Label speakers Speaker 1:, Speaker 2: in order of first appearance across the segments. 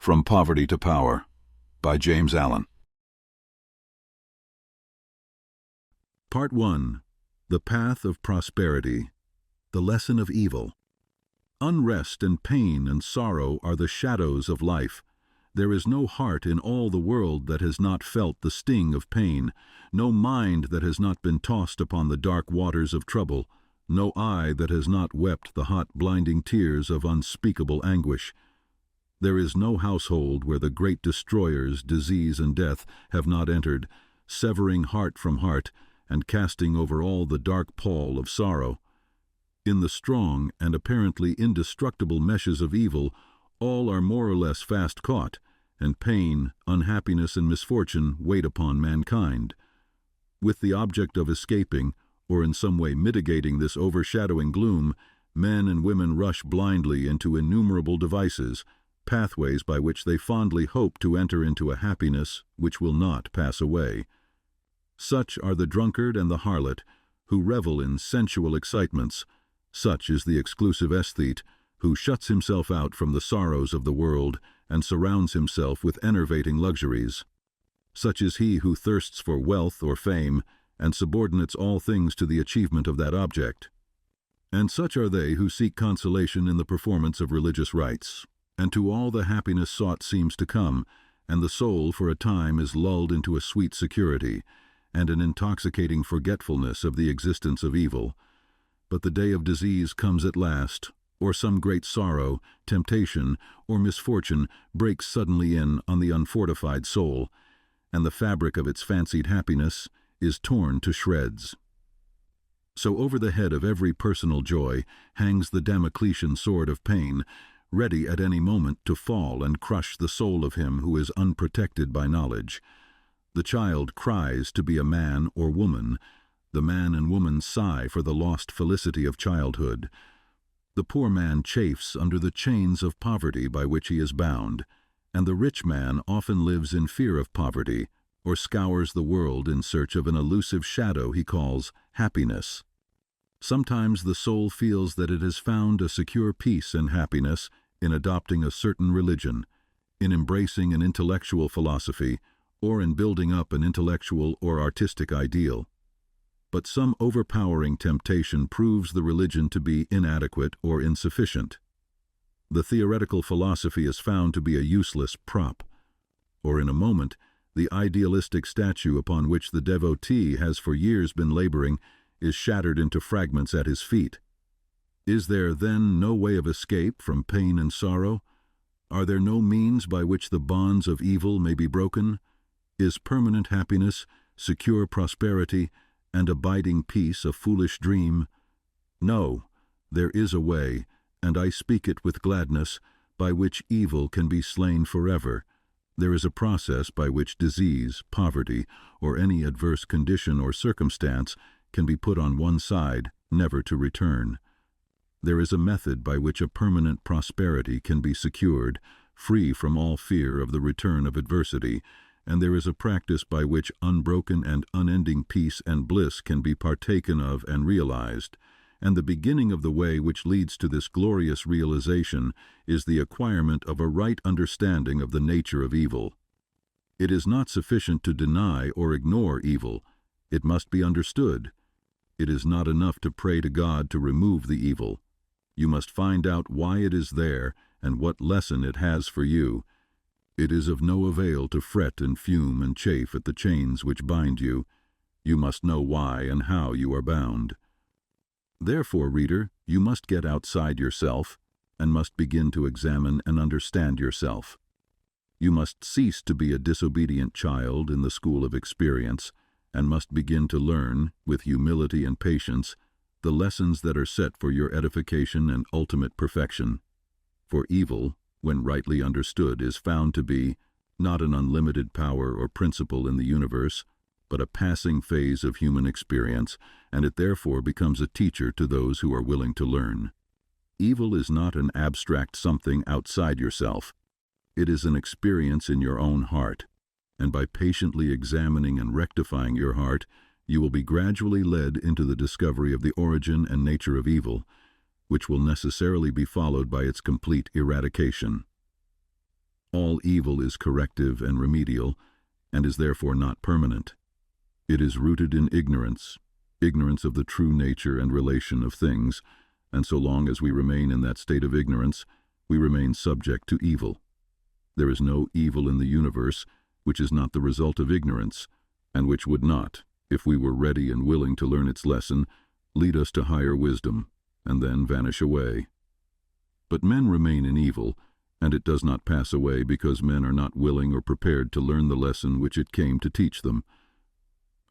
Speaker 1: From Poverty to Power by James Allen. Part 1. The Path of Prosperity. The Lesson of Evil. Unrest and pain and sorrow are the shadows of life. There is no heart in all the world that has not felt the sting of pain, no mind that has not been tossed upon the dark waters of trouble, no eye that has not wept the hot, blinding tears of unspeakable anguish. There is no household where the great destroyers, disease and death, have not entered, severing heart from heart, and casting over all the dark pall of sorrow. In the strong and apparently indestructible meshes of evil, all are more or less fast caught, and pain, unhappiness, and misfortune wait upon mankind. With the object of escaping, or in some way mitigating this overshadowing gloom, men and women rush blindly into innumerable devices, pathways by which they fondly hope to enter into a happiness which will not pass away. Such are the drunkard and the harlot, who revel in sensual excitements. Such is the exclusive aesthete, who shuts himself out from the sorrows of the world and surrounds himself with enervating luxuries. Such is he who thirsts for wealth or fame, and subordinates all things to the achievement of that object. And such are they who seek consolation in the performance of religious rites. And to all the happiness sought seems to come, and the soul for a time is lulled into a sweet security, and an intoxicating forgetfulness of the existence of evil. But the day of disease comes at last, or some great sorrow, temptation, or misfortune breaks suddenly in on the unfortified soul, and the fabric of its fancied happiness is torn to shreds. So over the head of every personal joy hangs the Damocletian sword of pain, ready at any moment to fall and crush the soul of him who is unprotected by knowledge. The child cries to be a man or woman. The man and woman sigh for the lost felicity of childhood. The poor man chafes under the chains of poverty by which he is bound, and the rich man often lives in fear of poverty, or scours the world in search of an elusive shadow he calls happiness. Sometimes the soul feels that it has found a secure peace and happiness in adopting a certain religion, in embracing an intellectual philosophy, or in building up an intellectual or artistic ideal. But some overpowering temptation proves the religion to be inadequate or insufficient. The theoretical philosophy is found to be a useless prop, or in a moment, the idealistic statue upon which the devotee has for years been laboring is shattered into fragments at his feet. Is there, then, no way of escape from pain and sorrow? Are there no means by which the bonds of evil may be broken? Is permanent happiness, secure prosperity, and abiding peace a foolish dream? No, there is a way, and I speak it with gladness, by which evil can be slain forever. There is a process by which disease, poverty, or any adverse condition or circumstance can be put on one side, never to return. There is a method by which a permanent prosperity can be secured, free from all fear of the return of adversity, and there is a practice by which unbroken and unending peace and bliss can be partaken of and realized, and the beginning of the way which leads to this glorious realization is the acquirement of a right understanding of the nature of evil. It is not sufficient to deny or ignore evil. It must be understood. It is not enough to pray to God to remove the evil. You must find out why it is there and what lesson it has for you. It is of no avail to fret and fume and chafe at the chains which bind you. You must know why and how you are bound. Therefore, reader, you must get outside yourself and must begin to examine and understand yourself. You must cease to be a disobedient child in the school of experience and must begin to learn, with humility and patience, the lessons that are set for your edification and ultimate perfection. For evil, when rightly understood, is found to be not an unlimited power or principle in the universe, but a passing phase of human experience, and it therefore becomes a teacher to those who are willing to learn. Evil is not an abstract something outside yourself. It is an experience in your own heart, and by patiently examining and rectifying your heart, you will be gradually led into the discovery of the origin and nature of evil, which will necessarily be followed by its complete eradication. All evil is corrective and remedial, and is therefore not permanent. It is rooted in ignorance, ignorance of the true nature and relation of things, and so long as we remain in that state of ignorance, we remain subject to evil. There is no evil in the universe which is not the result of ignorance, and which would not, if we were ready and willing to learn its lesson, lead us to higher wisdom, and then vanish away. But men remain in evil, and it does not pass away because men are not willing or prepared to learn the lesson which it came to teach them.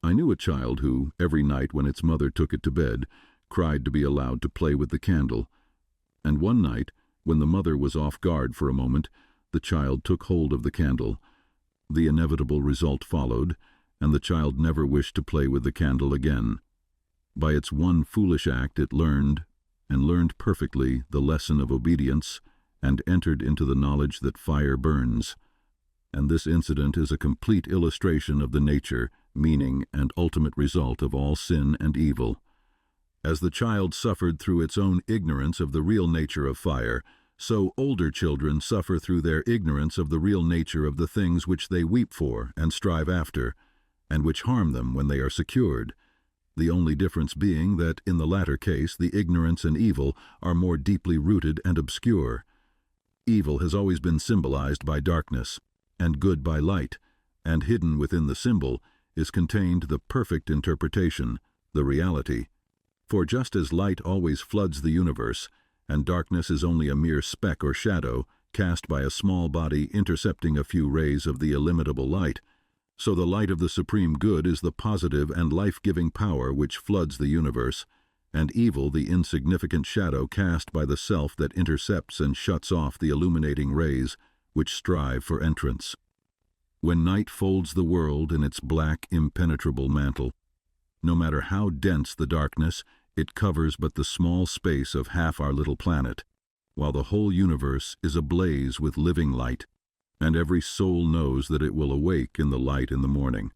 Speaker 1: I knew a child who, every night when its mother took it to bed, cried to be allowed to play with the candle. And one night, when the mother was off guard for a moment, the child took hold of the candle. The inevitable result followed, and the child never wished to play with the candle again. By its one foolish act it learned, and learned perfectly, the lesson of obedience, and entered into the knowledge that fire burns. And this incident is a complete illustration of the nature, meaning, and ultimate result of all sin and evil. As the child suffered through its own ignorance of the real nature of fire, so older children suffer through their ignorance of the real nature of the things which they weep for and strive after, and which harm them when they are secured, the only difference being that in the latter case the ignorance and evil are more deeply rooted and obscure. Evil has always been symbolized by darkness, and good by light, and hidden within the symbol is contained the perfect interpretation, the reality. For just as light always floods the universe, and darkness is only a mere speck or shadow cast by a small body intercepting a few rays of the illimitable light, so the light of the supreme good is the positive and life-giving power which floods the universe, and evil the insignificant shadow cast by the self that intercepts and shuts off the illuminating rays which strive for entrance. When night folds the world in its black, impenetrable mantle, no matter how dense the darkness, it covers but the small space of half our little planet, while the whole universe is ablaze with living light, and every soul knows that it will awake in the light in the morning.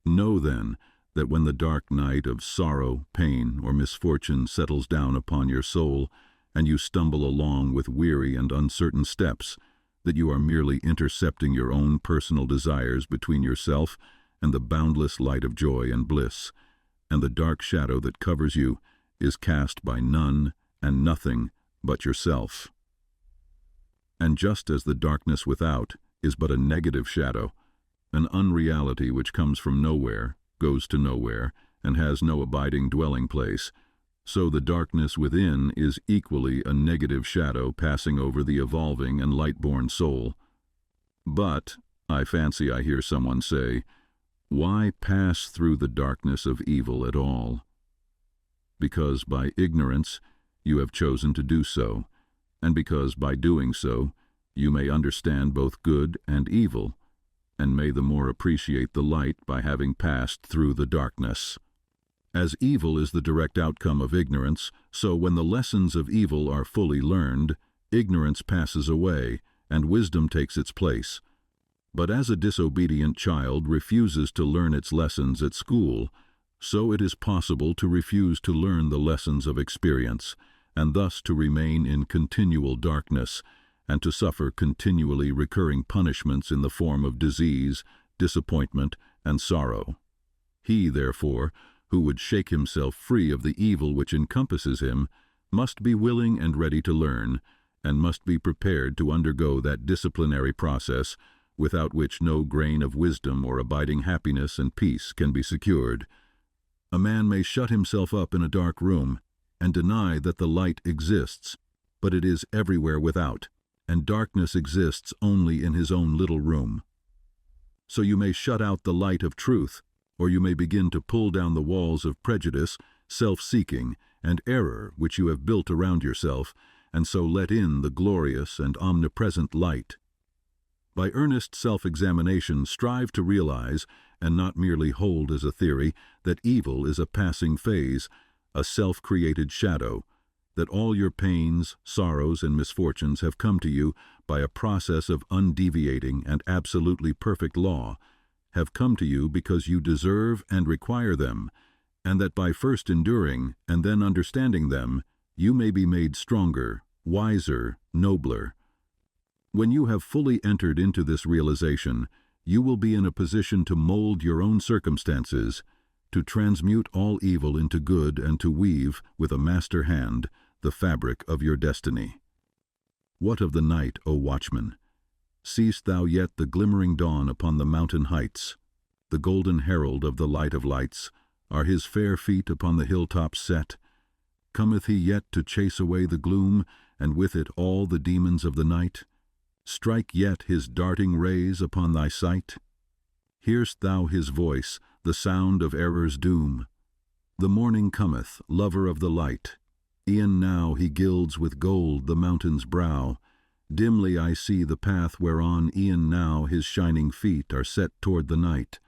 Speaker 1: Know, then, that when the dark night of sorrow, pain, or misfortune settles down upon your soul, and you stumble along with weary and uncertain steps, that you are merely intercepting your own personal desires between yourself and the boundless light of joy and bliss, and the dark shadow that covers you is cast by none and nothing but yourself. And just as the darkness without is but a negative shadow, an unreality which comes from nowhere, goes to nowhere, and has no abiding dwelling place, so the darkness within is equally a negative shadow passing over the evolving and light-born soul. But, I fancy I hear someone say, why pass through the darkness of evil at all? Because by ignorance you have chosen to do so, and because by doing so you may understand both good and evil, and may the more appreciate the light by having passed through the darkness. As evil is the direct outcome of ignorance, so when the lessons of evil are fully learned, ignorance passes away, and wisdom takes its place. But as a disobedient child refuses to learn its lessons at school, so it is possible to refuse to learn the lessons of experience, and thus to remain in continual darkness, and to suffer continually recurring punishments in the form of disease, disappointment, and sorrow. He, therefore, who would shake himself free of the evil which encompasses him, must be willing and ready to learn, and must be prepared to undergo that disciplinary process without which no grain of wisdom or abiding happiness and peace can be secured. A man may shut himself up in a dark room and deny that the light exists, but it is everywhere without, and darkness exists only in his own little room. So you may shut out the light of truth, or you may begin to pull down the walls of prejudice, self-seeking, and error which you have built around yourself, and so let in the glorious and omnipresent light. By earnest self-examination, strive to realize, and not merely hold as a theory, that evil is a passing phase, a self-created shadow, that all your pains, sorrows, and misfortunes have come to you by a process of undeviating and absolutely perfect law, have come to you because you deserve and require them, and that by first enduring and then understanding them, you may be made stronger, wiser, nobler. When you have fully entered into this realization, you will be in a position to mold your own circumstances, to transmute all evil into good, and to weave, with a master hand, the fabric of your destiny. What of the night, O watchman? Seest thou yet the glimmering dawn upon the mountain heights? The golden herald of the light of lights, are his fair feet upon the hilltops set? Cometh he yet to chase away the gloom, and with it all the demons of the night? Strike yet his darting rays upon thy sight? Hear'st thou his voice, the sound of error's doom? The morning cometh, lover of the light. E'en now he gilds with gold the mountain's brow. Dimly I see the path whereon e'en now his shining feet are set toward the night.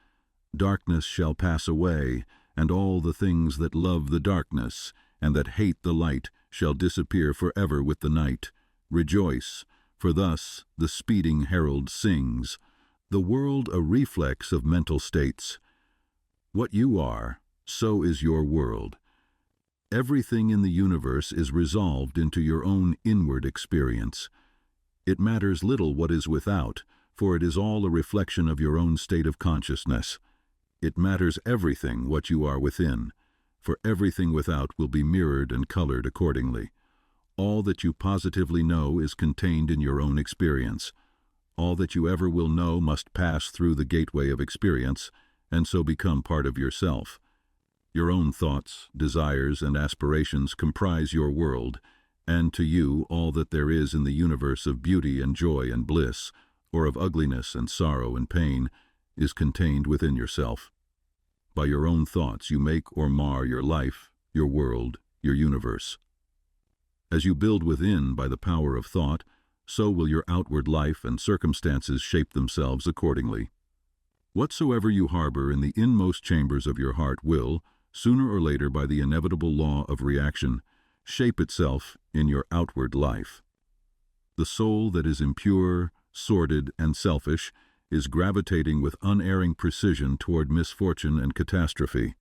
Speaker 1: Darkness shall pass away, and all the things that love the darkness, and that hate the light, shall disappear forever with the night. Rejoice, for thus the speeding herald sings. The world a reflex of mental states. What you are, so is your world. Everything in the universe is resolved into your own inward experience. It matters little what is without, for it is all a reflection of your own state of consciousness. It matters everything what you are within, for everything without will be mirrored and colored accordingly. All that you positively know is contained in your own experience. All that you ever will know must pass through the gateway of experience, and so become part of yourself. Your own thoughts, desires, and aspirations comprise your world, and to you all that there is in the universe of beauty and joy and bliss, or of ugliness and sorrow and pain, is contained within yourself. By your own thoughts you make or mar your life, your world, your universe. As you build within by the power of thought, so will your outward life and circumstances shape themselves accordingly. Whatsoever you harbor in the inmost chambers of your heart will, sooner or later by the inevitable law of reaction, shape itself in your outward life. The soul that is impure, sordid, and selfish is gravitating with unerring precision toward misfortune and catastrophe.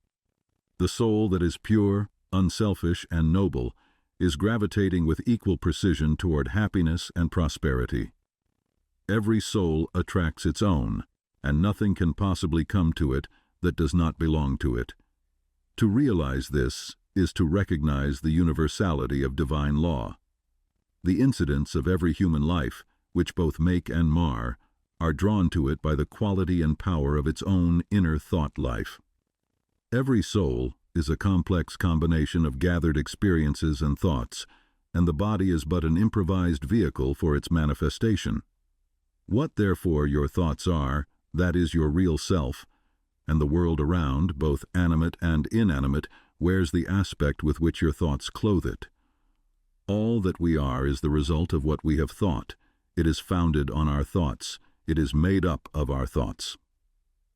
Speaker 1: The soul that is pure, unselfish, and noble is gravitating with equal precision toward happiness and prosperity. Every soul attracts its own, and nothing can possibly come to it that does not belong to it. To realize this is to recognize the universality of divine law. The incidents of every human life, which both make and mar, are drawn to it by the quality and power of its own inner thought life. Every soul is a complex combination of gathered experiences and thoughts, and the body is but an improvised vehicle for its manifestation. What, therefore, your thoughts are, that is your real self, and the world around, both animate and inanimate, wears the aspect with which your thoughts clothe it. All that we are is the result of what we have thought. It is founded on our thoughts. It is made up of our thoughts.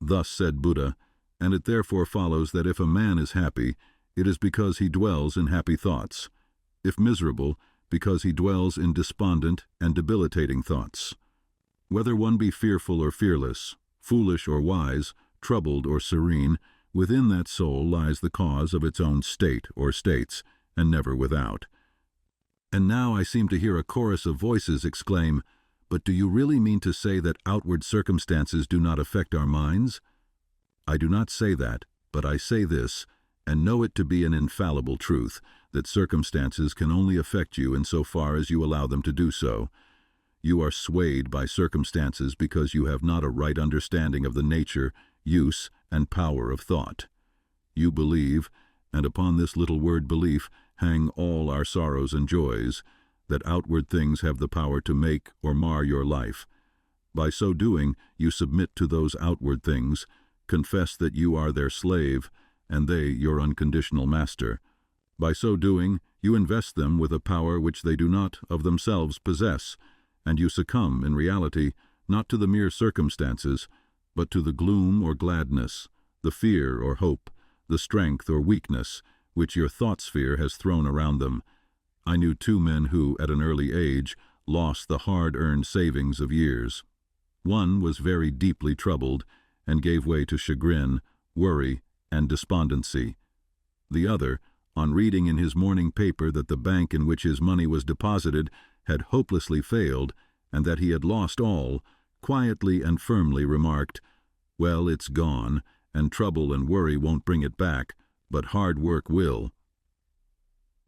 Speaker 1: Thus said Buddha, and it therefore follows that if a man is happy, it is because he dwells in happy thoughts. If miserable, because he dwells in despondent and debilitating thoughts. Whether one be fearful or fearless, foolish or wise, troubled or serene, within that soul lies the cause of its own state or states, and never without. And now I seem to hear a chorus of voices exclaim, "But do you really mean to say that outward circumstances do not affect our minds?" I do not say that, but I say this, and know it to be an infallible truth, that circumstances can only affect you in so far as you allow them to do so. You are swayed by circumstances because you have not a right understanding of the nature, use, and power of thought. You believe, and upon this little word belief hang all our sorrows and joys, that outward things have the power to make or mar your life. By so doing, you submit to those outward things, confess that you are their slave, and they your unconditional master. By so doing, you invest them with a power which they do not of themselves possess, and you succumb, in reality, not to the mere circumstances, but to the gloom or gladness, the fear or hope, the strength or weakness, which your thought sphere has thrown around them. I knew 2 men who, at an early age, lost the hard-earned savings of years. One was very deeply troubled, and gave way to chagrin, worry, and despondency. The other, on reading in his morning paper that the bank in which his money was deposited had hopelessly failed, and that he had lost all, quietly and firmly remarked, "Well, it's gone, and trouble and worry won't bring it back, but hard work will."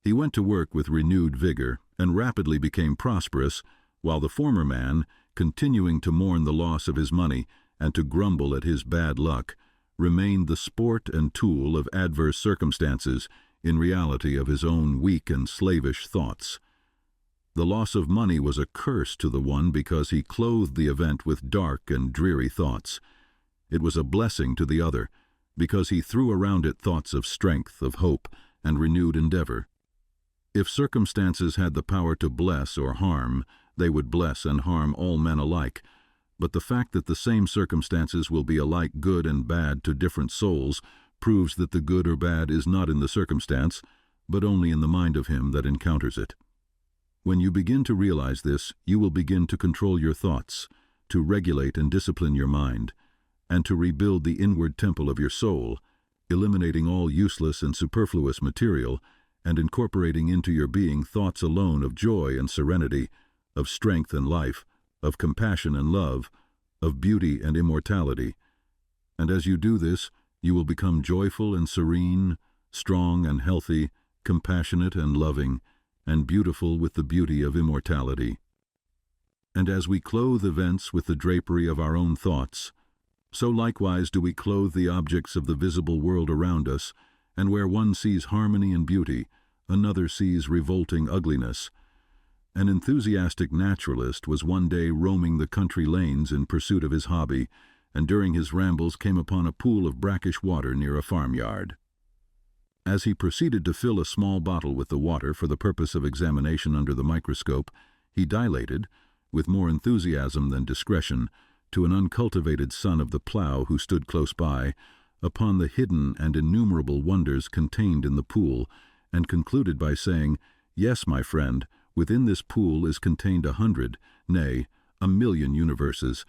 Speaker 1: He went to work with renewed vigor and rapidly became prosperous, while the former man, continuing to mourn the loss of his money and to grumble at his bad luck, remained the sport and tool of adverse circumstances, in reality of his own weak and slavish thoughts. The loss of money was a curse to the one because he clothed the event with dark and dreary thoughts. It was a blessing to the other because he threw around it thoughts of strength, of hope, and renewed endeavor. If circumstances had the power to bless or harm, they would bless and harm all men alike, but the fact that the same circumstances will be alike good and bad to different souls proves that the good or bad is not in the circumstance, but only in the mind of him that encounters it. When you begin to realize this, you will begin to control your thoughts, to regulate and discipline your mind, and to rebuild the inward temple of your soul, eliminating all useless and superfluous material, and incorporating into your being thoughts alone of joy and serenity, of strength and life, of compassion and love, of beauty and immortality. And as you do this, you will become joyful and serene, strong and healthy, compassionate and loving, and beautiful with the beauty of immortality. And as we clothe events with the drapery of our own thoughts, so likewise do we clothe the objects of the visible world around us, and where one sees harmony and beauty, another sees revolting ugliness. An enthusiastic naturalist was one day roaming the country lanes in pursuit of his hobby, and during his rambles came upon a pool of brackish water near a farmyard. As he proceeded to fill a small bottle with the water for the purpose of examination under the microscope, he dilated, with more enthusiasm than discretion, to an uncultivated son of the plough who stood close by, upon the hidden and innumerable wonders contained in the pool, and concluded by saying, "Yes, my friend, within this pool is contained 100, nay, 1,000,000 universes,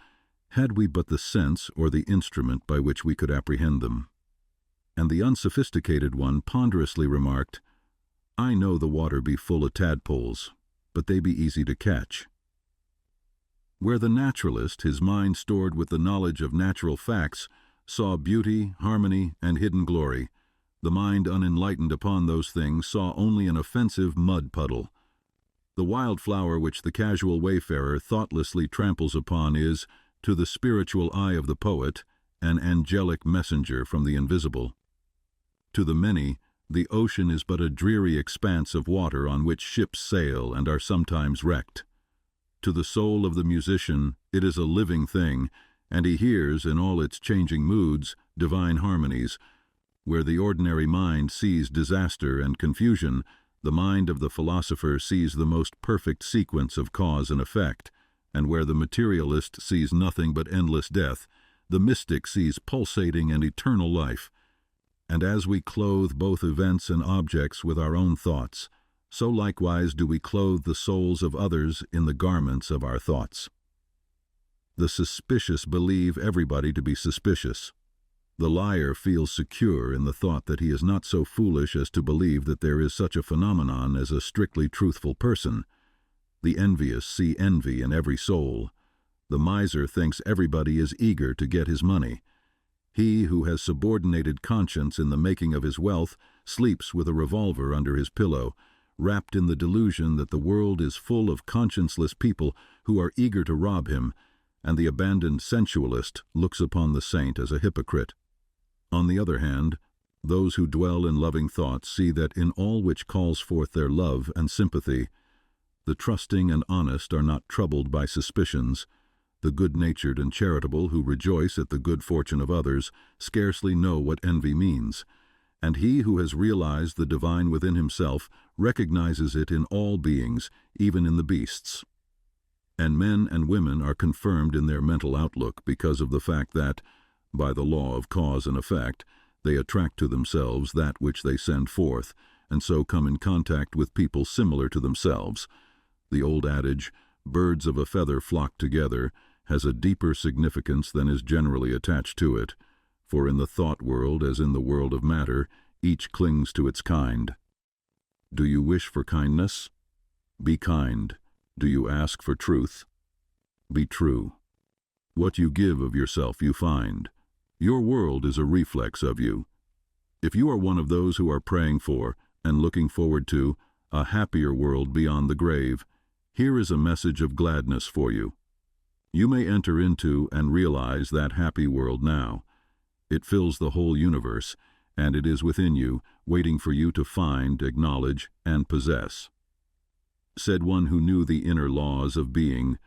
Speaker 1: had we but the sense or the instrument by which we could apprehend them." And the unsophisticated one ponderously remarked, "I know the water be full of tadpoles, but they be easy to catch." Where the naturalist, his mind stored with the knowledge of natural facts, saw beauty, harmony, and hidden glory, the mind unenlightened upon those things saw only an offensive mud puddle. The wild flower which the casual wayfarer thoughtlessly tramples upon is, to the spiritual eye of the poet, an angelic messenger from the invisible. To the many, the ocean is but a dreary expanse of water on which ships sail and are sometimes wrecked. To the soul of the musician, it is a living thing, and he hears, in all its changing moods, divine harmonies. Where the ordinary mind sees disaster and confusion, the mind of the philosopher sees the most perfect sequence of cause and effect, and where the materialist sees nothing but endless death, the mystic sees pulsating and eternal life. And as we clothe both events and objects with our own thoughts, so likewise do we clothe the souls of others in the garments of our thoughts. The suspicious believe everybody to be suspicious. The liar feels secure in the thought that he is not so foolish as to believe that there is such a phenomenon as a strictly truthful person. The envious see envy in every soul. The miser thinks everybody is eager to get his money. He who has subordinated conscience in the making of his wealth sleeps with a revolver under his pillow, wrapped in the delusion that the world is full of conscienceless people who are eager to rob him, and the abandoned sensualist looks upon the saint as a hypocrite. On the other hand, those who dwell in loving thoughts see that in all which calls forth their love and sympathy, the trusting and honest are not troubled by suspicions. The good-natured and charitable who rejoice at the good fortune of others scarcely know what envy means, and he who has realized the divine within himself recognizes it in all beings, even in the beasts. And men and women are confirmed in their mental outlook because of the fact that, by the law of cause and effect, they attract to themselves that which they send forth, and so come in contact with people similar to themselves. The old adage, "Birds of a feather flock together," has a deeper significance than is generally attached to it, for in the thought world as in the world of matter, each clings to its kind. Do you wish for kindness? Be kind. Do you ask for truth? Be true. What you give of yourself you find. Your world is a reflex of you. If you are one of those who are praying for and looking forward to a happier world beyond the grave, here is a message of gladness for you. You may enter into and realize that happy world now. It fills the whole universe, and it is within you, waiting for you to find, acknowledge, and possess. Said one who knew the inner laws of being,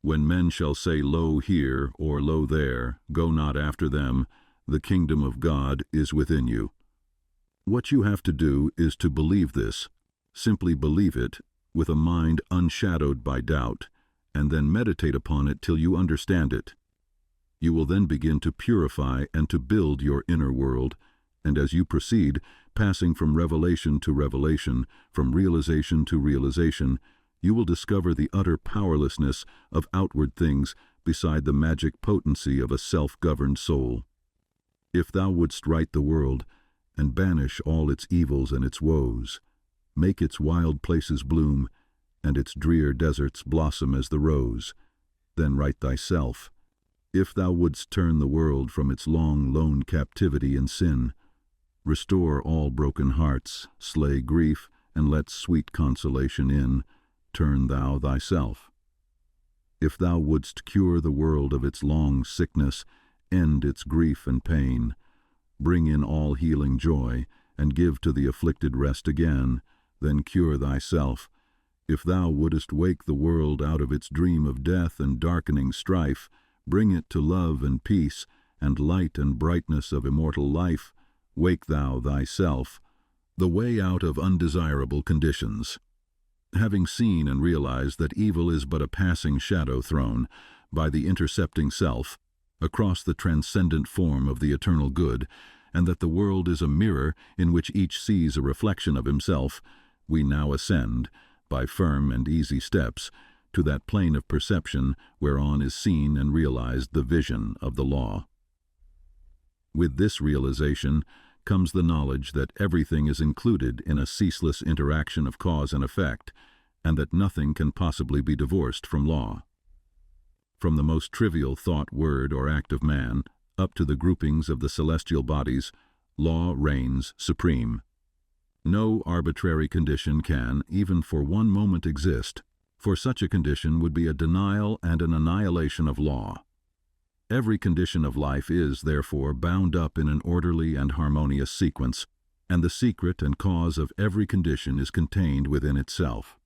Speaker 1: "When men shall say, lo here, or lo there, go not after them, the kingdom of God is within you." What you have to do is to believe this. Simply believe it, with a mind unshadowed by doubt, and then meditate upon it till you understand it. You will then begin to purify and to build your inner world, and as you proceed, passing from revelation to revelation, from realization to realization, you will discover the utter powerlessness of outward things beside the magic potency of a self-governed soul. If thou wouldst right the world, and banish all its evils and its woes, make its wild places bloom, and its drear deserts blossom as the rose, then right thyself. If thou wouldst turn the world from its long, lone captivity in sin, restore all broken hearts, slay grief, and let sweet consolation in, turn thou thyself. If thou wouldst cure the world of its long sickness, end its grief and pain, bring in all healing joy, and give to the afflicted rest again, then cure thyself. If thou wouldest wake the world out of its dream of death and darkening strife, bring it to love and peace, and light and brightness of immortal life, wake thou thyself. The way out of undesirable conditions. Having seen and realized that evil is but a passing shadow thrown, by the intercepting self, across the transcendent form of the eternal good, and that the world is a mirror in which each sees a reflection of himself, we now ascend, by firm and easy steps, to that plane of perception whereon is seen and realized the vision of the law. With this realization comes the knowledge that everything is included in a ceaseless interaction of cause and effect, and that nothing can possibly be divorced from law. From the most trivial thought, word, or act of man, up to the groupings of the celestial bodies, law reigns supreme. No arbitrary condition can, even for one moment, exist, for such a condition would be a denial and an annihilation of law. Every condition of life is, therefore, bound up in an orderly and harmonious sequence, and the secret and cause of every condition is contained within itself.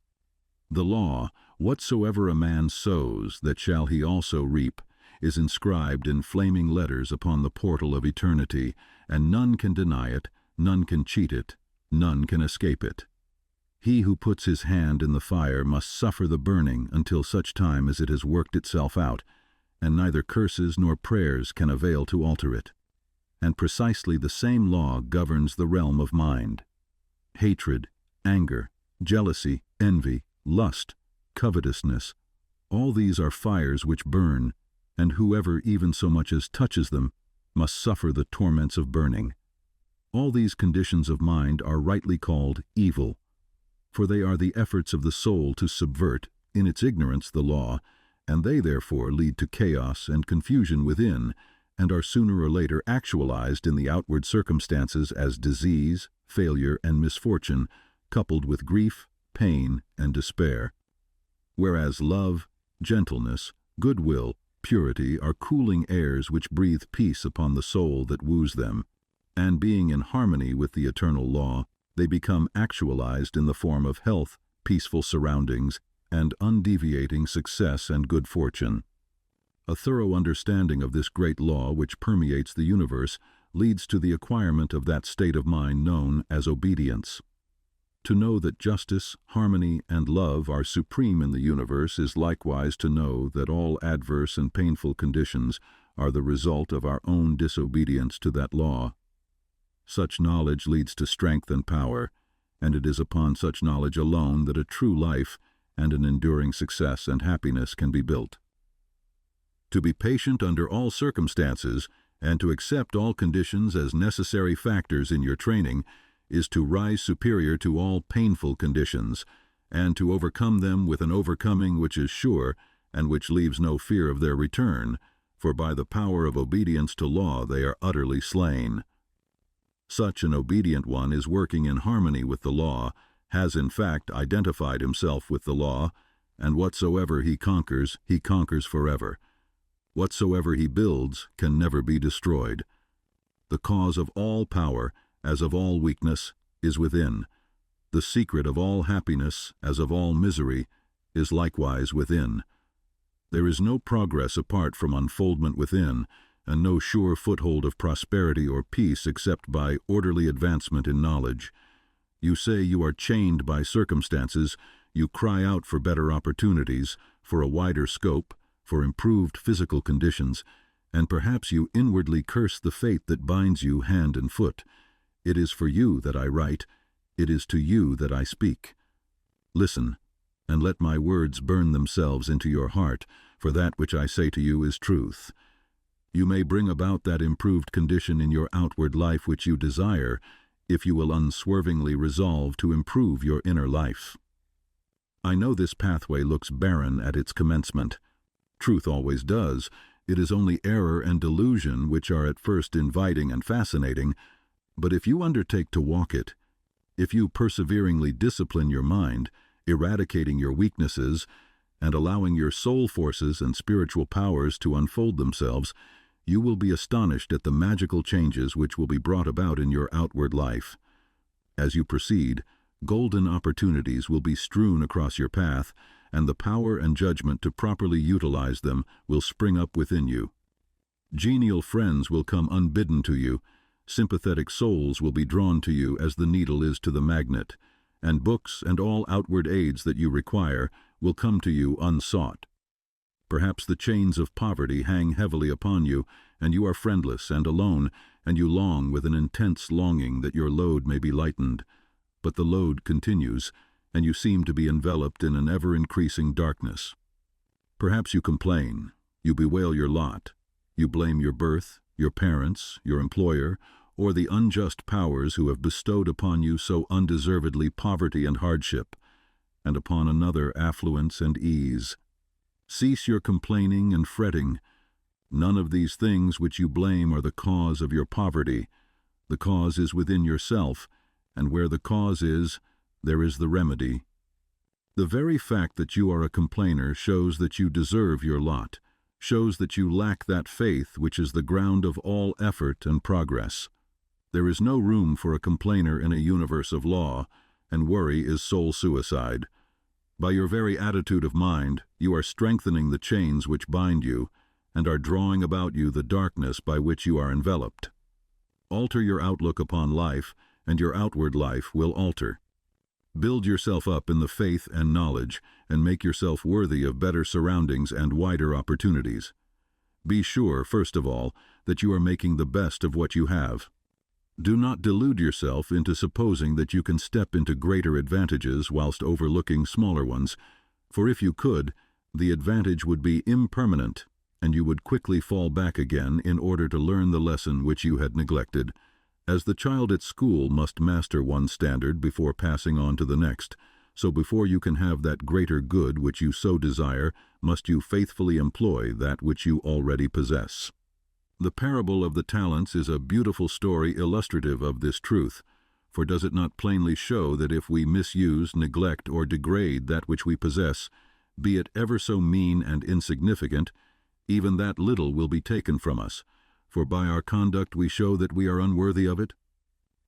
Speaker 1: The law, whatsoever a man sows, that shall he also reap, is inscribed in flaming letters upon the portal of eternity, and none can deny it, none can cheat it, none can escape it. He who puts his hand in the fire must suffer the burning until such time as it has worked itself out, and neither curses nor prayers can avail to alter it. And precisely the same law governs the realm of mind. Hatred, anger, jealousy, envy, lust, covetousness, all these are fires which burn, and whoever even so much as touches them must suffer the torments of burning. All these conditions of mind are rightly called evil, for they are the efforts of the soul to subvert, in its ignorance, the law, and they therefore lead to chaos and confusion within, and are sooner or later actualized in the outward circumstances as disease, failure, and misfortune, coupled with grief, pain, and despair. Whereas love, gentleness, goodwill, purity are cooling airs which breathe peace upon the soul that woos them, and being in harmony with the eternal law, they become actualized in the form of health, peaceful surroundings, and undeviating success and good fortune. A thorough understanding of this great law which permeates the universe leads to the acquirement of that state of mind known as obedience. To know that justice, harmony, and love are supreme in the universe is likewise to know that all adverse and painful conditions are the result of our own disobedience to that law. Such knowledge leads to strength and power, and it is upon such knowledge alone that a true life and an enduring success and happiness can be built. To be patient under all circumstances and to accept all conditions as necessary factors in your training is to rise superior to all painful conditions and to overcome them with an overcoming which is sure and which leaves no fear of their return, for by the power of obedience to law they are utterly slain. Such an obedient one is working in harmony with the law, has in fact identified himself with the law, and whatsoever he conquers forever. Whatsoever he builds can never be destroyed. The cause of all power, as of all weakness, is within. The secret of all happiness, as of all misery, is likewise within. There is no progress apart from unfoldment within, and no sure foothold of prosperity or peace except by orderly advancement in knowledge. You say you are chained by circumstances, you cry out for better opportunities, for a wider scope, for improved physical conditions, and perhaps you inwardly curse the fate that binds you hand and foot. It is for you that I write, it is to you that I speak. Listen, and let my words burn themselves into your heart, for that which I say to you is truth. You may bring about that improved condition in your outward life which you desire, if you will unswervingly resolve to improve your inner life. I know this pathway looks barren at its commencement. Truth always does. It is only error and delusion which are at first inviting and fascinating, but if you undertake to walk it, if you perseveringly discipline your mind, eradicating your weaknesses, and allowing your soul forces and spiritual powers to unfold themselves, you will be astonished at the magical changes which will be brought about in your outward life. As you proceed, golden opportunities will be strewn across your path, and the power and judgment to properly utilize them will spring up within you. Genial friends will come unbidden to you, sympathetic souls will be drawn to you as the needle is to the magnet, and books and all outward aids that you require will come to you unsought. Perhaps the chains of poverty hang heavily upon you, and you are friendless and alone, and you long with an intense longing that your load may be lightened. But the load continues, and you seem to be enveloped in an ever-increasing darkness. Perhaps you complain, you bewail your lot, you blame your birth, your parents, your employer, or the unjust powers who have bestowed upon you so undeservedly poverty and hardship, and upon another affluence and ease. Cease your complaining and fretting. None of these things which you blame are the cause of your poverty. The cause is within yourself, and where the cause is, there is the remedy. The very fact that you are a complainer shows that you deserve your lot, shows that you lack that faith which is the ground of all effort and progress. There is no room for a complainer in a universe of law, and worry is soul suicide. By your very attitude of mind, you are strengthening the chains which bind you, and are drawing about you the darkness by which you are enveloped. Alter your outlook upon life, and your outward life will alter. Build yourself up in the faith and knowledge, and make yourself worthy of better surroundings and wider opportunities. Be sure, first of all, that you are making the best of what you have. Do not delude yourself into supposing that you can step into greater advantages whilst overlooking smaller ones, for if you could, the advantage would be impermanent, and you would quickly fall back again in order to learn the lesson which you had neglected. As the child at school must master one standard before passing on to the next, so before you can have that greater good which you so desire, must you faithfully employ that which you already possess. The parable of the talents is a beautiful story illustrative of this truth, for does it not plainly show that if we misuse, neglect, or degrade that which we possess, be it ever so mean and insignificant, even that little will be taken from us, for by our conduct we show that we are unworthy of it?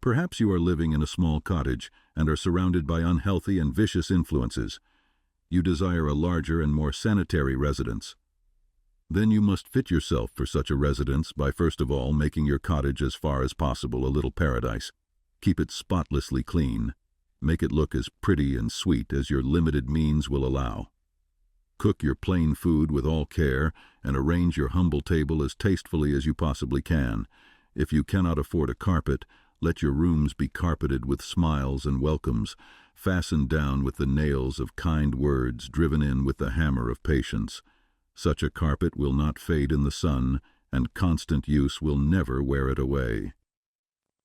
Speaker 1: Perhaps you are living in a small cottage and are surrounded by unhealthy and vicious influences. You desire a larger and more sanitary residence. Then you must fit yourself for such a residence by first of all making your cottage as far as possible a little paradise. Keep it spotlessly clean. Make it look as pretty and sweet as your limited means will allow. Cook your plain food with all care, and arrange your humble table as tastefully as you possibly can. If you cannot afford a carpet, let your rooms be carpeted with smiles and welcomes, fastened down with the nails of kind words, driven in with the hammer of patience. Such a carpet will not fade in the sun, and constant use will never wear it away.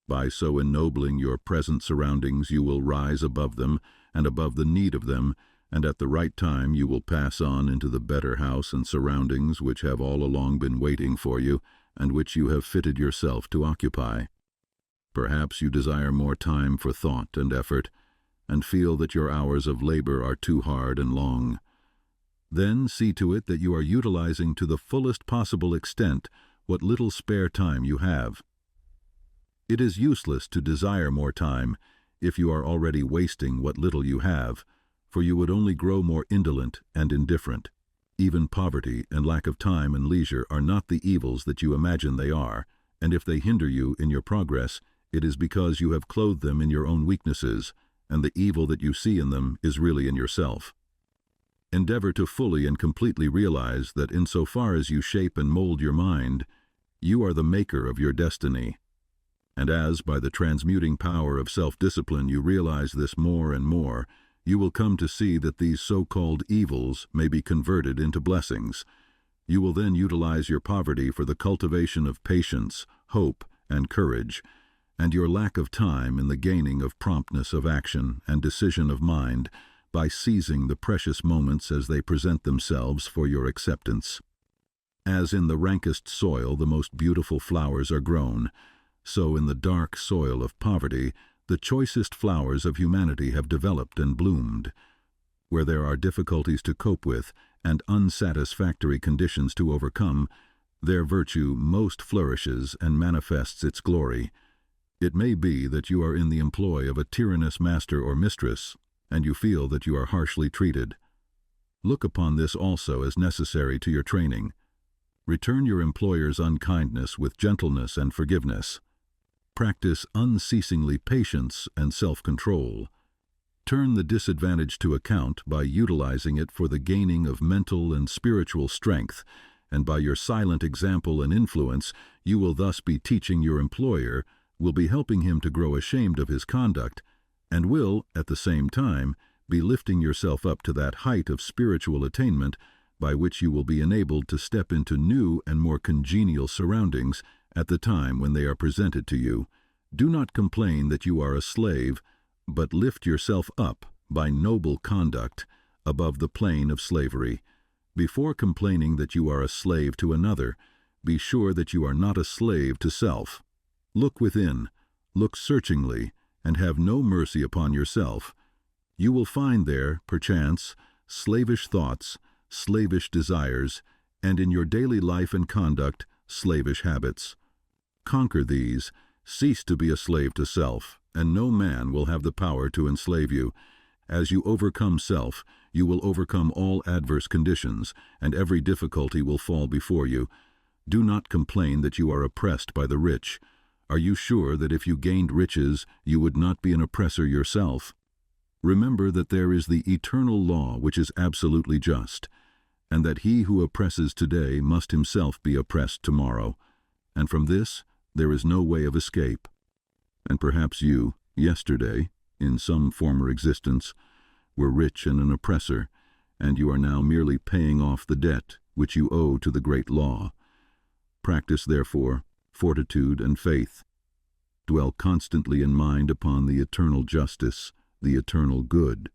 Speaker 1: By so ennobling your present surroundings, you will rise above them, and above the need of them, and at the right time you will pass on into the better house and surroundings which have all along been waiting for you, and which you have fitted yourself to occupy. Perhaps you desire more time for thought and effort, and feel that your hours of labor are too hard and long. Then see to it that you are utilizing to the fullest possible extent what little spare time you have. It is useless to desire more time if you are already wasting what little you have, for you would only grow more indolent and indifferent. Even poverty and lack of time and leisure are not the evils that you imagine they are, and if they hinder you in your progress, it is because you have clothed them in your own weaknesses, and the evil that you see in them is really in yourself. Endeavor to fully and completely realize that insofar as you shape and mold your mind, you are the maker of your destiny. And as, by the transmuting power of self-discipline, you realize this more and more, you will come to see that these so-called evils may be converted into blessings. You will then utilize your poverty for the cultivation of patience, hope, and courage, and your lack of time in the gaining of promptness of action and decision of mind, by seizing the precious moments as they present themselves for your acceptance. As in the rankest soil the most beautiful flowers are grown, so in the dark soil of poverty the choicest flowers of humanity have developed and bloomed. Where there are difficulties to cope with and unsatisfactory conditions to overcome, their virtue most flourishes and manifests its glory. It may be that you are in the employ of a tyrannous master or mistress, and you feel that you are harshly treated. Look upon this also as necessary to your training. Return your employer's unkindness with gentleness and forgiveness. Practice unceasingly patience and self-control. Turn the disadvantage to account by utilizing it for the gaining of mental and spiritual strength, and by your silent example and influence, you will thus be teaching your employer, will be helping him to grow ashamed of his conduct, and will, at the same time, be lifting yourself up to that height of spiritual attainment by which you will be enabled to step into new and more congenial surroundings at the time when they are presented to you. Do not complain that you are a slave, but lift yourself up by noble conduct above the plane of slavery. Before complaining that you are a slave to another, be sure that you are not a slave to self. Look within, look searchingly, and have no mercy upon yourself. You will find there, perchance, slavish thoughts, slavish desires, and in your daily life and conduct, slavish habits. Conquer these, cease to be a slave to self, and no man will have the power to enslave you. As you overcome self, you will overcome all adverse conditions, and every difficulty will fall before you. Do not complain that you are oppressed by the rich. Are you sure that if you gained riches, you would not be an oppressor yourself? Remember that there is the eternal law which is absolutely just, and that he who oppresses today must himself be oppressed tomorrow, and from this there is no way of escape. And perhaps you, yesterday, in some former existence, were rich and an oppressor, and you are now merely paying off the debt which you owe to the great law. Practice, therefore, fortitude and faith. Dwell constantly in mind upon the eternal justice, the eternal good.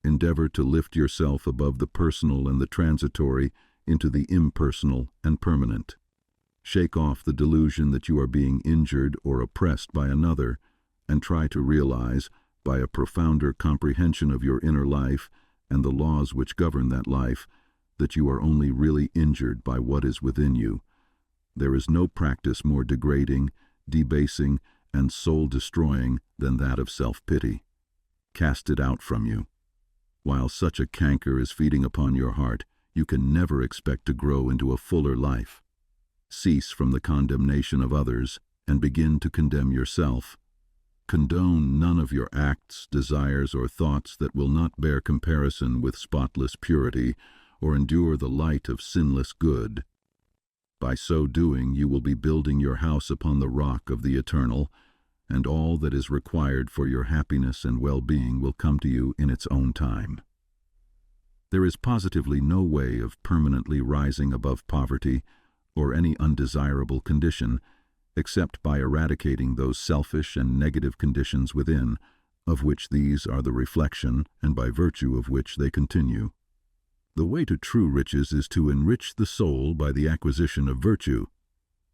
Speaker 1: Endeavor to lift yourself above the personal and the transitory into the impersonal and permanent. Shake off the delusion that you are being injured or oppressed by another, and try to realize, by a profounder comprehension of your inner life and the laws which govern that life, that you are only really injured by what is within you. There is no practice more degrading, debasing, and soul-destroying than that of self-pity. Cast it out from you. While such a canker is feeding upon your heart, you can never expect to grow into a fuller life. Cease from the condemnation of others and begin to condemn yourself. Condone none of your acts, desires, or thoughts that will not bear comparison with spotless purity or endure the light of sinless good. By so doing, you will be building your house upon the rock of the eternal, and all that is required for your happiness and well-being will come to you in its own time. There is positively no way of permanently rising above poverty or any undesirable condition, except by eradicating those selfish and negative conditions within, of which these are the reflection, and by virtue of which they continue. The way to true riches is to enrich the soul by the acquisition of virtue.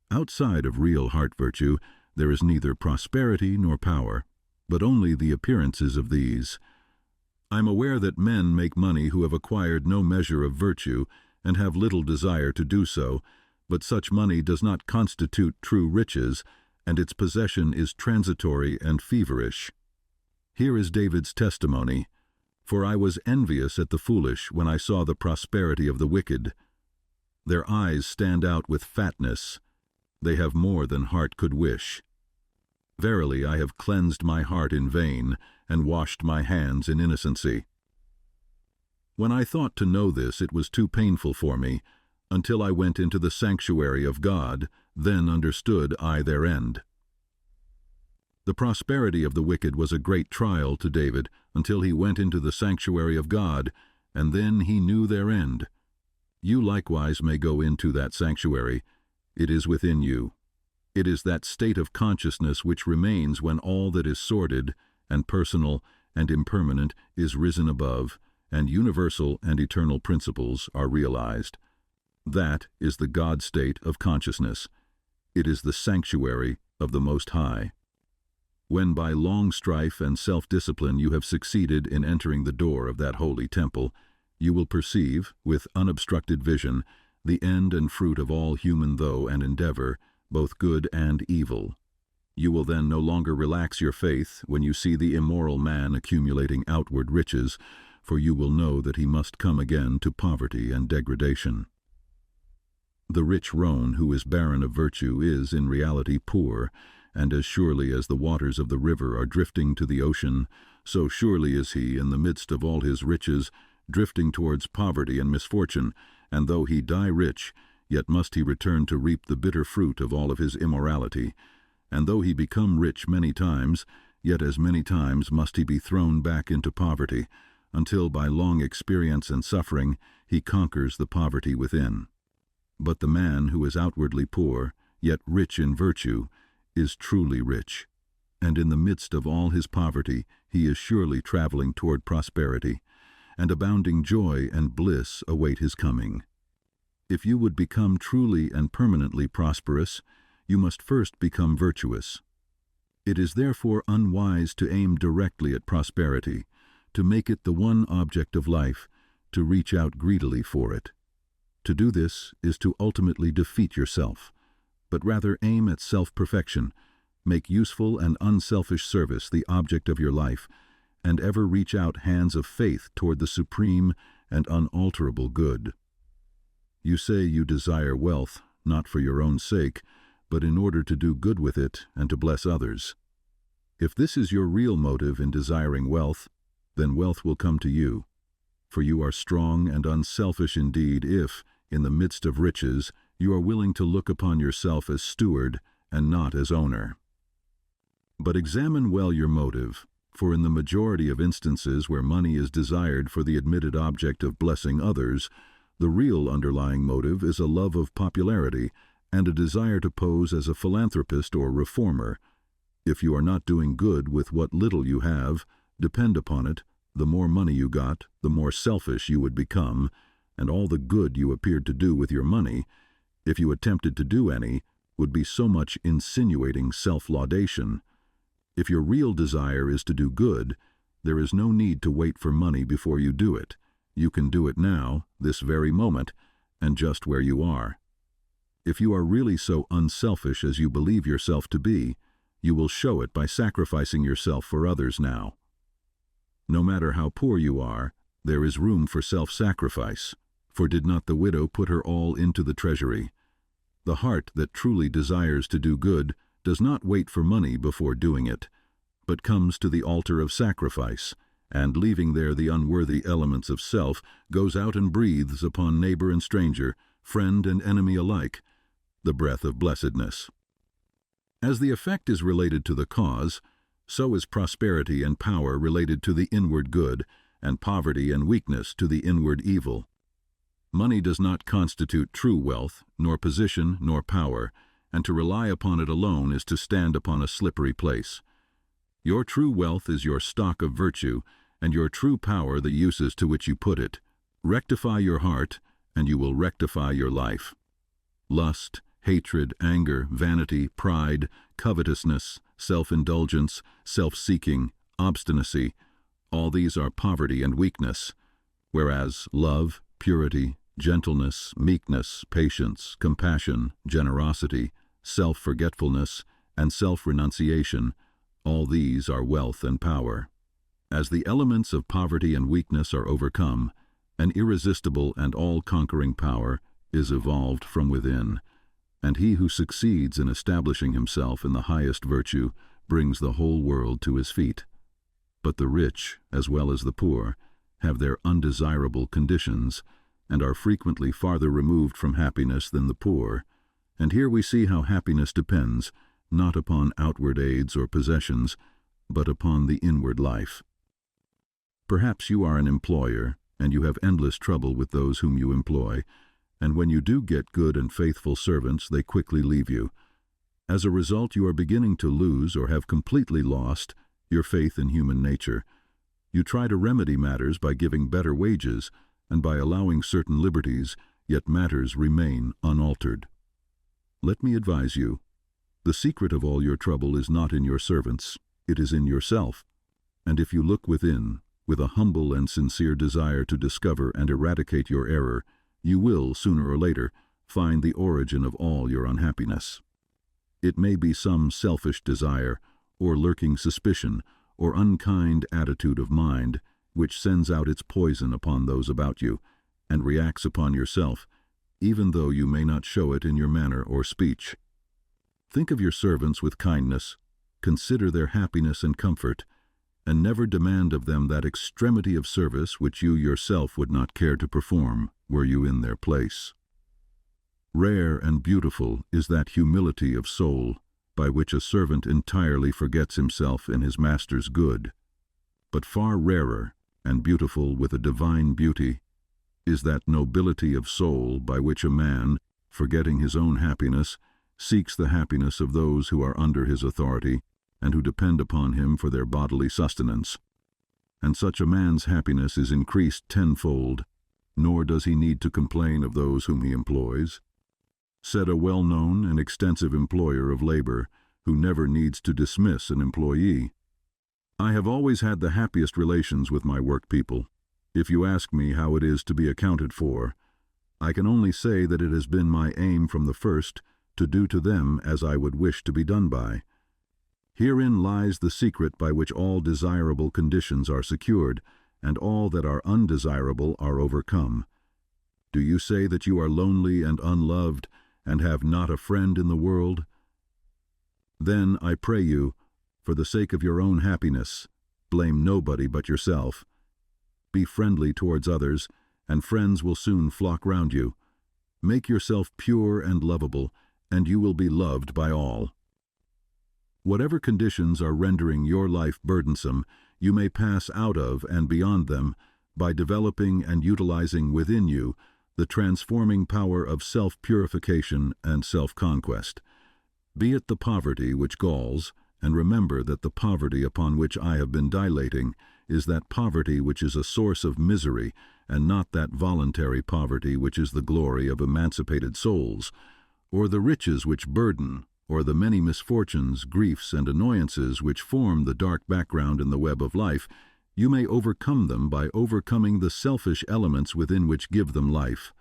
Speaker 1: Outside of real heart virtue, there is neither prosperity nor power, but only the appearances of these. I'm aware that men make money who have acquired no measure of virtue and have little desire to do so, but such money does not constitute true riches, and its possession is transitory and feverish. Here is David's testimony: "For I was envious at the foolish when I saw the prosperity of the wicked. Their eyes stand out with fatness. They have more than heart could wish. Verily, I have cleansed my heart in vain, and washed my hands in innocency." When I thought to know this, it was too painful for me, until I went into the sanctuary of God, then understood I their end. The prosperity of the wicked was a great trial to David, until he went into the sanctuary of God, and then he knew their end. You likewise may go into that sanctuary. It is within you. It is that state of consciousness which remains when all that is sordid and personal and impermanent is risen above, and universal and eternal principles are realized. That is the God state of consciousness. It is the sanctuary of the Most High. When by long strife and self-discipline you have succeeded in entering the door of that holy temple, you will perceive, with unobstructed vision, the end and fruit of all human though and endeavor, both good and evil. You will then no longer relax your faith when you see the immoral man accumulating outward riches, for you will know that he must come again to poverty and degradation. The rich roan who is barren of virtue is in reality poor, and as surely as the waters of the river are drifting to the ocean, so surely is he, in the midst of all his riches, drifting towards poverty and misfortune, and though he die rich, yet must he return to reap the bitter fruit of all of his immorality. And though he become rich many times, yet as many times must he be thrown back into poverty, until by long experience and suffering he conquers the poverty within. But the man who is outwardly poor, yet rich in virtue, is truly rich, and in the midst of all his poverty he is surely traveling toward prosperity, and abounding joy and bliss await his coming. If you would become truly and permanently prosperous, you must first become virtuous. It is therefore unwise to aim directly at prosperity, to make it the one object of life, to reach out greedily for it. To do this is to ultimately defeat yourself, but rather aim at self-perfection, make useful and unselfish service the object of your life, and ever reach out hands of faith toward the supreme and unalterable good. You say you desire wealth, not for your own sake, but in order to do good with it and to bless others. If this is your real motive in desiring wealth, then wealth will come to you, for you are strong and unselfish indeed if, in the midst of riches, you are willing to look upon yourself as steward and not as owner. But examine well your motive, for in the majority of instances where money is desired for the admitted object of blessing others, the real underlying motive is a love of popularity and a desire to pose as a philanthropist or reformer. If you are not doing good with what little you have, depend upon it, the more money you got, the more selfish you would become, and all the good you appeared to do with your money, if you attempted to do any, would be so much insinuating self-laudation. If your real desire is to do good, there is no need to wait for money before you do it. You can do it now, this very moment, and just where you are. If you are really so unselfish as you believe yourself to be, you will show it by sacrificing yourself for others now. No matter how poor you are, there is room for self-sacrifice, for did not the widow put her all into the treasury? The heart that truly desires to do good does not wait for money before doing it, but comes to the altar of sacrifice, and leaving there the unworthy elements of self, goes out and breathes upon neighbor and stranger, friend and enemy alike, the breath of blessedness. As the effect is related to the cause, so is prosperity and power related to the inward good, and poverty and weakness to the inward evil. Money does not constitute true wealth, nor position, nor power, and to rely upon it alone is to stand upon a slippery place. Your true wealth is your stock of virtue, and your true power the uses to which you put it. Rectify your heart, and you will rectify your life. Lust, hatred, anger, vanity, pride, covetousness, self-indulgence, self-seeking, obstinacy, all these are poverty and weakness, whereas love, purity, gentleness, meekness, patience, compassion, generosity, self-forgetfulness, and self-renunciation, all these are wealth and power. As the elements of poverty and weakness are overcome, an irresistible and all-conquering power is evolved from within, and he who succeeds in establishing himself in the highest virtue brings the whole world to his feet. But the rich, as well as the poor, have their undesirable conditions, and are frequently farther removed from happiness than the poor, and here we see how happiness depends, not upon outward aids or possessions, but upon the inward life. Perhaps you are an employer, and you have endless trouble with those whom you employ, and when you do get good and faithful servants, they quickly leave you. As a result, you are beginning to lose, or have completely lost, your faith in human nature. You try to remedy matters by giving better wages, and by allowing certain liberties, yet matters remain unaltered. Let me advise you, the secret of all your trouble is not in your servants, it is in yourself. And if you look within, with a humble and sincere desire to discover and eradicate your error, you will, sooner or later, find the origin of all your unhappiness. It may be some selfish desire, or lurking suspicion, or unkind attitude of mind, which sends out its poison upon those about you, and reacts upon yourself, even though you may not show it in your manner or speech. Think of your servants with kindness, consider their happiness and comfort, and never demand of them that extremity of service which you yourself would not care to perform were you in their place. Rare and beautiful is that humility of soul by which a servant entirely forgets himself in his master's good, but far rarer and beautiful with a divine beauty is that nobility of soul by which a man, forgetting his own happiness, seeks the happiness of those who are under his authority and who depend upon him for their bodily sustenance. And such a man's happiness is increased tenfold, nor does he need to complain of those whom he employs. Said a well-known and extensive employer of labor, who never needs to dismiss an employee, "I have always had the happiest relations with my work people. If you ask me how it is to be accounted for, I can only say that it has been my aim from the first to do to them as I would wish to be done by. Herein lies the secret by which all desirable conditions are secured, and all that are undesirable are overcome. Do you say that you are lonely and unloved, and have not a friend in the world? Then, I pray you, for the sake of your own happiness, blame nobody but yourself. Be friendly towards others, and friends will soon flock round you. Make yourself pure and lovable, and you will be loved by all. Whatever conditions are rendering your life burdensome, you may pass out of and beyond them by developing and utilizing within you the transforming power of self-purification and self-conquest. Be it the poverty which galls, and remember that the poverty upon which I have been dilating is that poverty which is a source of misery, and not that voluntary poverty which is the glory of emancipated souls, or the riches which burden, or the many misfortunes, griefs, and annoyances which form the dark background in the web of life. You may overcome them by overcoming the selfish elements within which give them life.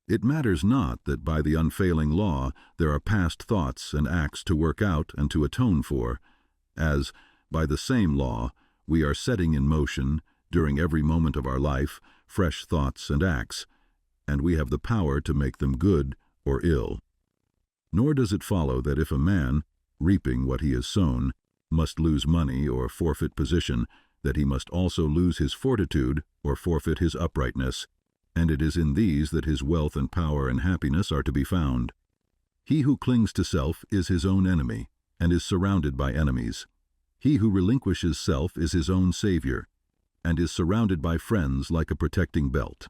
Speaker 1: It matters not that by the unfailing law there are past thoughts and acts to work out and to atone for, as, by the same law, we are setting in motion, during every moment of our life, fresh thoughts and acts, and we have the power to make them good or ill. Nor does it follow that if a man, reaping what he has sown, must lose money or forfeit position, that he must also lose his fortitude or forfeit his uprightness, and it is in these that his wealth and power and happiness are to be found. He who clings to self is his own enemy, and is surrounded by enemies. He who relinquishes self is his own savior, and is surrounded by friends like a protecting belt.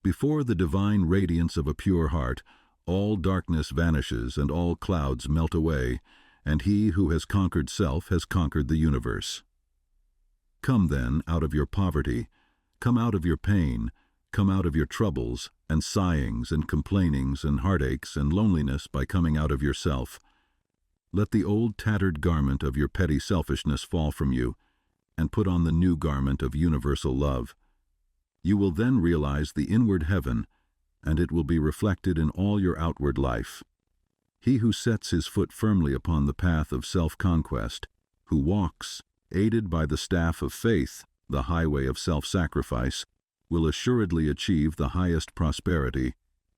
Speaker 1: Before the divine radiance of a pure heart, all darkness vanishes and all clouds melt away, and he who has conquered self has conquered the universe. Come then out of your poverty, come out of your pain, come out of your troubles and sighings and complainings and heartaches and loneliness by coming out of yourself. Let the old tattered garment of your petty selfishness fall from you, and put on the new garment of universal love. You will then realize the inward heaven, and it will be reflected in all your outward life. He who sets his foot firmly upon the path of self-conquest, who walks, aided by the staff of faith, the highway of self-sacrifice, will assuredly achieve the highest prosperity,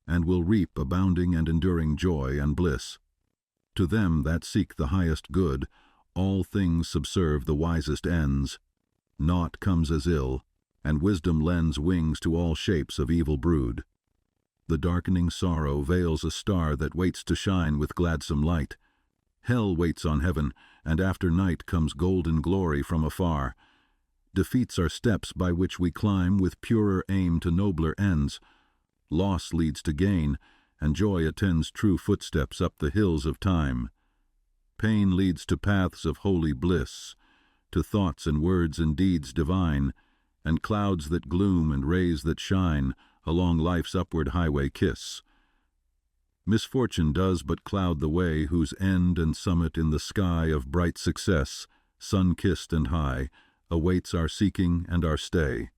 Speaker 1: and will reap abounding and enduring joy and bliss. To them that seek the highest good, all things subserve the wisest ends. Naught comes as ill, and wisdom lends wings to all shapes of evil brood. The darkening sorrow veils a star that waits to shine with gladsome light. Hell waits on heaven, and after night comes golden glory from afar. Defeats are steps by which we climb with purer aim to nobler ends. Loss leads to gain, and joy attends true footsteps up the hills of time. Pain leads to paths of holy bliss, to thoughts and words and deeds divine, and clouds that gloom and rays that shine along life's upward highway kiss. Misfortune does but cloud the way whose end and summit in the sky of bright success, sun-kissed and high, awaits our seeking and our stay.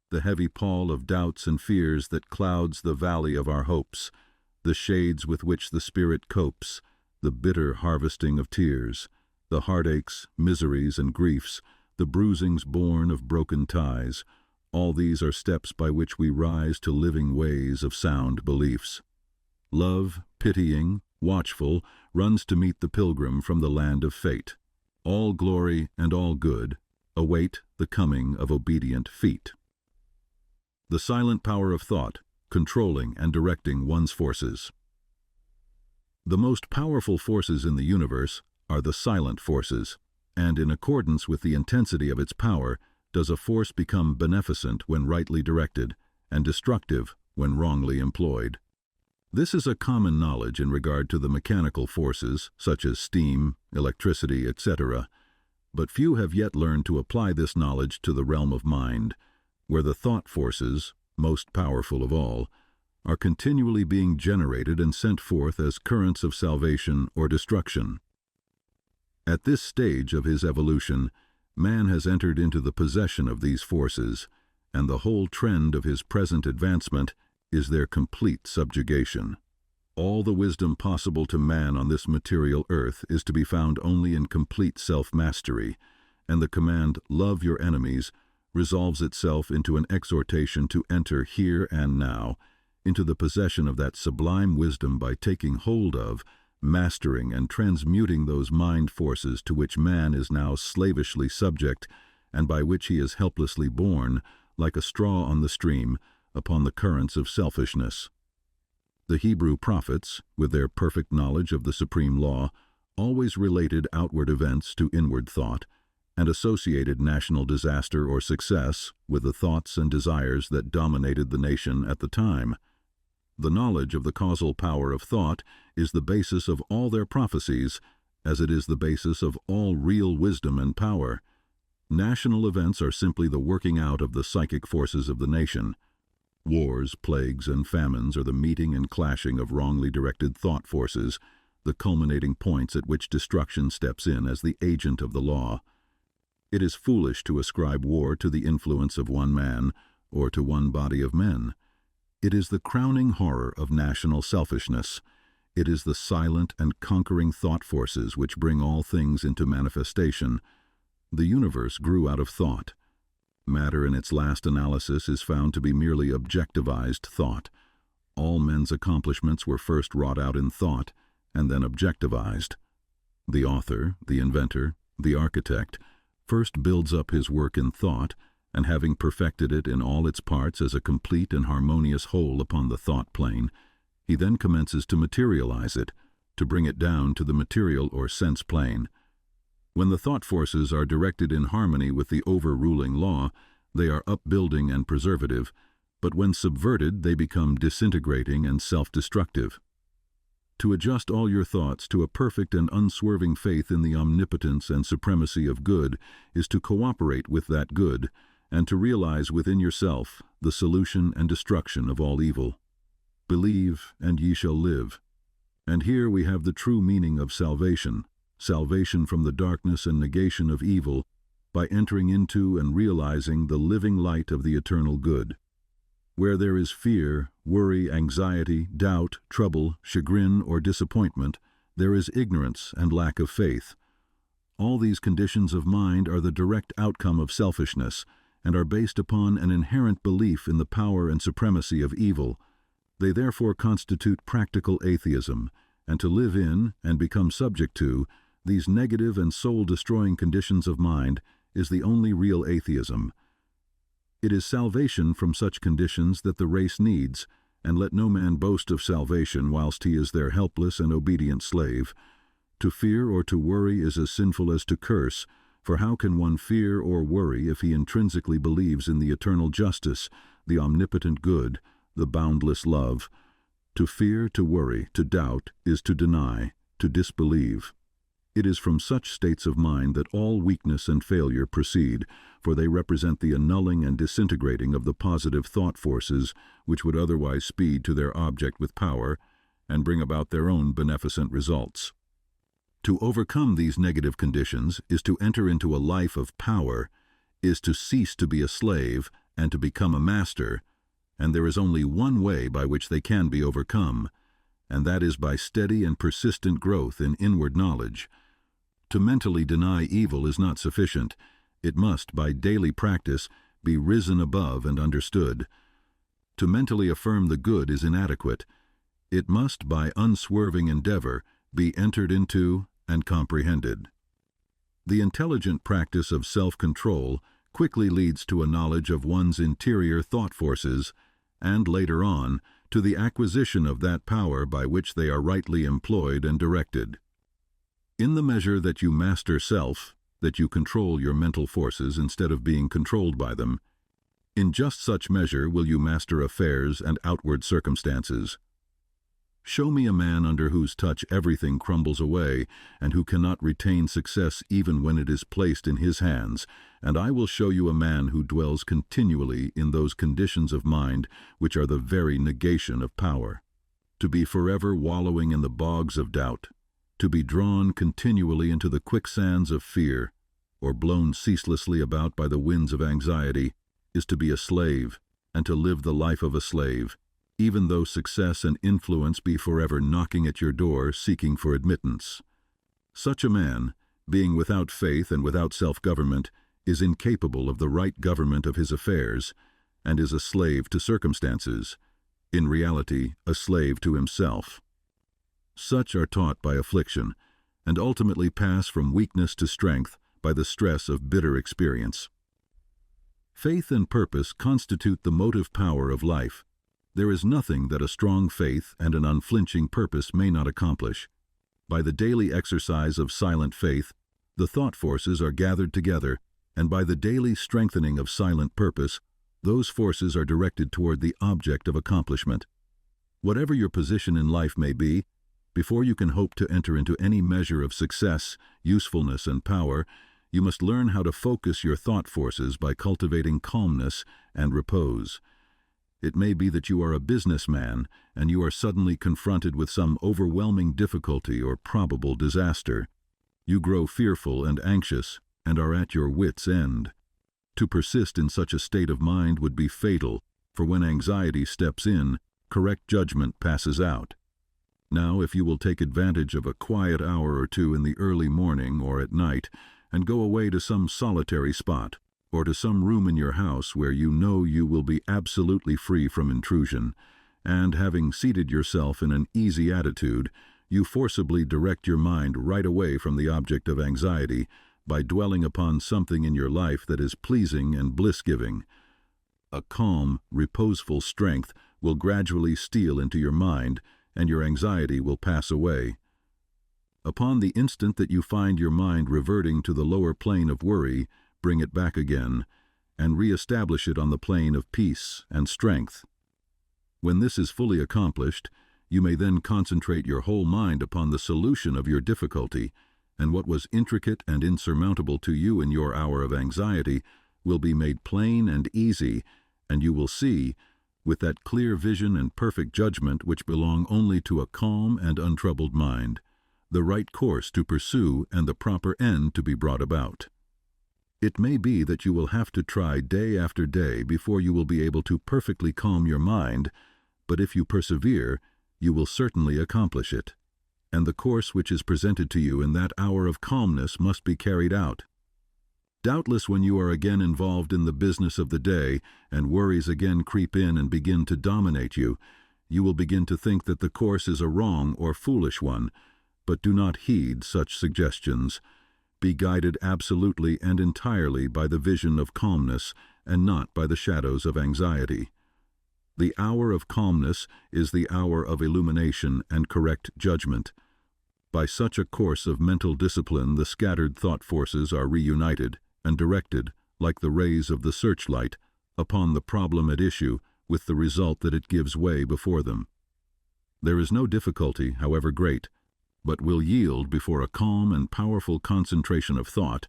Speaker 1: The heavy pall of doubts and fears that clouds the valley of our hopes, the shades with which the spirit copes, the bitter harvesting of tears, the heartaches, miseries, and griefs, the bruisings born of broken ties, all these are steps by which we rise to living ways of sound beliefs. Love, pitying, watchful, runs to meet the pilgrim from the land of fate. All glory and all good await the coming of obedient feet. The silent power of thought, controlling and directing one's forces. The most powerful forces in the universe are the silent forces, and in accordance with the intensity of its power, does a force become beneficent when rightly directed, and destructive when wrongly employed. This is a common knowledge in regard to the mechanical forces, such as steam, electricity, etc., but few have yet learned to apply this knowledge to the realm of mind, where the thought forces, most powerful of all, are continually being generated and sent forth as currents of salvation or destruction. At this stage of his evolution, man has entered into the possession of these forces, and the whole trend of his present advancement is their complete subjugation. All the wisdom possible to man on this material earth is to be found only in complete self-mastery, and the command, "Love your enemies," resolves itself into an exhortation to enter here and now, into the possession of that sublime wisdom by taking hold of, mastering and transmuting those mind forces to which man is now slavishly subject, and by which he is helplessly borne, like a straw on the stream, upon the currents of selfishness. The Hebrew prophets, with their perfect knowledge of the supreme law, always related outward events to inward thought, and associated national disaster or success with the thoughts and desires that dominated the nation at the time. The knowledge of the causal power of thought is the basis of all their prophecies, as it is the basis of all real wisdom and power. National events are simply the working out of the psychic forces of the nation. Wars, plagues, and famines are the meeting and clashing of wrongly directed thought forces, the culminating points at which destruction steps in as the agent of the law. It is foolish to ascribe war to the influence of one man or to one body of men. It is the crowning horror of national selfishness. It is the silent and conquering thought forces which bring all things into manifestation. The universe grew out of thought. Matter in its last analysis is found to be merely objectivized thought. All men's accomplishments were first wrought out in thought, and then objectivized. The author, the inventor, the architect, first builds up his work in thought, and having perfected it in all its parts as a complete and harmonious whole upon the thought plane, he then commences to materialize it, to bring it down to the material or sense plane. When the thought forces are directed in harmony with the overruling law, they are upbuilding and preservative, but when subverted they become disintegrating and self-destructive. To adjust all your thoughts to a perfect and unswerving faith in the omnipotence and supremacy of good is to cooperate with that good, and to realize within yourself the solution and destruction of all evil. Believe, and ye shall live. And here we have the true meaning of salvation, salvation from the darkness and negation of evil, by entering into and realizing the living light of the eternal good. Where there is fear, worry, anxiety, doubt, trouble, chagrin, or disappointment, there is ignorance and lack of faith. All these conditions of mind are the direct outcome of selfishness, and are based upon an inherent belief in the power and supremacy of evil. They therefore constitute practical atheism, and to live in, and become subject to, these negative and soul-destroying conditions of mind is the only real atheism. It is salvation from such conditions that the race needs, and let no man boast of salvation whilst he is their helpless and obedient slave. To fear or to worry is as sinful as to curse, for how can one fear or worry if he intrinsically believes in the eternal justice, the omnipotent good, the boundless love? To fear, to worry, to doubt, is to deny, to disbelieve. It is from such states of mind that all weakness and failure proceed, for they represent the annulling and disintegrating of the positive thought forces which would otherwise speed to their object with power, and bring about their own beneficent results. To overcome these negative conditions is to enter into a life of power, is to cease to be a slave and to become a master, and there is only one way by which they can be overcome, and that is by steady and persistent growth in inward knowledge. To mentally deny evil is not sufficient. It must, by daily practice, be risen above and understood. To mentally affirm the good is inadequate. It must, by unswerving endeavor, be entered into and comprehended. The intelligent practice of self-control quickly leads to a knowledge of one's interior thought forces, and later on, to the acquisition of that power by which they are rightly employed and directed. In the measure that you master self, that you control your mental forces instead of being controlled by them, in just such measure will you master affairs and outward circumstances. Show me a man under whose touch everything crumbles away, and who cannot retain success even when it is placed in his hands, and I will show you a man who dwells continually in those conditions of mind which are the very negation of power. To be forever wallowing in the bogs of doubt, to be drawn continually into the quicksands of fear, or blown ceaselessly about by the winds of anxiety, is to be a slave, and to live the life of a slave, even though success and influence be forever knocking at your door seeking for admittance. Such a man, being without faith and without self-government, is incapable of the right government of his affairs, and is a slave to circumstances, in reality a slave to himself. Such are taught by affliction, and ultimately pass from weakness to strength by the stress of bitter experience. Faith and purpose constitute the motive power of life. There is nothing that a strong faith and an unflinching purpose may not accomplish. By the daily exercise of silent faith, the thought forces are gathered together, and by the daily strengthening of silent purpose, those forces are directed toward the object of accomplishment. Whatever your position in life may be, before you can hope to enter into any measure of success, usefulness, and power, you must learn how to focus your thought forces by cultivating calmness and repose. It may be that you are a businessman and you are suddenly confronted with some overwhelming difficulty or probable disaster. You grow fearful and anxious and are at your wits' end. To persist in such a state of mind would be fatal, for when anxiety steps in, correct judgment passes out. Now, if you will take advantage of a quiet hour or two in the early morning or at night, and go away to some solitary spot, or to some room in your house where you know you will be absolutely free from intrusion, and having seated yourself in an easy attitude, you forcibly direct your mind right away from the object of anxiety by dwelling upon something in your life that is pleasing and bliss-giving. A calm, reposeful strength will gradually steal into your mind, and your anxiety will pass away. Upon the instant that you find your mind reverting to the lower plane of worry, bring it back again, and re-establish it on the plane of peace and strength. When this is fully accomplished, You may then concentrate your whole mind upon the solution of your difficulty, and what was intricate and insurmountable to you in your hour of anxiety will be made plain and easy, and you will see, with that clear vision and perfect judgment which belong only to a calm and untroubled mind, the right course to pursue and the proper end to be brought about. It may be that you will have to try day after day before you will be able to perfectly calm your mind, but if you persevere, you will certainly accomplish it, and the course which is presented to you in that hour of calmness must be carried out. Doubtless when you are again involved in the business of the day and worries again creep in and begin to dominate you, you will begin to think that the course is a wrong or foolish one, but do not heed such suggestions. Be guided absolutely and entirely by the vision of calmness and not by the shadows of anxiety. The hour of calmness is the hour of illumination and correct judgment. By such a course of mental discipline, the scattered thought forces are reunited and directed, like the rays of the searchlight, upon the problem at issue, with the result that it gives way before them. There is no difficulty, however great, but will yield before a calm and powerful concentration of thought,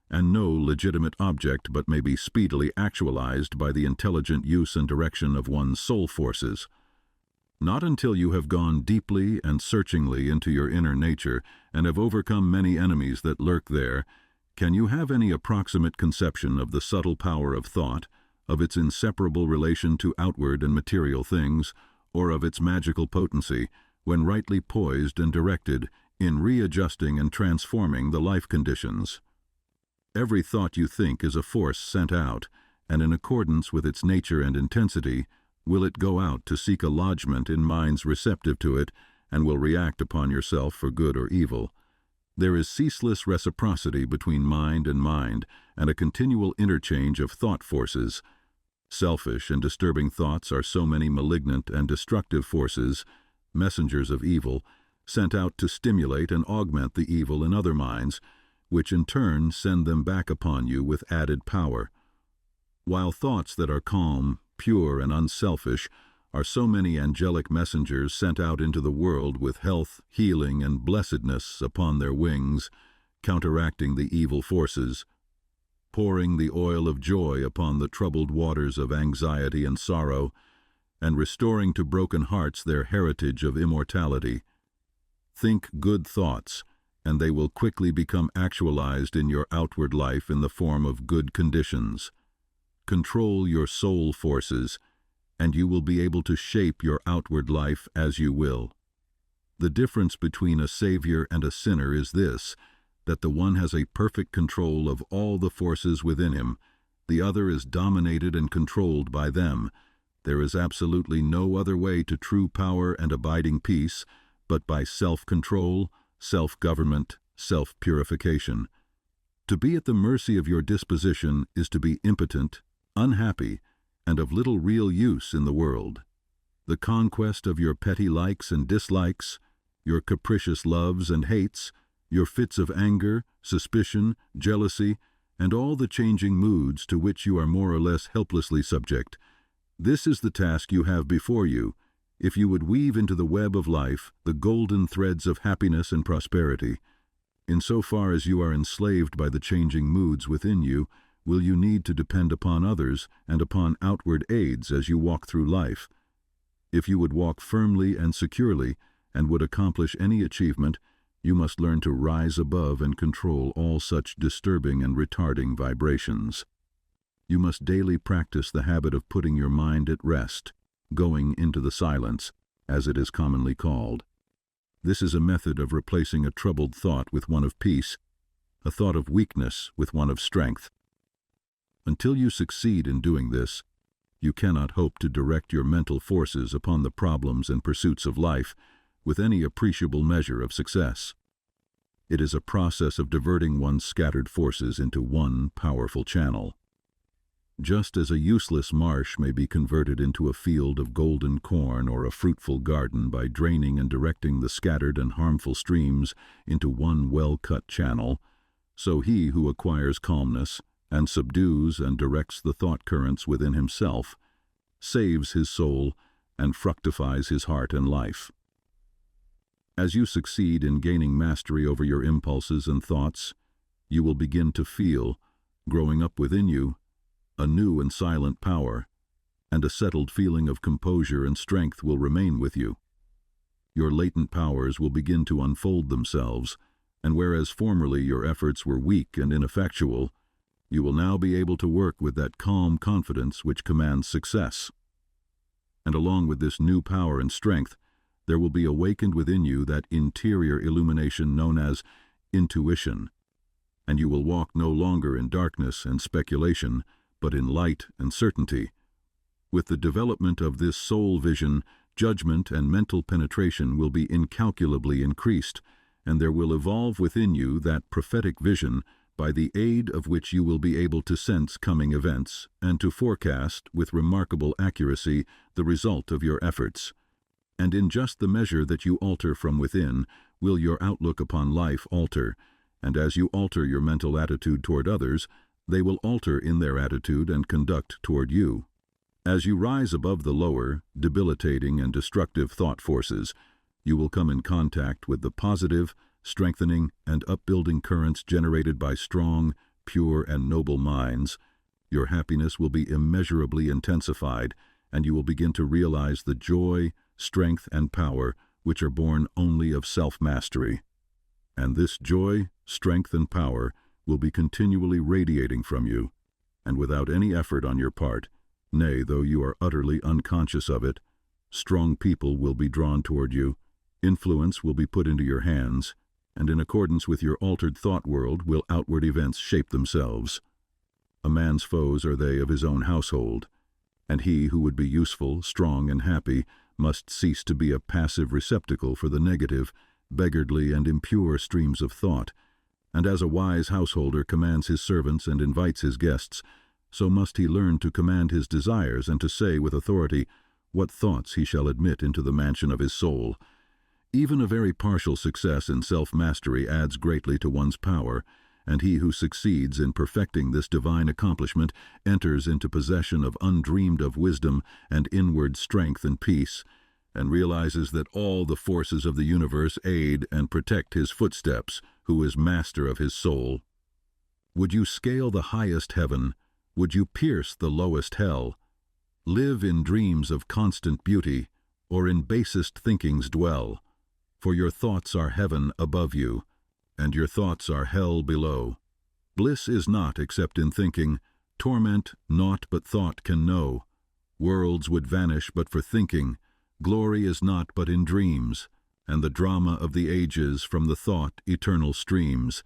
Speaker 1: and no legitimate object but may be speedily actualized by the intelligent use and direction of one's soul forces. Not until you have gone deeply and searchingly into your inner nature and have overcome many enemies that lurk there, can you have any approximate conception of the subtle power of thought, of its inseparable relation to outward and material things, or of its magical potency, when rightly poised and directed, in readjusting and transforming the life conditions. Every thought you think is a force sent out, and in accordance with its nature and intensity, will it go out to seek a lodgment in minds receptive to it, and will react upon yourself for good or evil. There is ceaseless reciprocity between mind, and a continual interchange of thought forces. Selfish and disturbing thoughts are so many malignant and destructive forces, messengers of evil, sent out to stimulate and augment the evil in other minds, which in turn send them back upon you with added power. While thoughts that are calm, pure, and unselfish are so many angelic messengers sent out into the world with health, healing, and blessedness upon their wings, counteracting the evil forces, pouring the oil of joy upon the troubled waters of anxiety and sorrow, and restoring to broken hearts their heritage of immortality. Think good thoughts, and they will quickly become actualized in your outward life in the form of good conditions. Control your soul forces, and you will be able to shape your outward life as you will. The difference between a savior and a sinner is this, that the one has a perfect control of all the forces within him, the other is dominated and controlled by them. There is absolutely no other way to true power and abiding peace but by self-control, self-government, self-purification. To be at the mercy of your disposition is to be impotent, unhappy, and of little real use in the world. The conquest of your petty likes and dislikes, your capricious loves and hates, your fits of anger, suspicion, jealousy, and all the changing moods to which you are more or less helplessly subject, this is the task you have before you, if you would weave into the web of life the golden threads of happiness and prosperity. In so far as you are enslaved by the changing moods within you, will you need to depend upon others and upon outward aids as you walk through life. If you would walk firmly and securely, and would accomplish any achievement, you must learn to rise above and control all such disturbing and retarding vibrations. You must daily practice the habit of putting your mind at rest, going into the silence, as it is commonly called. This is a method of replacing a troubled thought with one of peace, a thought of weakness with one of strength. Until you succeed in doing this, you cannot hope to direct your mental forces upon the problems and pursuits of life with any appreciable measure of success. It is a process of diverting one's scattered forces into one powerful channel. Just as a useless marsh may be converted into a field of golden corn or a fruitful garden by draining and directing the scattered and harmful streams into one well-cut channel, so he who acquires calmness and subdues and directs the thought currents within himself saves his soul and fructifies his heart and life. As you succeed in gaining mastery over your impulses and thoughts, you will begin to feel, growing up within you, a new and silent power, and a settled feeling of composure and strength will remain with you. Your latent powers will begin to unfold themselves, and whereas formerly your efforts were weak and ineffectual, you will now be able to work with that calm confidence which commands success. And along with this new power and strength, there will be awakened within you that interior illumination known as intuition, and you will walk no longer in darkness and speculation, but in light and certainty. With the development of this soul vision, judgment and mental penetration will be incalculably increased, and there will evolve within you that prophetic vision by the aid of which you will be able to sense coming events and to forecast with remarkable accuracy the result of your efforts. And in just the measure that you alter from within, will your outlook upon life alter, and as you alter your mental attitude toward others, they will alter in their attitude and conduct toward you. As you rise above the lower, debilitating and destructive thought forces, you will come in contact with the positive, strengthening, and upbuilding currents generated by strong, pure, and noble minds. Your happiness will be immeasurably intensified, and you will begin to realize the joy, strength, and power which are born only of self-mastery. And this joy, strength, and power will be continually radiating from you, and without any effort on your part, nay, though you are utterly unconscious of it, strong people will be drawn toward you, influence will be put into your hands, and in accordance with your altered thought world will outward events shape themselves. A man's foes are they of his own household, and he who would be useful, strong, and happy must cease to be a passive receptacle for the negative, beggarly, and impure streams of thought, and as a wise householder commands his servants and invites his guests, so must he learn to command his desires and to say with authority what thoughts he shall admit into the mansion of his soul. Even a very partial success in self-mastery adds greatly to one's power, and he who succeeds in perfecting this divine accomplishment enters into possession of undreamed-of wisdom and inward strength and peace, and realizes that all the forces of the universe aid and protect his footsteps, who is master of his soul. Would you scale the highest heaven? Would you pierce the lowest hell? Live in dreams of constant beauty, or in basest thinkings dwell? For your thoughts are heaven above you, and your thoughts are hell below. Bliss is not except in thinking, torment naught but thought can know. Worlds would vanish but for thinking, glory is not but in dreams, and the drama of the ages from the thought eternal streams.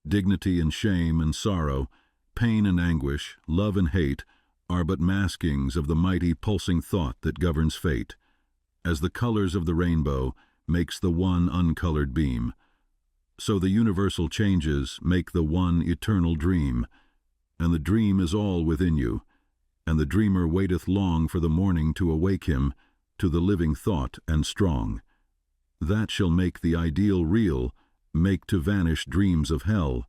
Speaker 1: Dignity and shame and sorrow, pain and anguish, love and hate, are but maskings of the mighty pulsing thought that governs fate. As the colors of the rainbow makes the one uncolored beam, so the universal changes make the one eternal dream, and the dream is all within you, and the dreamer waiteth long for the morning to awake him to the living thought and strong. That shall make the ideal real, make to vanish dreams of hell,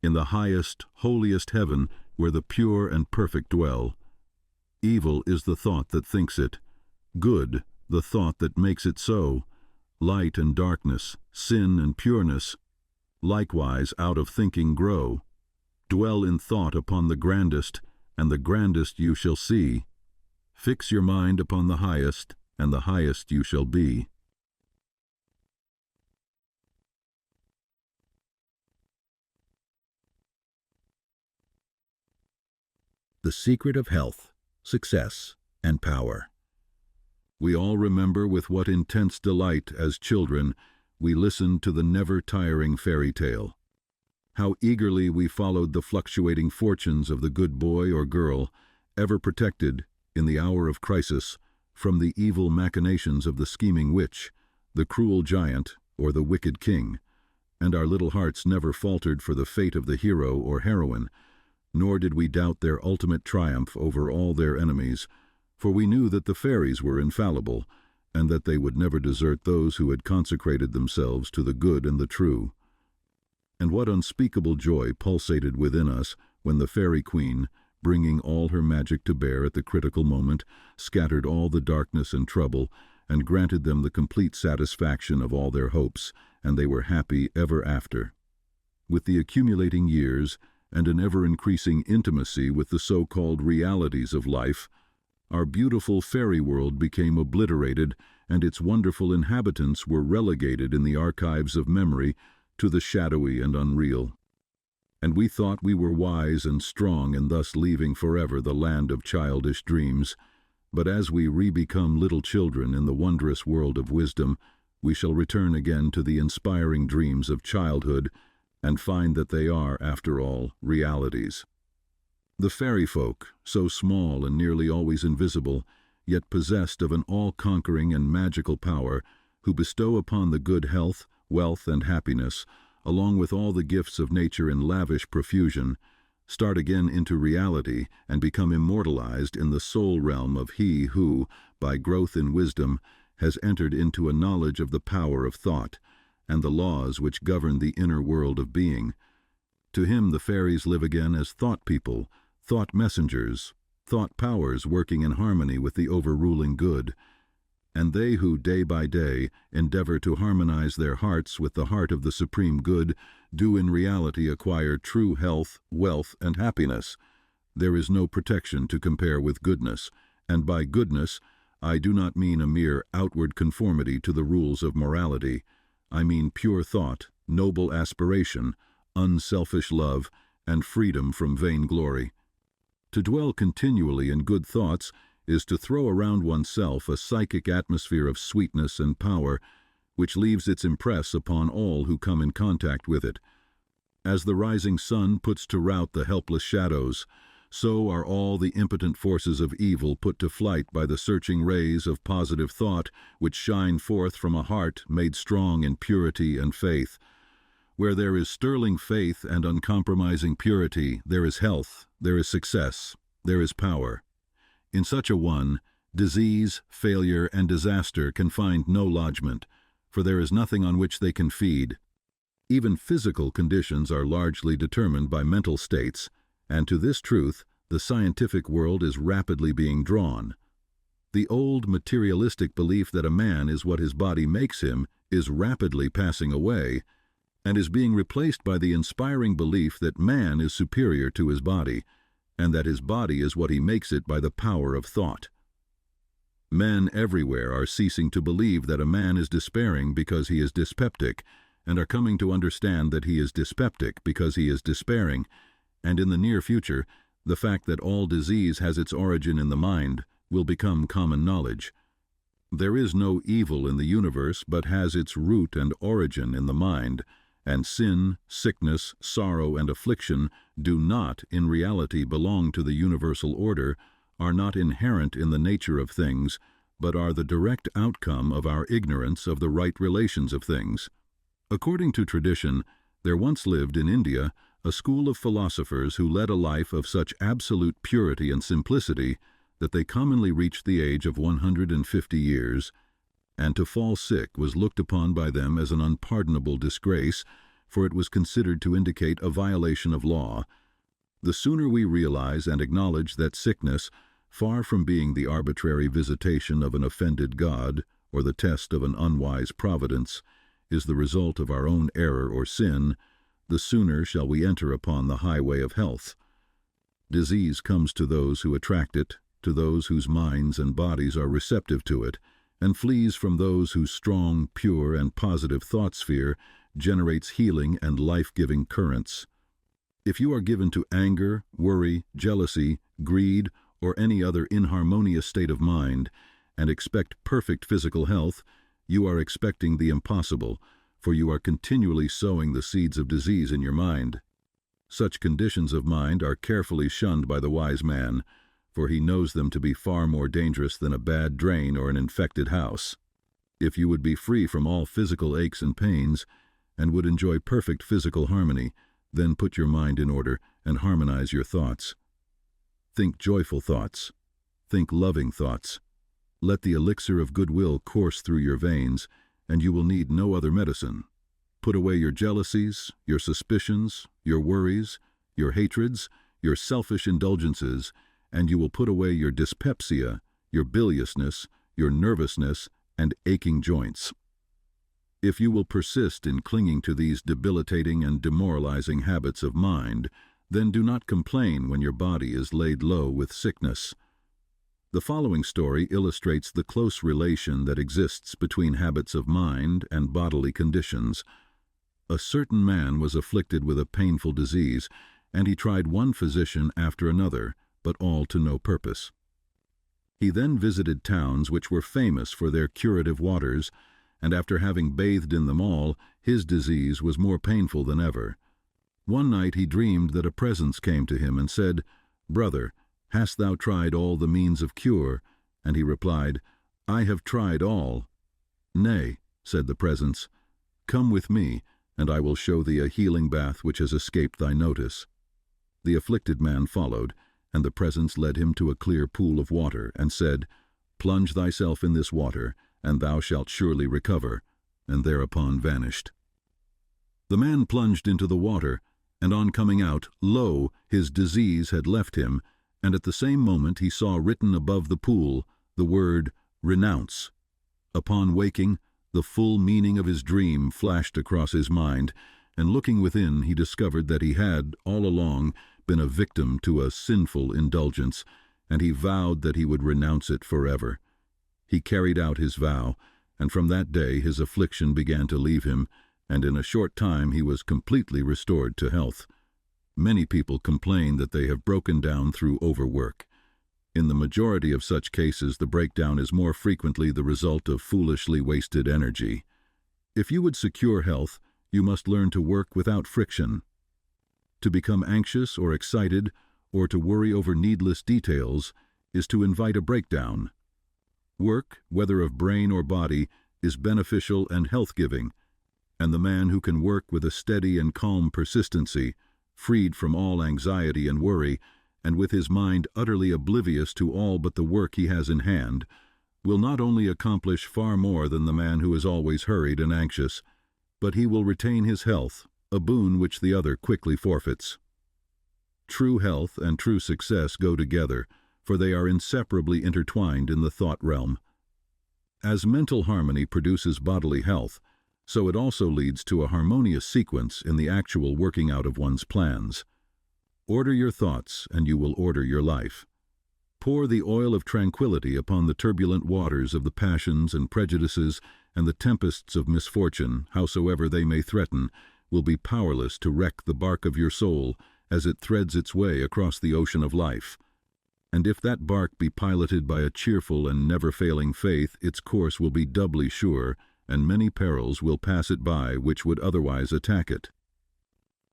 Speaker 1: in the highest, holiest heaven where the pure and perfect dwell. Evil is the thought that thinks it, good the thought that makes it so. Light and darkness, sin and pureness, likewise out of thinking grow. Dwell in thought upon the grandest, and the grandest you shall see. Fix your mind upon the highest, and the highest you shall be. The secret of health, success, and power. We all remember with what intense delight, as children, we listened to the never-tiring fairy tale. How eagerly we followed the fluctuating fortunes of the good boy or girl, ever protected, in the hour of crisis, from the evil machinations of the scheming witch, the cruel giant, or the wicked king, and our little hearts never faltered for the fate of the hero or heroine, nor did we doubt their ultimate triumph over all their enemies, for we knew that the fairies were infallible, and that they would never desert those who had consecrated themselves to the good and the true. And what unspeakable joy pulsated within us when the fairy queen, bringing all her magic to bear at the critical moment, scattered all the darkness and trouble, and granted them the complete satisfaction of all their hopes, and they were happy ever after. With the accumulating years and an ever-increasing intimacy with the so-called realities of life, our beautiful fairy world became obliterated, and its wonderful inhabitants were relegated in the archives of memory to the shadowy and unreal. And we thought we were wise and strong in thus leaving forever the land of childish dreams. But as we re-become little children in the wondrous world of wisdom, we shall return again to the inspiring dreams of childhood and find that they are, after all, realities. The fairy folk, so small and nearly always invisible, yet possessed of an all-conquering and magical power, who bestow upon the good health, wealth, and happiness, along with all the gifts of nature in lavish profusion, start again into reality and become immortalized in the soul realm of he who, by growth in wisdom, has entered into a knowledge of the power of thought and the laws which govern the inner world of being. To him the fairies live again as thought people, thought messengers, thought powers working in harmony with the overruling good. And they who day by day endeavor to harmonize their hearts with the heart of the supreme good do in reality acquire true health, wealth, and happiness. There is no protection to compare with goodness, and by goodness I do not mean a mere outward conformity to the rules of morality. I mean pure thought, noble aspiration, unselfish love, and freedom from vainglory. To dwell continually in good thoughts is to throw around oneself a psychic atmosphere of sweetness and power, which leaves its impress upon all who come in contact with it. As the rising sun puts to rout the helpless shadows, so are all the impotent forces of evil put to flight by the searching rays of positive thought which shine forth from a heart made strong in purity and faith. Where there is sterling faith and uncompromising purity, there is health, there is success, there is power. In such a one, disease, failure, and disaster can find no lodgment, for there is nothing on which they can feed. Even physical conditions are largely determined by mental states, and to this truth the scientific world is rapidly being drawn. The old materialistic belief that a man is what his body makes him is rapidly passing away, and is being replaced by the inspiring belief that man is superior to his body, and that his body is what he makes it by the power of thought. Men everywhere are ceasing to believe that a man is despairing because he is dyspeptic, and are coming to understand that he is dyspeptic because he is despairing, and in the near future, the fact that all disease has its origin in the mind will become common knowledge. There is no evil in the universe but has its root and origin in the mind, and sin, sickness, sorrow, and affliction do not in reality belong to the universal order, are not inherent in the nature of things, but are the direct outcome of our ignorance of the right relations of things. According to tradition, there once lived in India a school of philosophers who led a life of such absolute purity and simplicity that they commonly reached the age of 150 years, and to fall sick was looked upon by them as an unpardonable disgrace, for it was considered to indicate a violation of law. The sooner we realize and acknowledge that sickness, far from being the arbitrary visitation of an offended God or the test of an unwise providence, is the result of our own error or sin, the sooner shall we enter upon the highway of health. Disease comes to those who attract it, to those whose minds and bodies are receptive to it, and flees from those whose strong, pure, and positive thought sphere generates healing and life-giving currents. If you are given to anger, worry, jealousy, greed, or any other inharmonious state of mind, and expect perfect physical health, you are expecting the impossible, for you are continually sowing the seeds of disease in your mind. Such conditions of mind are carefully shunned by the wise man, for he knows them to be far more dangerous than a bad drain or an infected house. If you would be free from all physical aches and pains, and would enjoy perfect physical harmony, then put your mind in order and harmonize your thoughts. Think joyful thoughts. Think loving thoughts. Let the elixir of goodwill course through your veins, and you will need no other medicine. Put away your jealousies, your suspicions, your worries, your hatreds, your selfish indulgences, and you will put away your dyspepsia, your biliousness, your nervousness, and aching joints. If you will persist in clinging to these debilitating and demoralizing habits of mind, then do not complain when your body is laid low with sickness. The following story illustrates the close relation that exists between habits of mind and bodily conditions. A certain man was afflicted with a painful disease, and he tried one physician after another, but all to no purpose. He then visited towns which were famous for their curative waters, and after having bathed in them all, his disease was more painful than ever. One night he dreamed that a presence came to him and said, "Brother, hast thou tried all the means of cure?" And he replied, "I have tried all." "Nay," said the presence, "come with me, and I will show thee a healing bath which has escaped thy notice." The afflicted man followed, and the presence led him to a clear pool of water, and said, "Plunge thyself in this water, and thou shalt surely recover," and thereupon vanished. The man plunged into the water, and on coming out, lo, his disease had left him, and at the same moment he saw written above the pool the word "Renounce." Upon waking, the full meaning of his dream flashed across his mind, and looking within he discovered that he had, all along, been a victim to a sinful indulgence, and he vowed that he would renounce it forever. He carried out his vow, and from that day his affliction began to leave him, and in a short time he was completely restored to health. Many people complain that they have broken down through overwork. In the majority of such cases, the breakdown is more frequently the result of foolishly wasted energy. If you would secure health, you must learn to work without friction. To become anxious or excited, or to worry over needless details, is to invite a breakdown. Work, whether of brain or body, is beneficial and health-giving, and the man who can work with a steady and calm persistency, freed from all anxiety and worry, and with his mind utterly oblivious to all but the work he has in hand, will not only accomplish far more than the man who is always hurried and anxious, but he will retain his health, a boon which the other quickly forfeits. True health and true success go together, for they are inseparably intertwined in the thought realm. As mental harmony produces bodily health, so it also leads to a harmonious sequence in the actual working out of one's plans. Order your thoughts, and you will order your life. Pour the oil of tranquility upon the turbulent waters of the passions and prejudices, and the tempests of misfortune, howsoever they may threaten, will be powerless to wreck the bark of your soul as it threads its way across the ocean of life. And if that bark be piloted by a cheerful and never-failing faith, its course will be doubly sure, and many perils will pass it by which would otherwise attack it.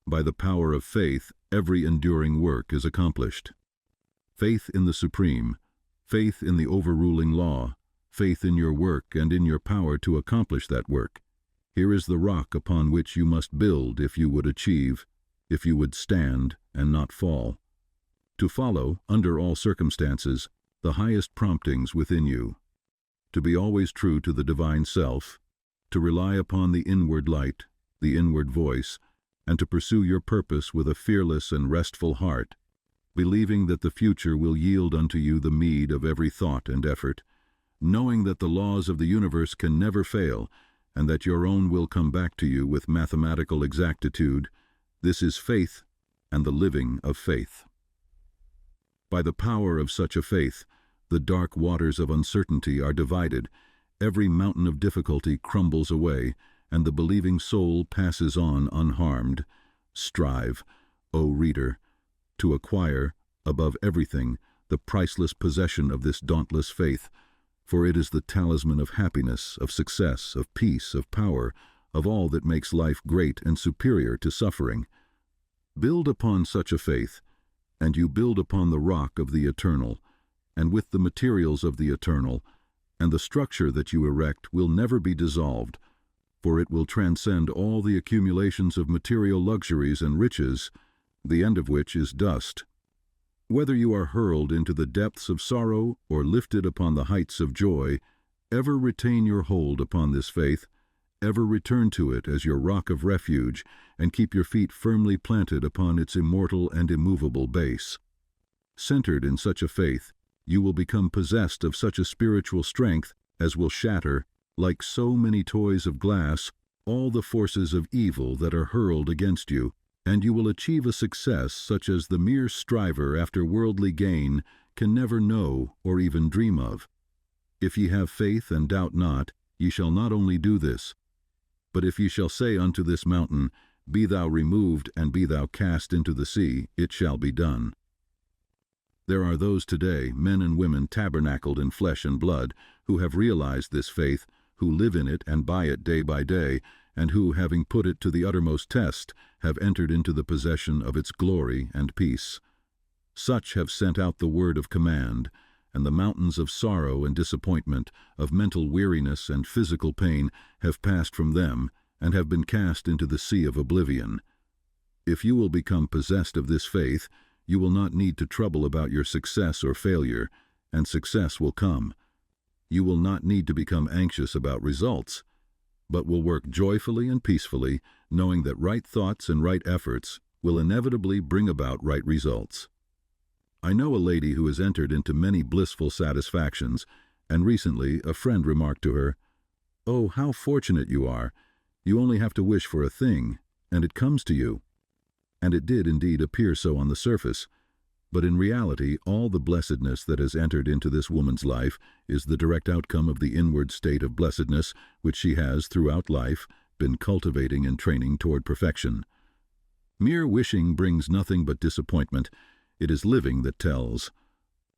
Speaker 1: By the power of faith, every enduring work is accomplished. Faith in the Supreme, faith in the overruling law, faith in your work and in your power to accomplish that work. Here is the rock upon which you must build if you would achieve, if you would stand and not fall. To follow, under all circumstances, the highest promptings within you. To be always true to the divine self, to rely upon the inward light, the inward voice, and to pursue your purpose with a fearless and restful heart, believing that the future will yield unto you the meed of every thought and effort, knowing that the laws of the universe can never fail, and that your own will come back to you with mathematical exactitude. This is faith and the living of faith. By the power of such a faith, the dark waters of uncertainty are divided, every mountain of difficulty crumbles away, and the believing soul passes on unharmed. Strive, O reader, to acquire, above everything, the priceless possession of this dauntless faith, for it is the talisman of happiness, of success, of peace, of power, of all that makes life great and superior to suffering. Build upon such a faith, and you build upon the rock of the eternal, and with the materials of the eternal, and the structure that you erect will never be dissolved, for it will transcend all the accumulations of material luxuries and riches, the end of which is dust. Whether you are hurled into the depths of sorrow or lifted upon the heights of joy, ever retain your hold upon this faith, ever return to it as your rock of refuge, and keep your feet firmly planted upon its immortal and immovable base. Centered in such a faith, you will become possessed of such a spiritual strength as will shatter Like so many toys of glass, all the forces of evil that are hurled against you, and you will achieve a success such as the mere striver after worldly gain can never know or even dream of. If ye have faith and doubt not, ye shall not only do this, but if ye shall say unto this mountain, Be thou removed, and be thou cast into the sea, it shall be done. There are those today, men and women tabernacled in flesh and blood, who have realized this faith, who live in it and by it day by day, and who, having put it to the uttermost test, have entered into the possession of its glory and peace. Such have sent out the word of command, and the mountains of sorrow and disappointment, of mental weariness and physical pain have passed from them and have been cast into the sea of oblivion. If you will become possessed of this faith, you will not need to trouble about your success or failure, and success will come. You will not need to become anxious about results, but will work joyfully and peacefully, knowing that right thoughts and right efforts will inevitably bring about right results. I know a lady who has entered into many blissful satisfactions, and recently a friend remarked to her, "Oh, how fortunate you are! You only have to wish for a thing, and it comes to you." And it did indeed appear so on the surface, but in reality all the blessedness that has entered into this woman's life is the direct outcome of the inward state of blessedness which she has throughout life been cultivating and training toward perfection. Mere wishing brings nothing but disappointment. It is living that tells.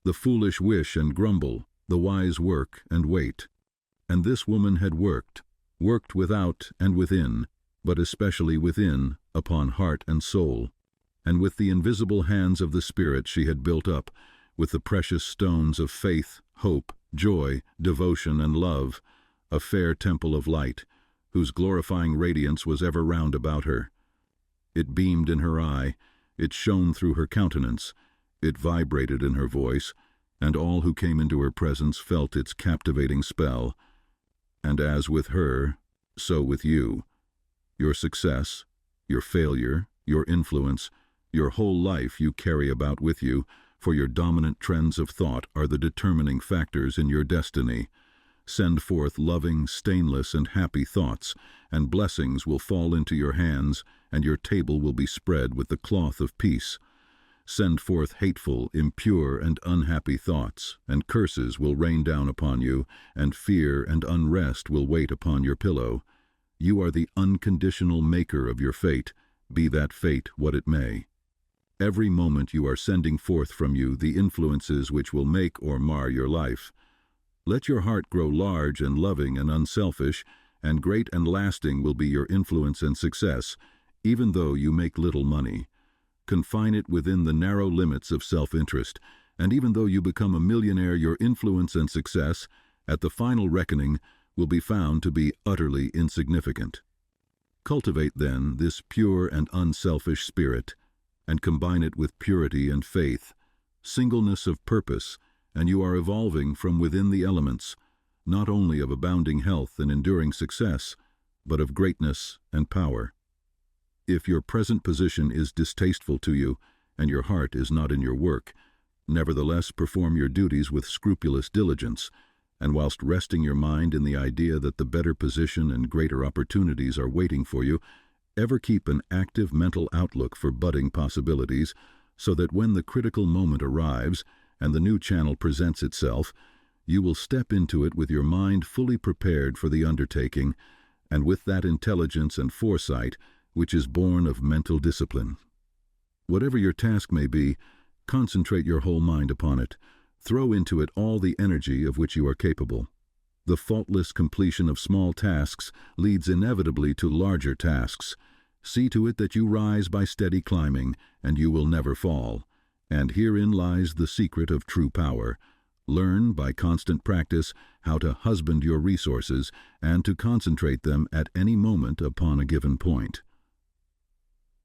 Speaker 1: The foolish wish and grumble, the wise work and wait. And this woman had worked without and within, but especially within, upon heart and soul. And with the invisible hands of the Spirit she had built up, with the precious stones of faith, hope, joy, devotion, and love, a fair temple of light, whose glorifying radiance was ever round about her. It beamed in her eye, it shone through her countenance, it vibrated in her voice, and all who came into her presence felt its captivating spell. And as with her, so with you. Your success, your failure, your influence, your whole life you carry about with you, for your dominant trends of thought are the determining factors in your destiny. Send forth loving, stainless, and happy thoughts, and blessings will fall into your hands, and your table will be spread with the cloth of peace. Send forth hateful, impure, and unhappy thoughts, and curses will rain down upon you, and fear and unrest will wait upon your pillow. You are the unconditional maker of your fate, be that fate what it may. Every moment you are sending forth from you the influences which will make or mar your life. Let your heart grow large and loving and unselfish, and great and lasting will be your influence and success, even though you make little money. Confine it within the narrow limits of self-interest, and even though you become a millionaire, your influence and success, at the final reckoning, will be found to be utterly insignificant. Cultivate, then, this pure and unselfish spirit, and combine it with purity and faith, singleness of purpose, and you are evolving from within the elements, not only of abounding health and enduring success, but of greatness and power. If your present position is distasteful to you, and your heart is not in your work, nevertheless perform your duties with scrupulous diligence, and whilst resting your mind in the idea that the better position and greater opportunities are waiting for you, ever keep an active mental outlook for budding possibilities, so that when the critical moment arrives, and the new channel presents itself, you will step into it with your mind fully prepared for the undertaking, and with that intelligence and foresight which is born of mental discipline. Whatever your task may be, concentrate your whole mind upon it. Throw into it all the energy of which you are capable. The faultless completion of small tasks leads inevitably to larger tasks. See to it that you rise by steady climbing, and you will never fall. And herein lies the secret of true power. Learn, by constant practice, how to husband your resources and to concentrate them at any moment upon a given point.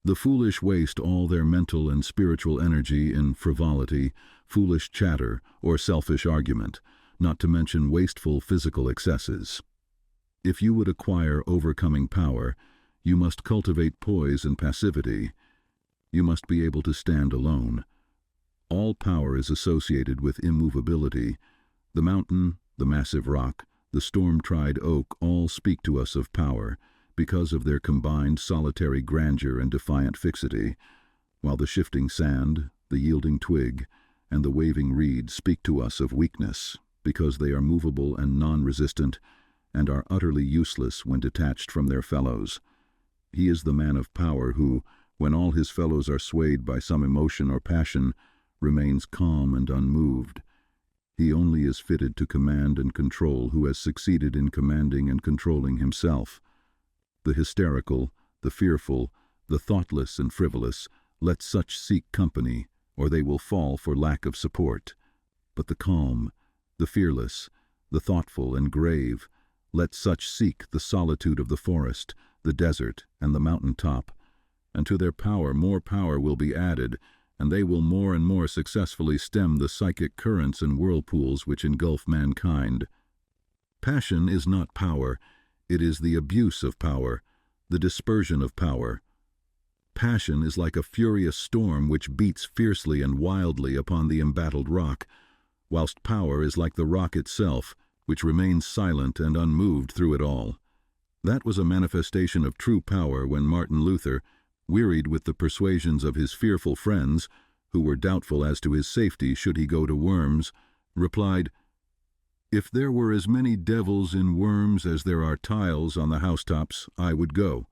Speaker 1: The foolish waste all their mental and spiritual energy in frivolity, foolish chatter, or selfish argument, not to mention wasteful physical excesses. If you would acquire overcoming power, you must cultivate poise and passivity. You must be able to stand alone. All power is associated with immovability. The mountain, the massive rock, the storm-tried oak all speak to us of power, because of their combined solitary grandeur and defiant fixity, while the shifting sand, the yielding twig, and the waving reed speak to us of weakness, because they are movable and non-resistant, and are utterly useless when detached from their fellows. He is the man of power who, when all his fellows are swayed by some emotion or passion, remains calm and unmoved. He only is fitted to command and control who has succeeded in commanding and controlling himself. The hysterical, the fearful, the thoughtless and frivolous, let such seek company, or they will fall for lack of support. But the calm, the fearless, the thoughtful and grave, let such seek the solitude of the forest, the desert, and the mountain top, and to their power more power will be added, and they will more and more successfully stem the psychic currents and whirlpools which engulf mankind. Passion is not power, it is the abuse of power, the dispersion of power. Passion is like a furious storm which beats fiercely and wildly upon the embattled rock, whilst power is like the rock itself, which remains silent and unmoved through it all. That was a manifestation of true power when Martin Luther, wearied with the persuasions of his fearful friends, who were doubtful as to his safety should he go to Worms, replied, "If there were as many devils in Worms as there are tiles on the housetops, I would go."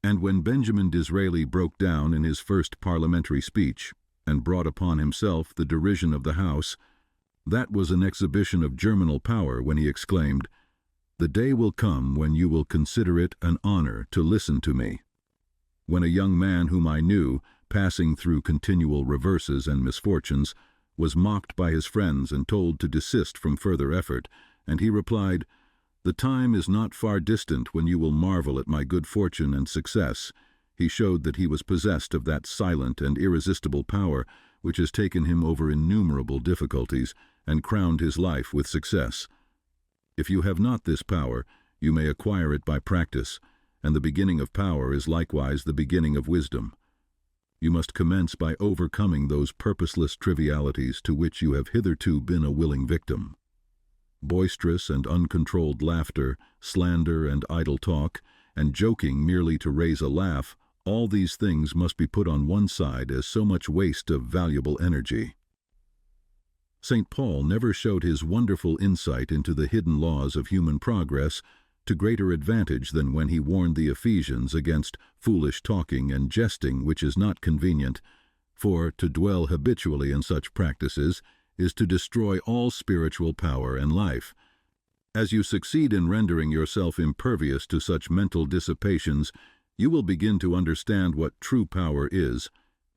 Speaker 1: And when Benjamin Disraeli broke down in his first parliamentary speech, and brought upon himself the derision of the House, that was an exhibition of germinal power when he exclaimed, "The day will come when you will consider it an honor to listen to me." When a young man whom I knew, passing through continual reverses and misfortunes, was mocked by his friends and told to desist from further effort, and he replied, "The time is not far distant when you will marvel at my good fortune and success," he showed that he was possessed of that silent and irresistible power which has taken him over innumerable difficulties and crowned his life with success. If you have not this power, you may acquire it by practice, and the beginning of power is likewise the beginning of wisdom. You must commence by overcoming those purposeless trivialities to which you have hitherto been a willing victim. Boisterous and uncontrolled laughter, slander and idle talk, and joking merely to raise a laugh, all these things must be put on one side as so much waste of valuable energy. St. Paul never showed his wonderful insight into the hidden laws of human progress to greater advantage than when he warned the Ephesians against foolish talking and jesting which is not convenient, for to dwell habitually in such practices is to destroy all spiritual power and life. As you succeed in rendering yourself impervious to such mental dissipations, you will begin to understand what true power is,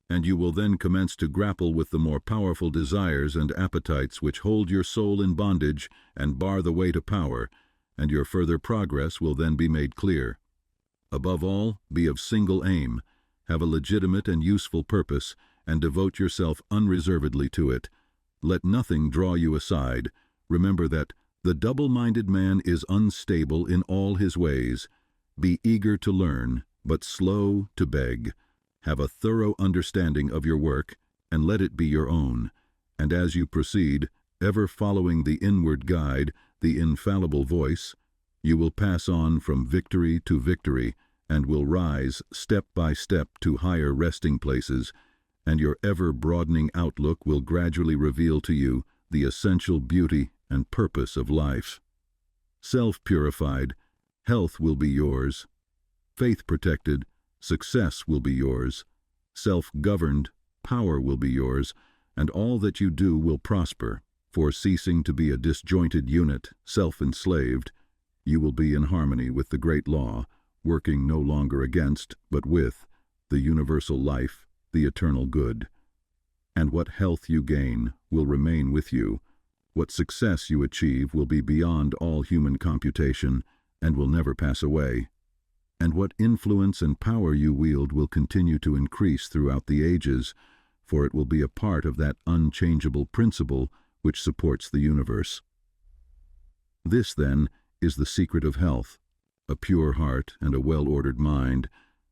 Speaker 1: and you will then commence to grapple with the more powerful desires and appetites which hold your soul in bondage and bar the way to power, and your further progress will then be made clear. Above all, be of single aim, have a legitimate and useful purpose, and devote yourself unreservedly to it. Let nothing draw you aside. Remember that the double-minded man is unstable in all his ways. Be eager to learn, but slow to beg. Have a thorough understanding of your work, and let it be your own. And as you proceed, ever following the inward guide, the infallible voice, you will pass on from victory to victory, and will rise step by step to higher resting places, and your ever-broadening outlook will gradually reveal to you the essential beauty and purpose of life. Self-purified, health will be yours. Faith-protected, success will be yours. Self-governed, power will be yours, and all that you do will prosper, for ceasing to be a disjointed unit, self-enslaved, you will be in harmony with the great law, working no longer against, but with, the universal life, the eternal good. And what health you gain will remain with you. What success you achieve will be beyond all human computation, and will never pass away. And what influence and power you wield will continue to increase throughout the ages, for it will be a part of that unchangeable principle which supports the universe. This, then, is the secret of health, a pure heart and a well-ordered mind.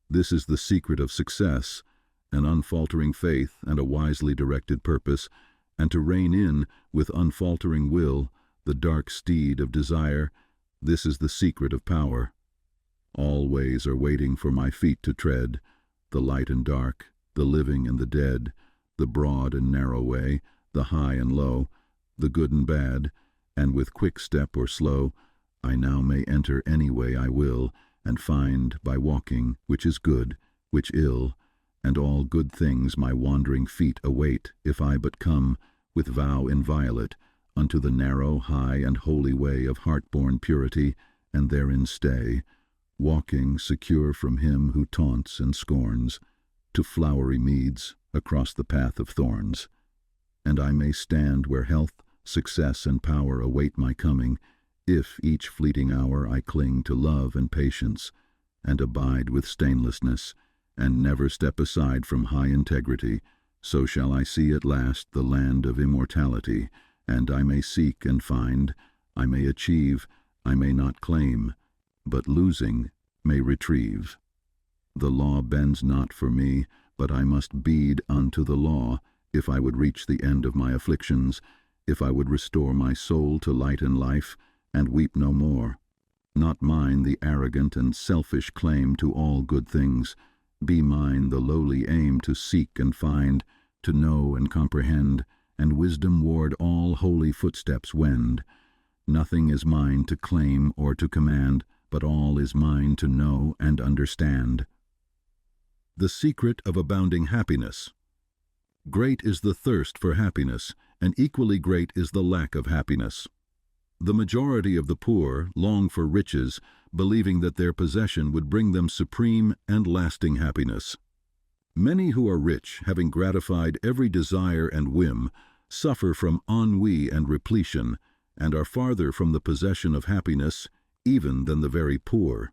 Speaker 1: This is the secret of success, an unfaltering faith and a wisely directed purpose, and to rein in, with unfaltering will, the dark steed of desire. This is the secret of power. All ways are waiting for my feet to tread, the light and dark, the living and the dead, the broad and narrow way, the high and low, the good and bad, and with quick step or slow, I now may enter any way I will, and find by walking which is good, which ill, and all good things my wandering feet await, if I but come, with vow inviolate, unto the narrow, high, and holy way of heart-born purity, and therein stay, walking secure from him who taunts and scorns, to flowery meads across the path of thorns. And I may stand where health, success, and power await my coming, if each fleeting hour I cling to love and patience, and abide with stainlessness, and never step aside from high integrity, so shall I see at last the land of immortality, and I may seek and find, I may achieve, I may not claim, but losing may retrieve. The law bends not for me, but I must bead unto the law, if I would reach the end of my afflictions, if I would restore my soul to light and life, and weep no more. Not mine the arrogant and selfish claim to all good things, be mine the lowly aim to seek and find, to know and comprehend, and wisdom ward all holy footsteps wend. Nothing is mine to claim or to command, but all is mine to know and understand. The secret of abounding happiness. Great is the thirst for happiness, and equally great is the lack of happiness. The majority of the poor long for riches, believing that their possession would bring them supreme and lasting happiness. Many who are rich, having gratified every desire and whim, suffer from ennui and repletion, and are farther from the possession of happiness even than the very poor.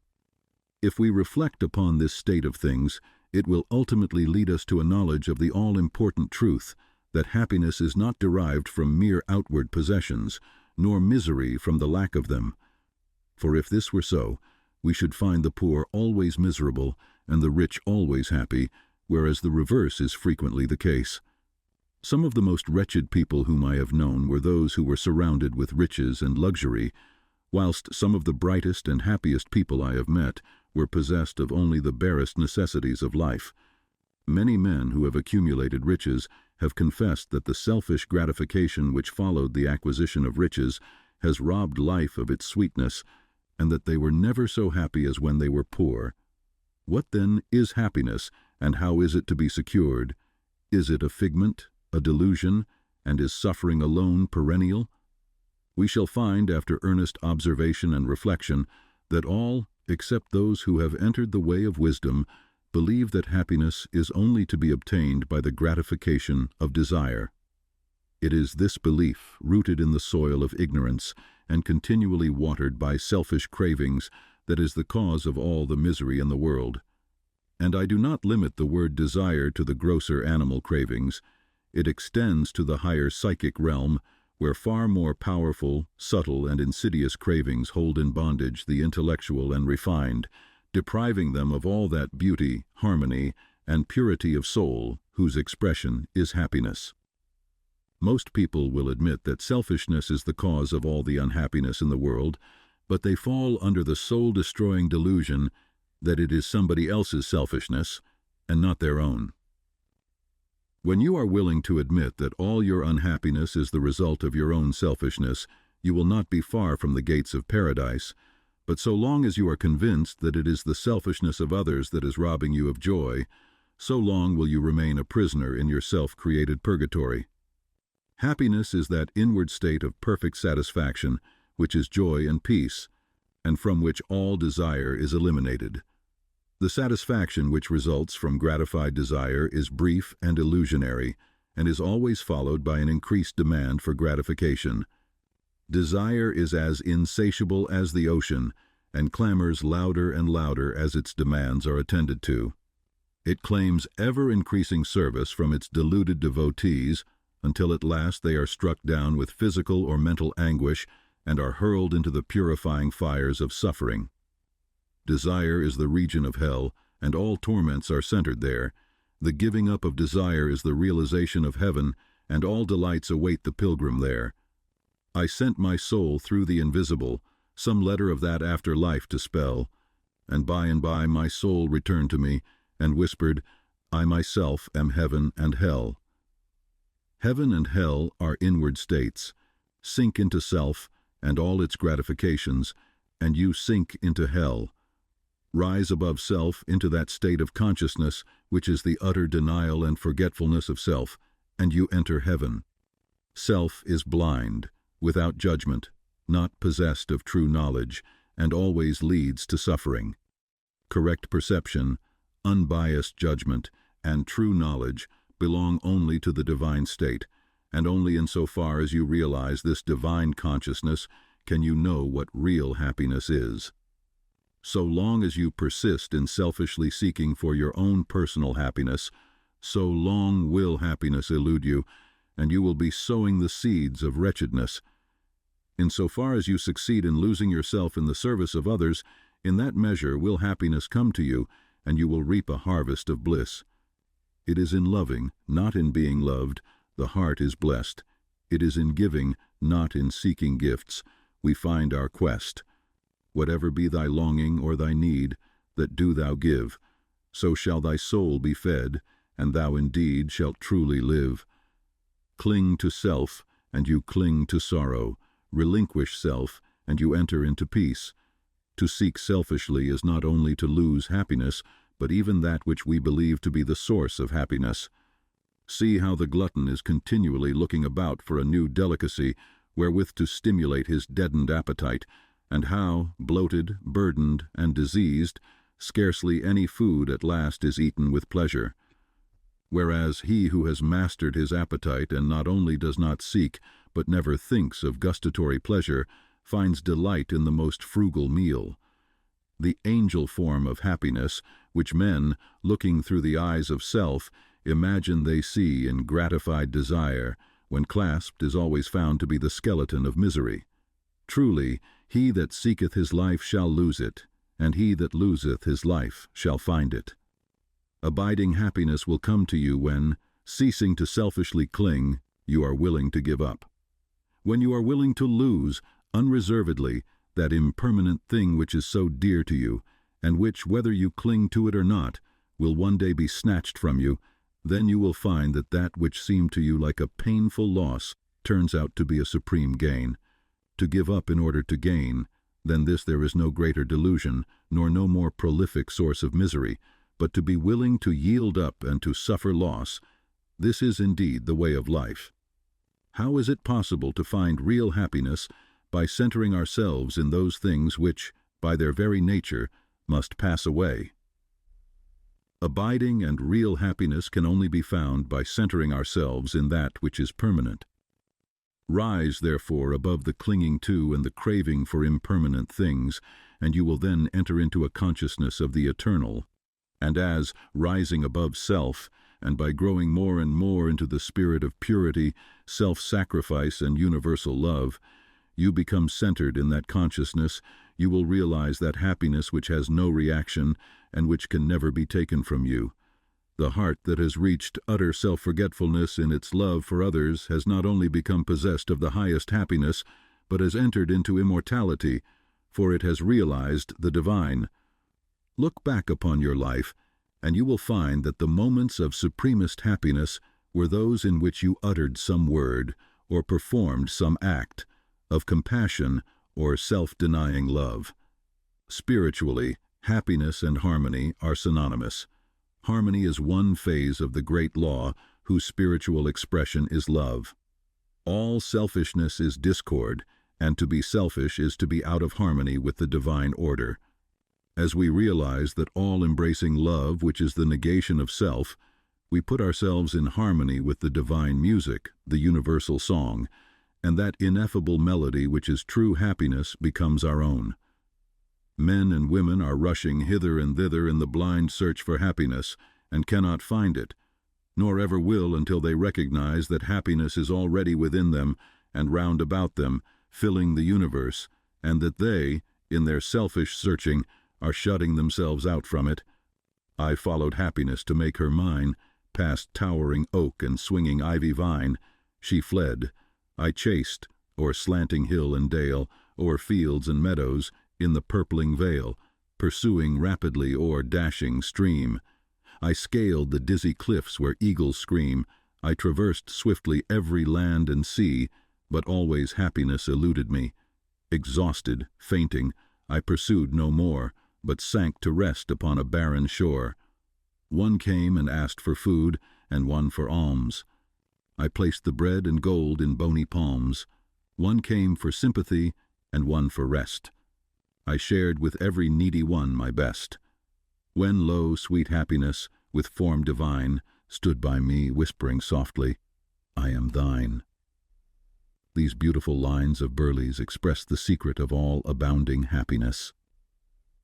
Speaker 1: If we reflect upon this state of things, it will ultimately lead us to a knowledge of the all-important truth that happiness is not derived from mere outward possessions, nor misery from the lack of them. For if this were so, we should find the poor always miserable and the rich always happy, whereas the reverse is frequently the case. Some of the most wretched people whom I have known were those who were surrounded with riches and luxury, whilst some of the brightest and happiest people I have met were possessed of only the barest necessities of life. Many men who have accumulated riches have confessed that the selfish gratification which followed the acquisition of riches has robbed life of its sweetness, and that they were never so happy as when they were poor. What then is happiness, and how is it to be secured? Is it a figment, a delusion, and is suffering alone perennial? We shall find, after earnest observation and reflection, that all, except those who have entered the way of wisdom, believe that happiness is only to be obtained by the gratification of desire. It is this belief, rooted in the soil of ignorance and continually watered by selfish cravings, that is the cause of all the misery in the world. And I do not limit the word desire to the grosser animal cravings. It extends to the higher psychic realm, where far more powerful, subtle, and insidious cravings hold in bondage the intellectual and refined, depriving them of all that beauty, harmony, and purity of soul whose expression is happiness. Most people will admit that selfishness is the cause of all the unhappiness in the world, but they fall under the soul-destroying delusion that it is somebody else's selfishness and not their own. When you are willing to admit that all your unhappiness is the result of your own selfishness, you will not be far from the gates of paradise. But so long as you are convinced that it is the selfishness of others that is robbing you of joy, so long will you remain a prisoner in your self-created purgatory. Happiness is that inward state of perfect satisfaction, which is joy and peace, and from which all desire is eliminated. The satisfaction which results from gratified desire is brief and illusionary, and is always followed by an increased demand for gratification. Desire is as insatiable as the ocean, and clamors louder and louder as its demands are attended to. It claims ever-increasing service from its deluded devotees, until at last they are struck down with physical or mental anguish and are hurled into the purifying fires of suffering. Desire is the region of hell, and all torments are centered there. The giving up of desire is the realization of heaven, and all delights await the pilgrim there. I sent my soul through the invisible, some letter of that afterlife to spell, and by my soul returned to me, and whispered, I myself am heaven and hell. Heaven and hell are inward states. Sink into self and all its gratifications, and you sink into hell. Rise above self into that state of consciousness which is the utter denial and forgetfulness of self, and you enter heaven. Self is blind, without judgment, not possessed of true knowledge, and always leads to suffering. Correct perception, unbiased judgment, and true knowledge belong only to the divine state, and only insofar as you realize this divine consciousness can you know what real happiness is. So long as you persist in selfishly seeking for your own personal happiness, so long will happiness elude you, and you will be sowing the seeds of wretchedness. Insofar as you succeed in losing yourself in the service of others, in that measure will happiness come to you, and you will reap a harvest of bliss. It is in loving, not in being loved, the heart is blessed. It is in giving, not in seeking gifts, we find our quest. Whatever be thy longing or thy need, that do thou give, so shall thy soul be fed, and thou indeed shalt truly live. Cling to self, and you cling to sorrow. Relinquish self, and you enter into peace. To seek selfishly is not only to lose happiness, but even that which we believe to be the source of happiness. See how the glutton is continually looking about for a new delicacy wherewith to stimulate his deadened appetite, and how, bloated, burdened, and diseased, scarcely any food at last is eaten with pleasure. Whereas he who has mastered his appetite and not only does not seek, but never thinks of gustatory pleasure, finds delight in the most frugal meal. The angel form of happiness, which men, looking through the eyes of self, imagine they see in gratified desire, when clasped is always found to be the skeleton of misery. Truly, he that seeketh his life shall lose it, and he that loseth his life shall find it. Abiding happiness will come to you when, ceasing to selfishly cling, you are willing to give up. When you are willing to lose, unreservedly, that impermanent thing which is so dear to you, and which, whether you cling to it or not, will one day be snatched from you, then you will find that that which seemed to you like a painful loss turns out to be a supreme gain. To give up in order to gain, than this there is no greater delusion, nor no more prolific source of misery, but to be willing to yield up and to suffer loss, this is indeed the way of life. How is it possible to find real happiness by centering ourselves in those things which, by their very nature, must pass away? Abiding and real happiness can only be found by centering ourselves in that which is permanent. Rise, therefore, above the clinging to and the craving for impermanent things, and you will then enter into a consciousness of the eternal. And as, rising above self, and by growing more and more into the spirit of purity, self-sacrifice, and universal love, you become centered in that consciousness, you will realize that happiness which has no reaction and which can never be taken from you. The heart that has reached utter self-forgetfulness in its love for others has not only become possessed of the highest happiness, but has entered into immortality, for it has realized the divine. Look back upon your life, and you will find that the moments of supremest happiness were those in which you uttered some word, or performed some act, of compassion or self-denying love. Spiritually, happiness and harmony are synonymous. Harmony is one phase of the great law, whose spiritual expression is love. All selfishness is discord, and to be selfish is to be out of harmony with the divine order. As we realize that all-embracing love, which is the negation of self, we put ourselves in harmony with the divine music, the universal song, and that ineffable melody which is true happiness becomes our own. Men and women are rushing hither and thither in the blind search for happiness, and cannot find it, nor ever will until they recognize that happiness is already within them and round about them, filling the universe, and that they, in their selfish searching, are shutting themselves out from it. I followed happiness to make her mine, past towering oak and swinging ivy vine. She fled. I chased. o'er slanting hill and dale, o'er fields and meadows, in the purpling vale, pursuing rapidly o'er dashing stream. I scaled the dizzy cliffs where eagles scream. I traversed swiftly every land and sea, but always happiness eluded me. Exhausted, fainting, I pursued no more, but sank to rest upon a barren shore. One came and asked for food, and one for alms. I placed the bread and gold in bony palms. One came for sympathy, and one for rest. I shared with every needy one my best. When lo, sweet happiness, with form divine, stood by me, whispering softly, "I am thine." These beautiful lines of Burleigh's express the secret of all abounding happiness.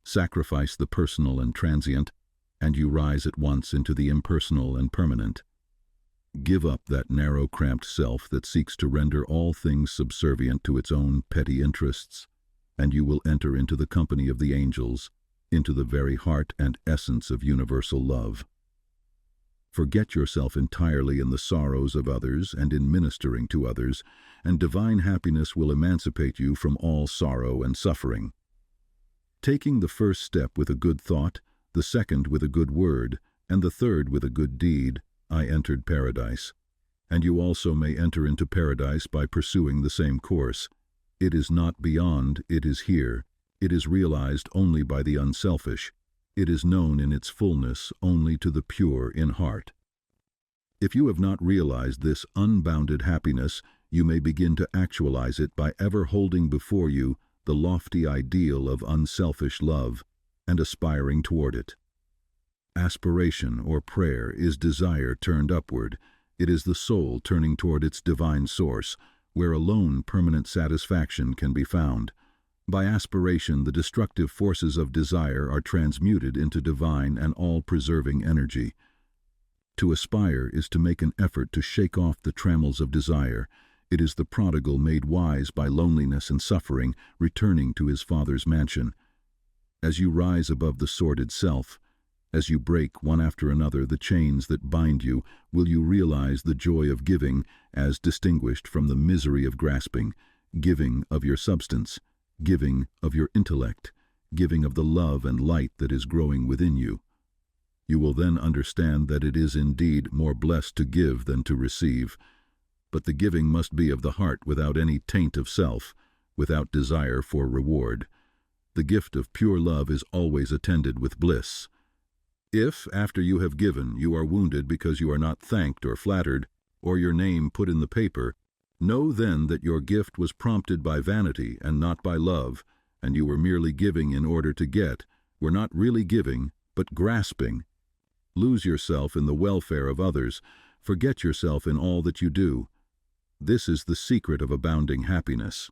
Speaker 1: Sacrifice the personal and transient, and you rise at once into the impersonal and permanent. Give up that narrow, cramped self that seeks to render all things subservient to its own petty interests, and you will enter into the company of the angels, into the very heart and essence of universal love. Forget yourself entirely in the sorrows of others and in ministering to others, and divine happiness will emancipate you from all sorrow and suffering. Taking the first step with a good thought, the second with a good word, and the third with a good deed, I entered paradise. And you also may enter into paradise by pursuing the same course. It is not beyond, it is here. It is realized only by the unselfish. It is known in its fullness only to the pure in heart. If you have not realized this unbounded happiness, you may begin to actualize it by ever holding before you the lofty ideal of unselfish love and aspiring toward it. Aspiration or prayer is desire turned upward. It is the soul turning toward its divine source, where alone permanent satisfaction can be found. By aspiration, the destructive forces of desire are transmuted into divine and all-preserving energy. To aspire is to make an effort to shake off the trammels of desire. It is the prodigal made wise by loneliness and suffering, returning to his Father's mansion. As you rise above the sordid self, as you break one after another the chains that bind you, will you realize the joy of giving as distinguished from the misery of grasping, giving of your substance, giving of your intellect, giving of the love and light that is growing within you. You will then understand that it is indeed more blessed to give than to receive. But the giving must be of the heart without any taint of self, without desire for reward. The gift of pure love is always attended with bliss. If, after you have given, you are wounded because you are not thanked or flattered, or your name put in the paper, know then that your gift was prompted by vanity and not by love, and you were merely giving in order to get, were not really giving, but grasping. Lose yourself in the welfare of others, forget yourself in all that you do. This is the secret of abounding happiness.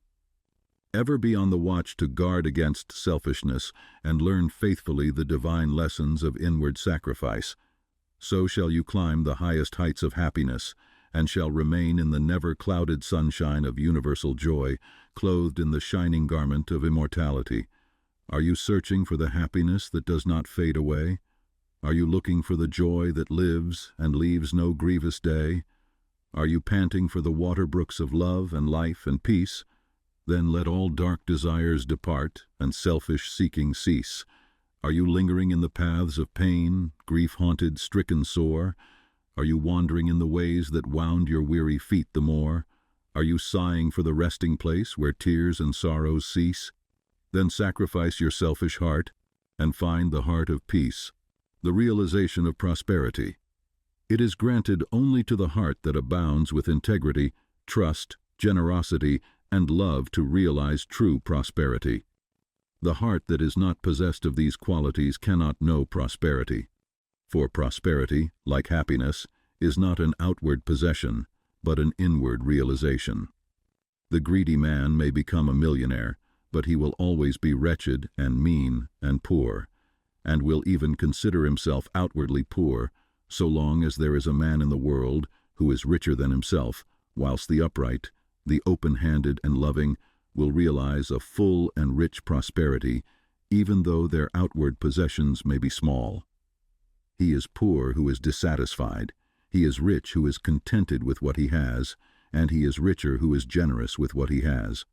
Speaker 1: Ever be on the watch to guard against selfishness and learn faithfully the divine lessons of inward sacrifice. So shall you climb the highest heights of happiness, and shall remain in the never-clouded sunshine of universal joy, clothed in the shining garment of immortality. Are you searching for the happiness that does not fade away? Are you looking for the joy that lives and leaves no grievous day? Are you panting for the water brooks of love and life and peace? Then let all dark desires depart and selfish seeking cease. Are you lingering in the paths of pain, grief-haunted, stricken sore? Are you wandering in the ways that wound your weary feet the more? Are you sighing for the resting place where tears and sorrows cease? Then sacrifice your selfish heart and find the heart of peace, the realization of prosperity. It is granted only to the heart that abounds with integrity, trust, generosity, and love to realize true prosperity. The heart that is not possessed of these qualities cannot know prosperity. For prosperity, like happiness, is not an outward possession, but an inward realization. The greedy man may become a millionaire, but he will always be wretched and mean and poor, and will even consider himself outwardly poor, so long as there is a man in the world who is richer than himself, whilst the upright, the open-handed and loving, will realize a full and rich prosperity, even though their outward possessions may be small. He is poor who is dissatisfied. He is rich who is contented with what he has, and he is richer who is generous with what he has.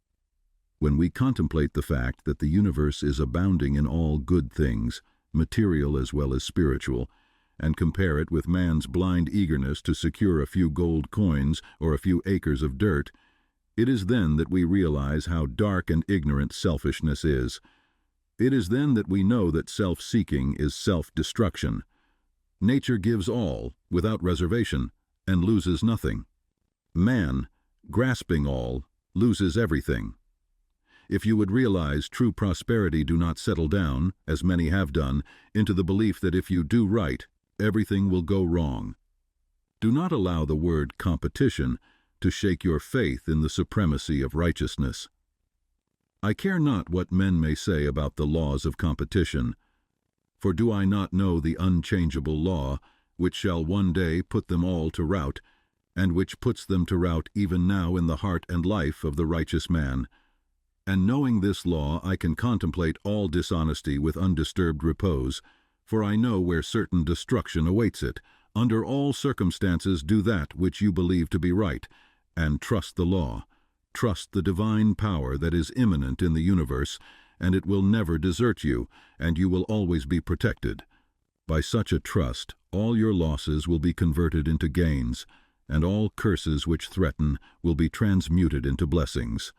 Speaker 1: When we contemplate the fact that the universe is abounding in all good things, material as well as spiritual, and compare it with man's blind eagerness to secure a few gold coins or a few acres of dirt, it is then that we realize how dark and ignorant selfishness is. It is then that we know that self-seeking is self-destruction. Nature gives all, without reservation, and loses nothing. Man, grasping all, loses everything. If you would realize true prosperity, do not settle down, as many have done, into the belief that if you do right, everything will go wrong. Do not allow the word competition to shake your faith in the supremacy of righteousness. I care not what men may say about the laws of competition, for do I not know the unchangeable law, which shall one day put them all to rout, and which puts them to rout even now in the heart and life of the righteous man? And knowing this law, I can contemplate all dishonesty with undisturbed repose, for I know where certain destruction awaits it. Under all circumstances do that which you believe to be right, and trust the law. Trust the divine power that is immanent in the universe, and it will never desert you, and you will always be protected. By such a trust, all your losses will be converted into gains, and all curses which threaten will be transmuted into blessings.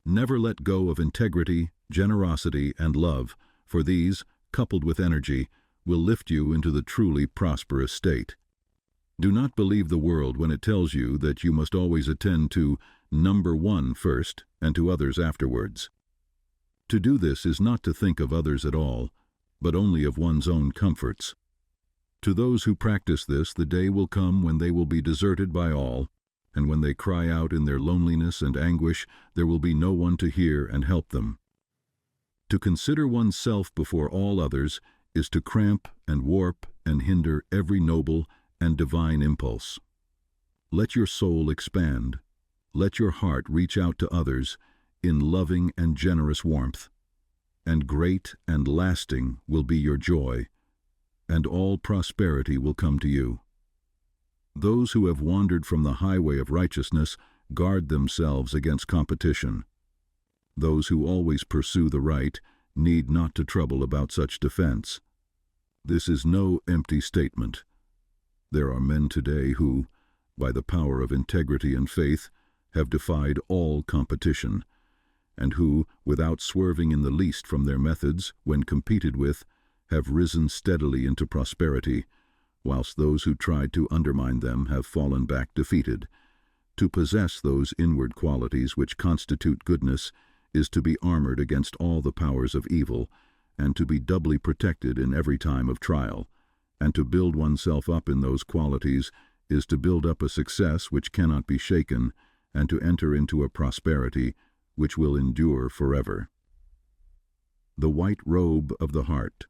Speaker 1: Never let go of integrity, generosity, and love, for these, coupled with energy, will lift you into the truly prosperous state. Do not believe the world when it tells you that you must always attend to number one first and to others afterwards. To do this is not to think of others at all, but only of one's own comforts. To those who practice this, the day will come when they will be deserted by all, and when they cry out in their loneliness and anguish, there will be no one to hear and help them. To consider oneself before all others is to cramp and warp and hinder every noble and divine impulse. Let your soul expand. Let your heart reach out to others in loving and generous warmth, and great and lasting will be your joy, and all prosperity will come to you. Those who have wandered from the highway of righteousness guard themselves against competition. Those who always pursue the right need not to trouble about such defense. This is no empty statement. There are men today who, by the power of integrity and faith, have defied all competition, and who, without swerving in the least from their methods when competed with, have risen steadily into prosperity, whilst those who tried to undermine them have fallen back defeated. To possess those inward qualities which constitute goodness is to be armored against all the powers of evil, and to be doubly protected in every time of trial. And to build oneself up in those qualities is to build up a success which cannot be shaken, and to enter into a prosperity which will endure forever. The white robe of the heart.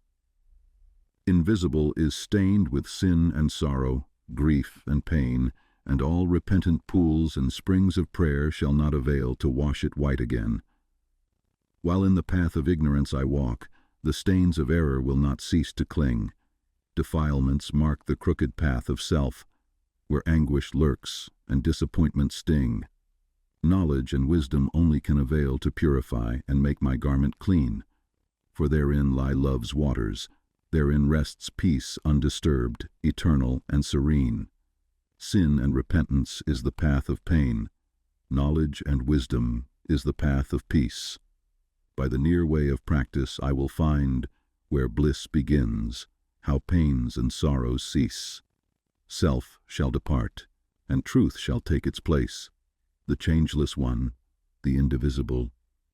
Speaker 1: Invisible is stained with sin and sorrow, grief and pain, and all repentant pools and springs of prayer shall not avail to wash it white again. While in the path of ignorance I walk, the stains of error will not cease to cling. Defilements mark the crooked path of self, where anguish lurks and disappointment sting. Knowledge and wisdom only can avail to purify and make my garment clean, for therein lie love's waters, therein rests peace undisturbed, eternal and serene. Sin and repentance is the path of pain. Knowledge and wisdom is the path of peace. By the near way of practice I will find, where bliss begins, how pains and sorrows cease. Self shall depart, and truth shall take its place. The changeless one, the indivisible,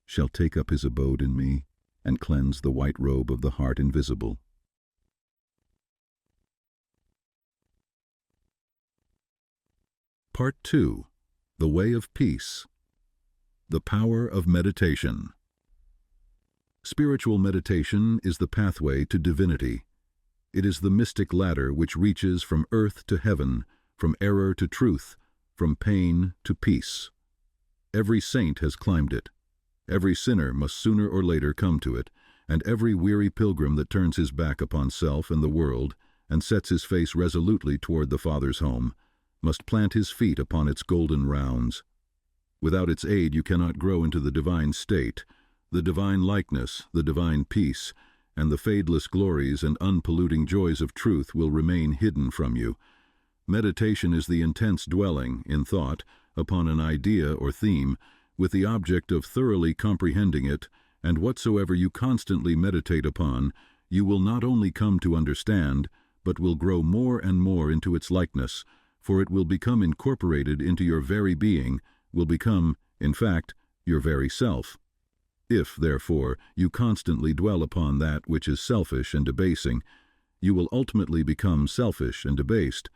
Speaker 1: shall take up his abode in me, and cleanse the white robe of the heart invisible. Part 2. The Way of Peace. The Power of Meditation. Spiritual meditation is the pathway to divinity. It is the mystic ladder which reaches from earth to heaven, from error to truth, from pain to peace. Every saint has climbed it. Every sinner must sooner or later come to it, and every weary pilgrim that turns his back upon self and the world, and sets his face resolutely toward the Father's home, must plant his feet upon its golden rounds. Without its aid you cannot grow into the divine state, the divine likeness, the divine peace, and the fadeless glories and unpolluting joys of truth will remain hidden from you. Meditation is the intense dwelling, in thought, upon an idea or theme, with the object of thoroughly comprehending it, and whatsoever you constantly meditate upon, you will not only come to understand, but will grow more and more into its likeness, for it will become incorporated into your very being, will become, in fact, your very self. If, therefore, you constantly dwell upon that which is selfish and debasing, you will ultimately become selfish and debased.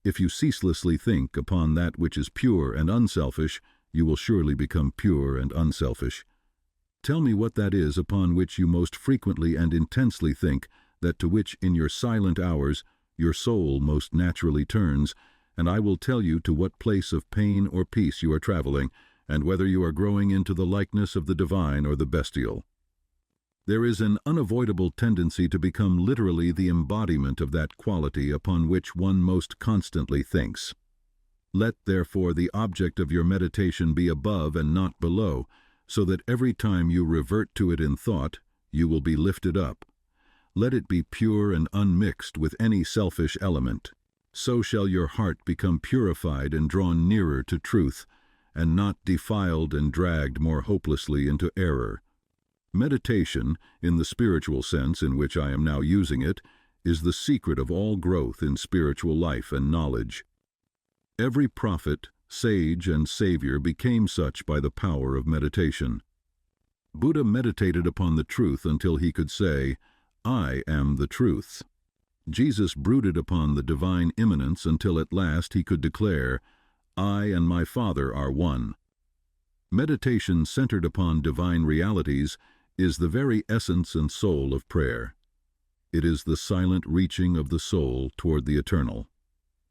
Speaker 1: If you ceaselessly think upon that which is pure and unselfish, you will surely become pure and unselfish. Tell me what that is upon which you most frequently and intensely think, that to which in your silent hours your soul most naturally turns, and I will tell you to what place of pain or peace you are traveling, and whether you are growing into the likeness of the divine or the bestial. There is an unavoidable tendency to become literally the embodiment of that quality upon which one most constantly thinks. Let, therefore, the object of your meditation be above and not below, so that every time you revert to it in thought, you will be lifted up. Let it be pure and unmixed with any selfish element. So shall your heart become purified and drawn nearer to truth, and not defiled and dragged more hopelessly into error. Meditation, in the spiritual sense in which I am now using it, is the secret of all growth in spiritual life and knowledge. Every prophet, sage, and savior became such by the power of meditation. Buddha meditated upon the truth until he could say, "I am the truth." Jesus brooded upon the divine immanence until at last he could declare, "I and my Father are one." Meditation centered upon divine realities is the very essence and soul of prayer. It is the silent reaching of the soul toward the eternal.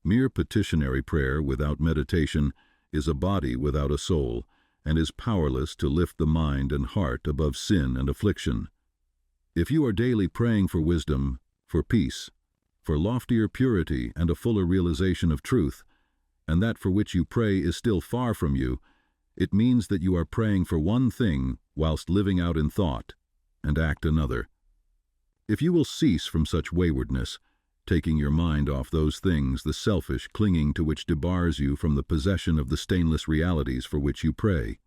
Speaker 1: Mere petitionary prayer without meditation is a body without a soul, and is powerless to lift the mind and heart above sin and affliction. If you are daily praying for wisdom, for peace, for loftier purity and a fuller realization of truth, and that for which you pray is still far from you, it means that you are praying for one thing whilst living out in thought, and act another. If you will cease from such waywardness, taking your mind off those things, the selfish clinging to which debars you from the possession of the stainless realities for which you pray.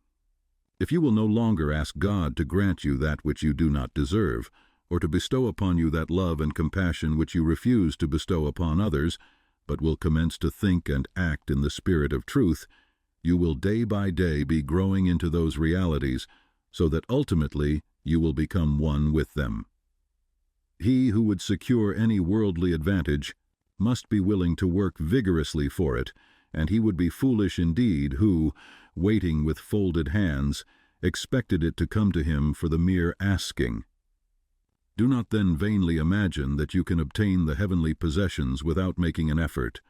Speaker 1: If you will no longer ask God to grant you that which you do not deserve, or to bestow upon you that love and compassion which you refuse to bestow upon others, but will commence to think and act in the spirit of truth, you will day by day be growing into those realities, so that ultimately you will become one with them. He who would secure any worldly advantage must be willing to work vigorously for it, and he would be foolish indeed who, waiting with folded hands, expected it to come to him for the mere asking. Do not then vainly imagine that you can obtain the heavenly possessions without making an effort.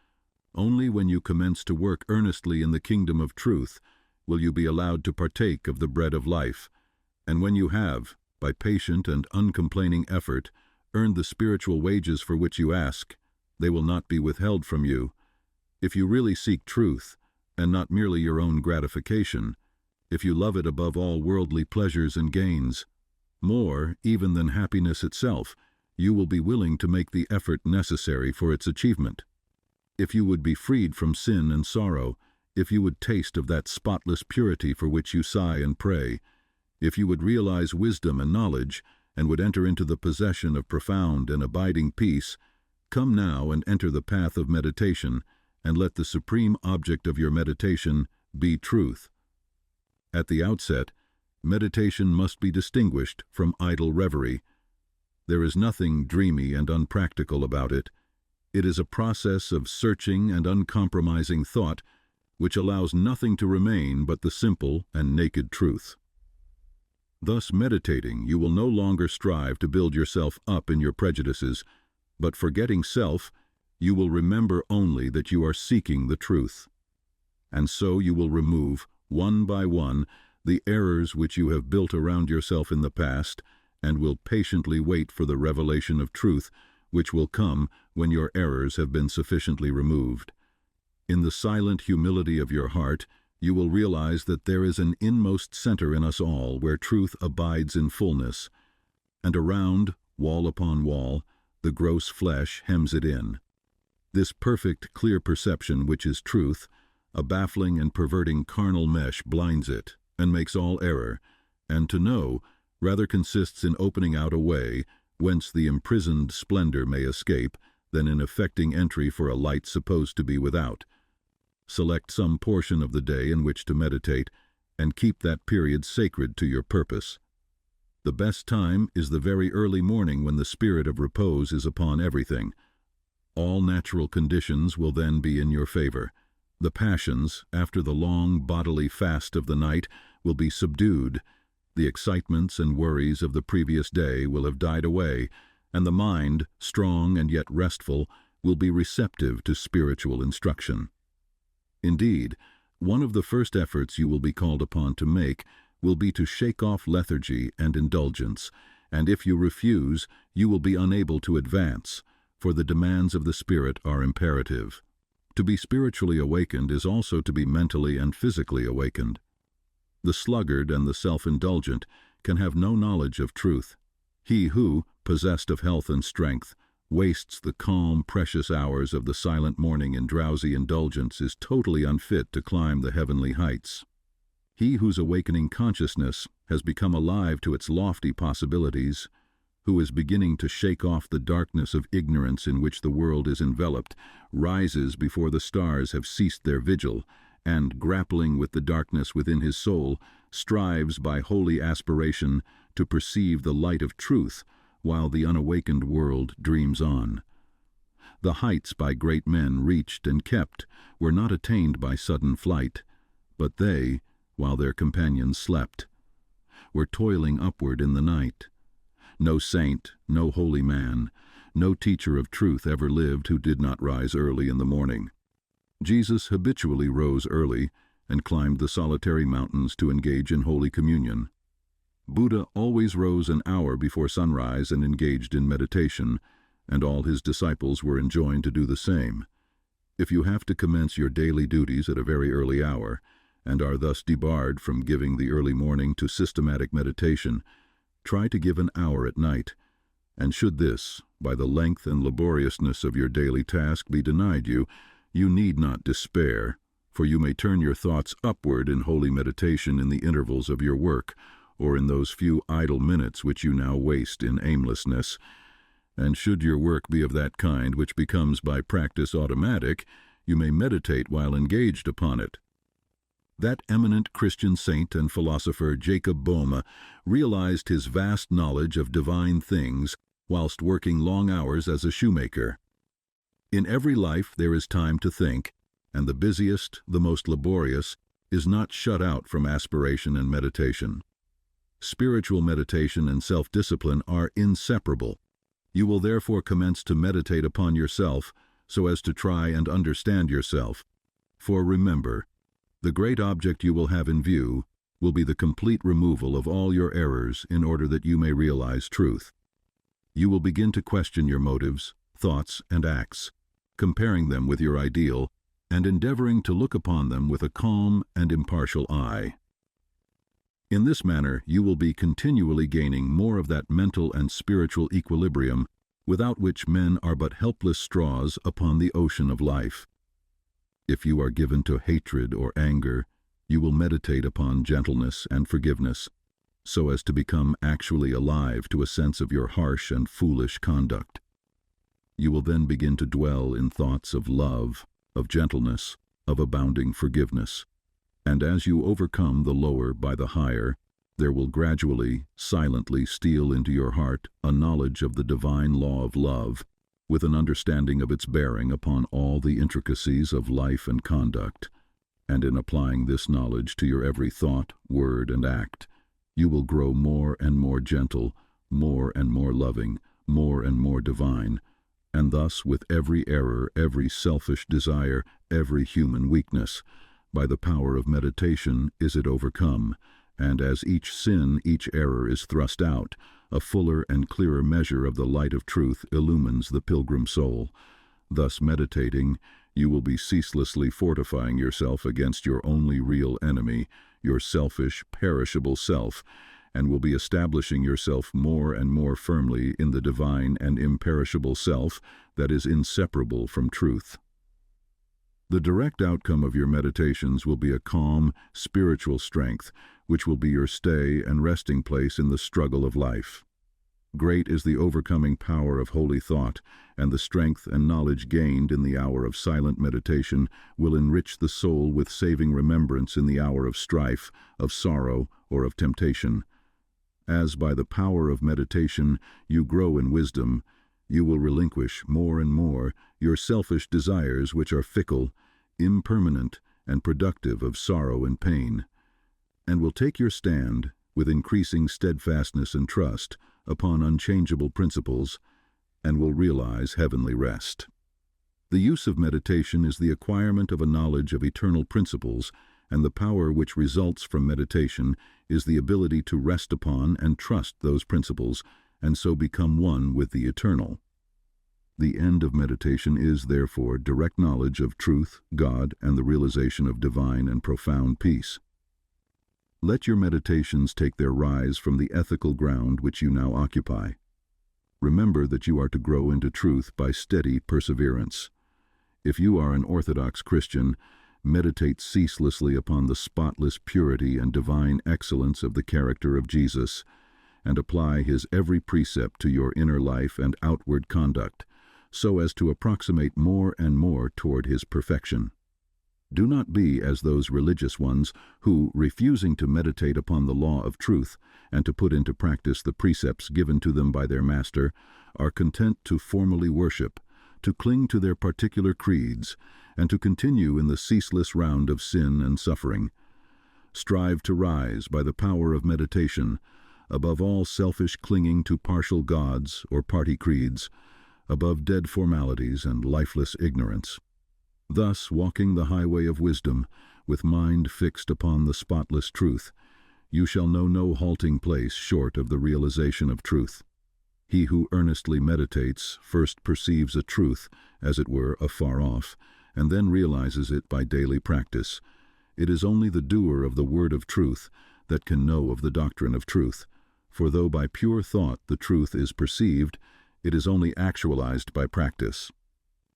Speaker 1: Only when you commence to work earnestly in the kingdom of truth will you be allowed to partake of the bread of life, and when you have, by patient and uncomplaining effort, earned the spiritual wages for which you ask, they will not be withheld from you. If you really seek truth, and not merely your own gratification, if you love it above all worldly pleasures and gains, more even than happiness itself, you will be willing to make the effort necessary for its achievement. If you would be freed from sin and sorrow, if you would taste of that spotless purity for which you sigh and pray, if you would realize wisdom and knowledge, and would enter into the possession of profound and abiding peace, come now and enter the path of meditation, and let the supreme object of your meditation be truth. At the outset, meditation must be distinguished from idle reverie. There is nothing dreamy and unpractical about it. It is a process of searching and uncompromising thought which allows nothing to remain but the simple and naked truth. Thus meditating, you will no longer strive to build yourself up in your prejudices, but forgetting self, you will remember only that you are seeking the truth. And so you will remove, one by one, the errors which you have built around yourself in the past, and will patiently wait for the revelation of truth, which will come when your errors have been sufficiently removed. In the silent humility of your heart, you will realize that there is an inmost center in us all where truth abides in fullness, and around, wall upon wall, the gross flesh hems it in. This perfect, clear perception which is truth, a baffling and perverting carnal mesh blinds it and makes all error, and to know rather consists in opening out a way whence the imprisoned splendor may escape than in effecting entry for a light supposed to be without. Select some portion of the day in which to meditate, and keep that period sacred to your purpose. The best time is the very early morning when the spirit of repose is upon everything. All natural conditions will then be in your favor. The passions, after the long bodily fast of the night, will be subdued. The excitements and worries of the previous day will have died away, and the mind, strong and yet restful, will be receptive to spiritual instruction. Indeed, one of the first efforts you will be called upon to make will be to shake off lethargy and indulgence, and if you refuse, you will be unable to advance, for the demands of the Spirit are imperative. To be spiritually awakened is also to be mentally and physically awakened. The sluggard and the self-indulgent can have no knowledge of truth. He who, possessed of health and strength, wastes the calm, precious hours of the silent morning in drowsy indulgence is totally unfit to climb the heavenly heights. He whose awakening consciousness has become alive to its lofty possibilities, who is beginning to shake off the darkness of ignorance in which the world is enveloped, rises before the stars have ceased their vigil, and, grappling with the darkness within his soul, strives by holy aspiration to perceive the light of truth, while the unawakened world dreams on. The heights by great men reached and kept were not attained by sudden flight, but they, while their companions slept, were toiling upward in the night. No saint, no holy man, no teacher of truth ever lived who did not rise early in the morning. Jesus habitually rose early and climbed the solitary mountains to engage in Holy Communion. Buddha always rose an hour before sunrise and engaged in meditation, and all his disciples were enjoined to do the same. If you have to commence your daily duties at a very early hour, and are thus debarred from giving the early morning to systematic meditation, try to give an hour at night, and should this, by the length and laboriousness of your daily task, be denied you, you need not despair, for you may turn your thoughts upward in holy meditation in the intervals of your work, or in those few idle minutes which you now waste in aimlessness. And should your work be of that kind which becomes by practice automatic, you may meditate while engaged upon it. That eminent Christian saint and philosopher Jacob Boehme realized his vast knowledge of divine things whilst working long hours as a shoemaker. In every life there is time to think, and the busiest, the most laborious, is not shut out from aspiration and meditation. Spiritual meditation and self-discipline are inseparable. You will therefore commence to meditate upon yourself so as to try and understand yourself. For remember, the great object you will have in view will be the complete removal of all your errors in order that you may realize truth. You will begin to question your motives, thoughts, and acts, comparing them with your ideal, and endeavoring to look upon them with a calm and impartial eye. In this manner, you will be continually gaining more of that mental and spiritual equilibrium without which men are but helpless straws upon the ocean of life. If you are given to hatred or anger, you will meditate upon gentleness and forgiveness, so as to become actually alive to a sense of your harsh and foolish conduct. You will then begin to dwell in thoughts of love, of gentleness, of abounding forgiveness. And as you overcome the lower by the higher, there will gradually, silently steal into your heart a knowledge of the divine law of love, with an understanding of its bearing upon all the intricacies of life and conduct. And in applying this knowledge to your every thought, word, and act, you will grow more and more gentle, more and more loving, more and more divine, and thus with every error, every selfish desire, every human weakness, by the power of meditation is it overcome, and as each sin, each error is thrust out, a fuller and clearer measure of the light of truth illumines the pilgrim soul. Thus meditating, You will be ceaselessly fortifying yourself against your only real enemy, your selfish, perishable self, and will be establishing yourself more and more firmly in the divine and imperishable self that is inseparable from truth. The direct outcome of your meditations will be a calm, spiritual strength, which will be your stay and resting place in the struggle of life. Great is the overcoming power of holy thought, and the strength and knowledge gained in the hour of silent meditation will enrich the soul with saving remembrance in the hour of strife, of sorrow, or of temptation. As by the power of meditation you grow in wisdom, you will relinquish more and more your selfish desires which are fickle, impermanent, and productive of sorrow and pain, and will take your stand, with increasing steadfastness and trust, upon unchangeable principles, and will realize heavenly rest. The use of meditation is the acquirement of a knowledge of eternal principles, and the power which results from meditation is the ability to rest upon and trust those principles, and so become one with the eternal. The end of meditation is, therefore, direct knowledge of truth, God, and the realization of divine and profound peace. Let your meditations take their rise from the ethical ground which you now occupy. Remember that you are to grow into truth by steady perseverance. If you are an Orthodox Christian, meditate ceaselessly upon the spotless purity and divine excellence of the character of Jesus, and apply his every precept to your inner life and outward conduct, so as to approximate more and more toward his perfection. Do not be as those religious ones who, refusing to meditate upon the law of truth and to put into practice the precepts given to them by their master, are content to formally worship, to cling to their particular creeds, and to continue in the ceaseless round of sin and suffering. Strive to rise by the power of meditation, above all selfish clinging to partial gods or party creeds, above dead formalities and lifeless ignorance. Thus, walking the highway of wisdom, with mind fixed upon the spotless truth, you shall know no halting place short of the realization of truth. He who earnestly meditates first perceives a truth, as it were, afar off, and then realizes it by daily practice. It is only the doer of the word of truth that can know of the doctrine of truth, for though by pure thought the truth is perceived, it is only actualized by practice.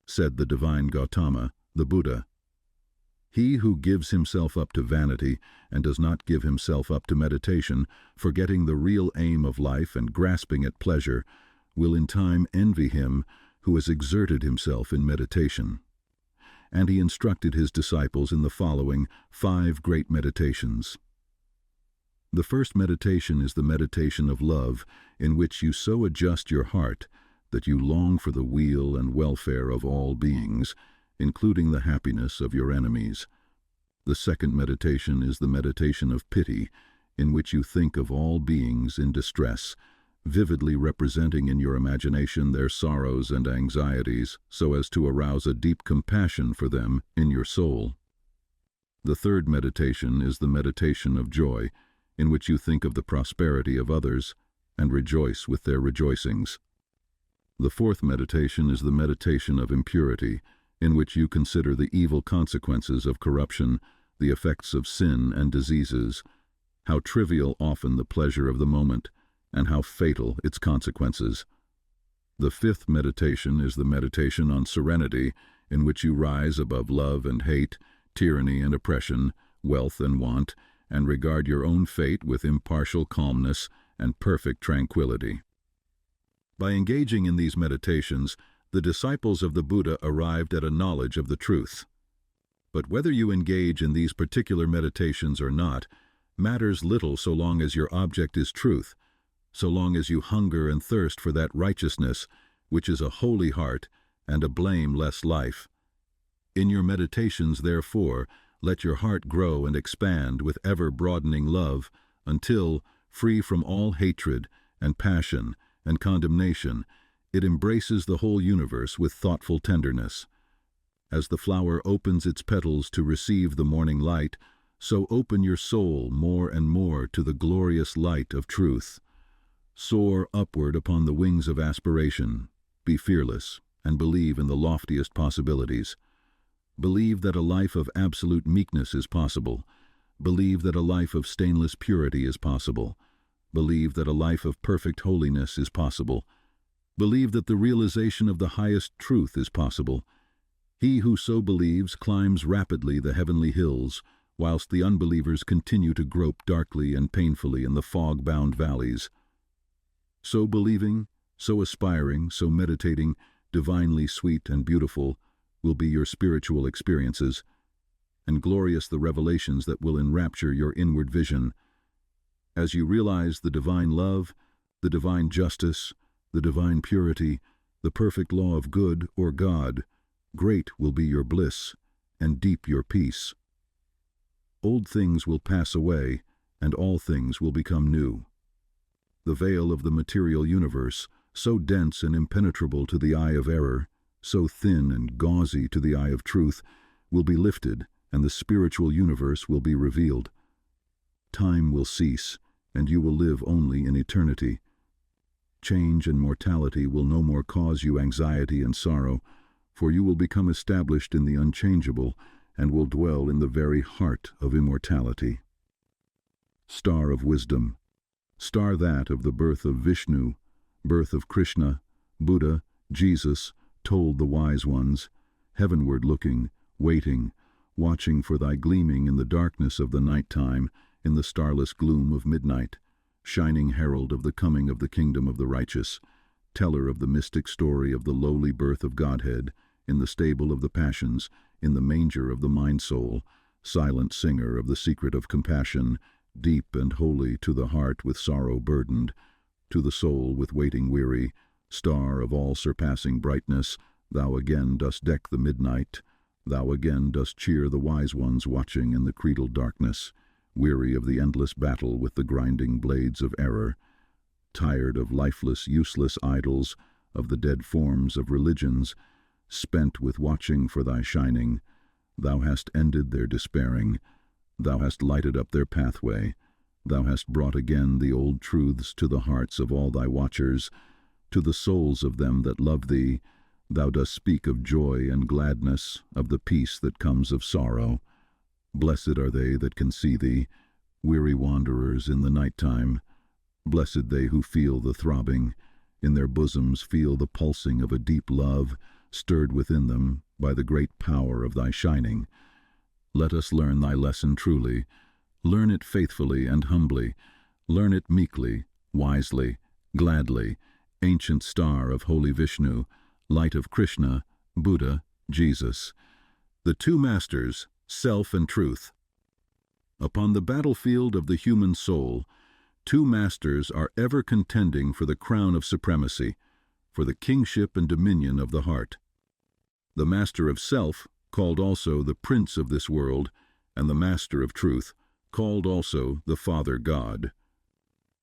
Speaker 1: Said the divine Gautama, the Buddha, "He who gives himself up to vanity and does not give himself up to meditation, forgetting the real aim of life and grasping at pleasure, will in time envy him who has exerted himself in meditation." And he instructed his disciples in the following 5 great meditations. The first meditation is the meditation of love, in which you so adjust your heart that you long for the weal and welfare of all beings, including the happiness of your enemies. The second meditation is the meditation of pity, in which you think of all beings in distress, vividly representing in your imagination their sorrows and anxieties, so as to arouse a deep compassion for them in your soul. The third meditation is the meditation of joy, in which you think of the prosperity of others and rejoice with their rejoicings. The fourth meditation is the meditation of impurity, in which you consider the evil consequences of corruption, the effects of sin and diseases, how trivial often the pleasure of the moment, and how fatal its consequences. The fifth meditation is the meditation on serenity, in which you rise above love and hate, tyranny and oppression, wealth and want, and regard your own fate with impartial calmness and perfect tranquility. By engaging in these meditations, the disciples of the Buddha arrived at a knowledge of the truth. But whether you engage in these particular meditations or not, matters little so long as your object is truth, so long as you hunger and thirst for that righteousness, which is a holy heart and a blameless life. In your meditations, therefore, let your heart grow and expand with ever-broadening love, until, free from all hatred and passion and condemnation, it embraces the whole universe with thoughtful tenderness. As the flower opens its petals to receive the morning light, so open your soul more and more to the glorious light of truth. Soar upward upon the wings of aspiration, be fearless, and believe in the loftiest possibilities. Believe that a life of absolute meekness is possible. Believe that a life of stainless purity is possible. Believe that a life of perfect holiness is possible. Believe that the realization of the highest truth is possible. He who so believes climbs rapidly the heavenly hills, whilst the unbelievers continue to grope darkly and painfully in the fog-bound valleys. So believing, so aspiring, so meditating, divinely sweet and beautiful, will be your spiritual experiences, and glorious the revelations that will enrapture your inward vision. As you realize the divine love, the divine justice, the divine purity, the perfect law of good or God, great will be your bliss, and deep your peace. Old things will pass away, and all things will become new. The veil of the material universe, so dense and impenetrable to the eye of error, so thin and gauzy to the eye of truth, will be lifted, and the spiritual universe will be revealed. Time will cease, and you will live only in eternity. Change and mortality will no more cause you anxiety and sorrow, for you will become established in the unchangeable, and will dwell in the very heart of immortality. Star of wisdom, star that of the birth of Vishnu, birth of Krishna, Buddha, Jesus, told the wise ones, heavenward looking, waiting, watching for thy gleaming in the darkness of the night time, in the starless gloom of midnight, shining herald of the coming of the kingdom of the righteous, teller of the mystic story of the lowly birth of Godhead, in the stable of the passions, in the manger of the mind-soul, silent singer of the secret of compassion, deep and holy to the heart with sorrow burdened, to the soul with waiting weary, star of all-surpassing brightness, thou again dost deck the midnight, thou again dost cheer the wise ones watching in the credal darkness, weary of the endless battle with the grinding blades of error, tired of lifeless, useless idols, of the dead forms of religions, spent with watching for thy shining, thou hast ended their despairing, thou hast lighted up their pathway, thou hast brought again the old truths to the hearts of all thy watchers, to the souls of them that love thee, thou dost speak of joy and gladness, of the peace that comes of sorrow. Blessed are they that can see thee, weary wanderers in the night time. Blessed they who feel the throbbing, in their bosoms feel the pulsing of a deep love, stirred within them by the great power of thy shining. Let us learn thy lesson truly, learn it faithfully and humbly, learn it meekly, wisely, gladly, ancient star of holy Vishnu, light of Krishna, Buddha, Jesus. The two masters, self and truth. Upon the battlefield of the human soul, two masters are ever contending for the crown of supremacy, for the kingship and dominion of the heart. The master of self, called also the prince of this world, and the master of truth, called also the Father God.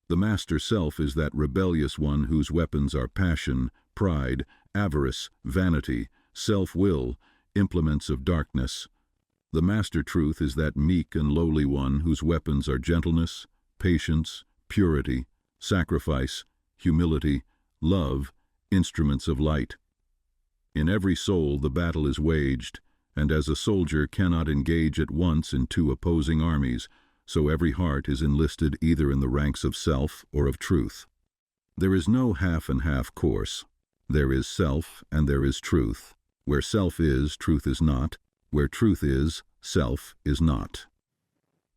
Speaker 1: The master self is that rebellious one whose weapons are passion, pride, avarice, vanity, self-will, implements of darkness. The master truth is that meek and lowly one whose weapons are gentleness, patience, purity, sacrifice, humility, love, instruments of light. In every soul the battle is waged, and as a soldier cannot engage at once in two opposing armies, so every heart is enlisted either in the ranks of self or of truth. There is no half and half course. There is self and there is truth. Where self is, truth is not. Where truth is, self is not.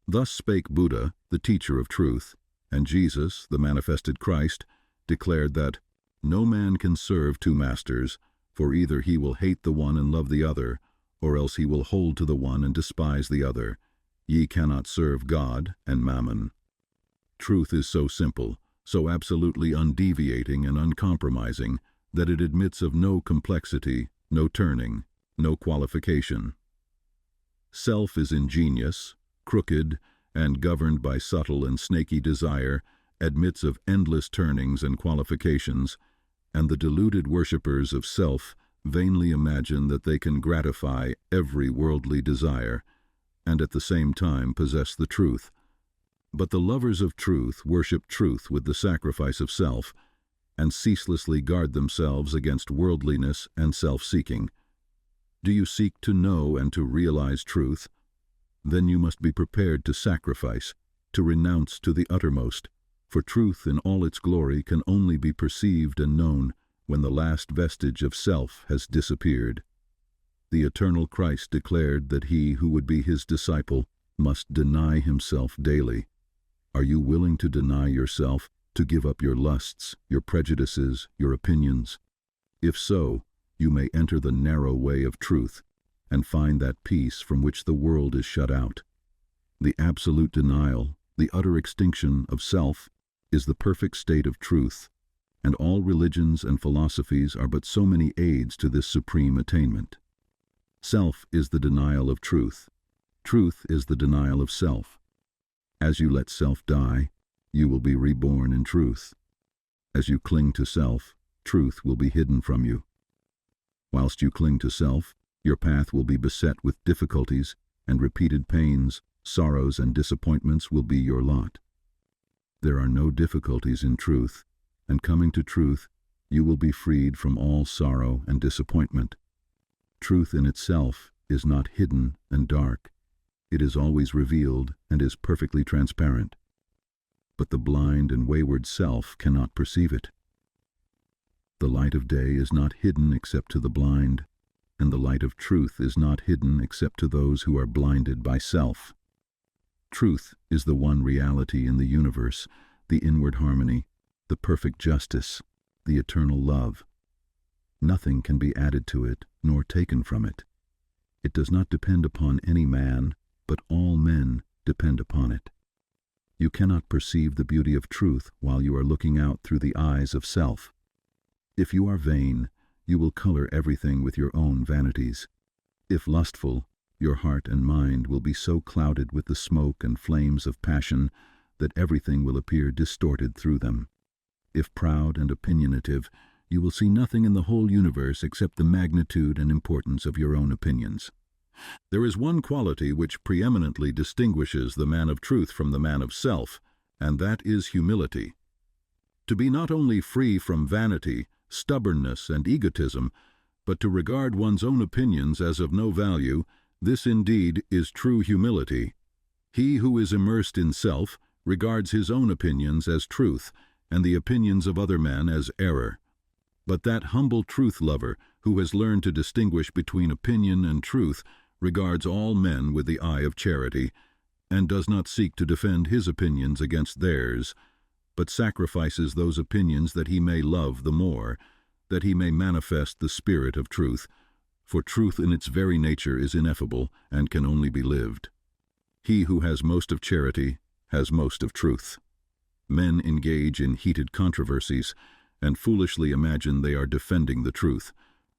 Speaker 1: Thus spake Buddha, the teacher of truth, and Jesus, the manifested Christ, declared that no man can serve two masters, for either he will hate the one and love the other, or else he will hold to the one and despise the other. Ye cannot serve God and mammon. Truth is so simple, so absolutely undeviating and uncompromising, that it admits of no complexity, no turning, no qualification. Self is ingenious, crooked, and governed by subtle and snaky desire, admits of endless turnings and qualifications, and the deluded worshippers of self vainly imagine that they can gratify every worldly desire, and at the same time possess the truth. But the lovers of truth worship truth with the sacrifice of self, and ceaselessly guard themselves against worldliness and self-seeking. Do you seek to know and to realize truth? Then you must be prepared to sacrifice, to renounce to the uttermost, for truth in all its glory can only be perceived and known when the last vestige of self has disappeared. The eternal Christ declared that he who would be his disciple must deny himself daily. Are you willing to deny yourself, to give up your lusts, your prejudices, your opinions? If so, you may enter the narrow way of truth and find that peace from which the world is shut out. The absolute denial, the utter extinction of self, is the perfect state of truth, and all religions and philosophies are but so many aids to this supreme attainment. Self is the denial of truth. Truth is the denial of self. As you let self die, you will be reborn in truth. As you cling to self, truth will be hidden from you. Whilst you cling to self, your path will be beset with difficulties, and repeated pains, sorrows, and disappointments will be your lot. There are no difficulties in truth, and coming to truth, you will be freed from all sorrow and disappointment. Truth in itself is not hidden and dark. It is always revealed and is perfectly transparent. But the blind and wayward self cannot perceive it. The light of day is not hidden except to the blind, and the light of truth is not hidden except to those who are blinded by self. Truth is the one reality in the universe, the inward harmony, the perfect justice, the eternal love. Nothing can be added to it nor taken from it. It does not depend upon any man, but all men depend upon it. You cannot perceive the beauty of truth while you are looking out through the eyes of self. If you are vain, you will color everything with your own vanities. If lustful, your heart and mind will be so clouded with the smoke and flames of passion that everything will appear distorted through them. If proud and opinionative, you will see nothing in the whole universe except the magnitude and importance of your own opinions. There is one quality which preeminently distinguishes the man of truth from the man of self, and that is humility. To be not only free from vanity, stubbornness, and egotism, but to regard one's own opinions as of no value, this indeed is true humility. He who is immersed in self regards his own opinions as truth, and the opinions of other men as error. But that humble truth-lover, who has learned to distinguish between opinion and truth, regards all men with the eye of charity, and does not seek to defend his opinions against theirs, but sacrifices those opinions that he may love the more, that he may manifest the spirit of truth, for truth in its very nature is ineffable and can only be lived. He who has most of charity has most of truth. Men engage in heated controversies and foolishly imagine they are defending the truth,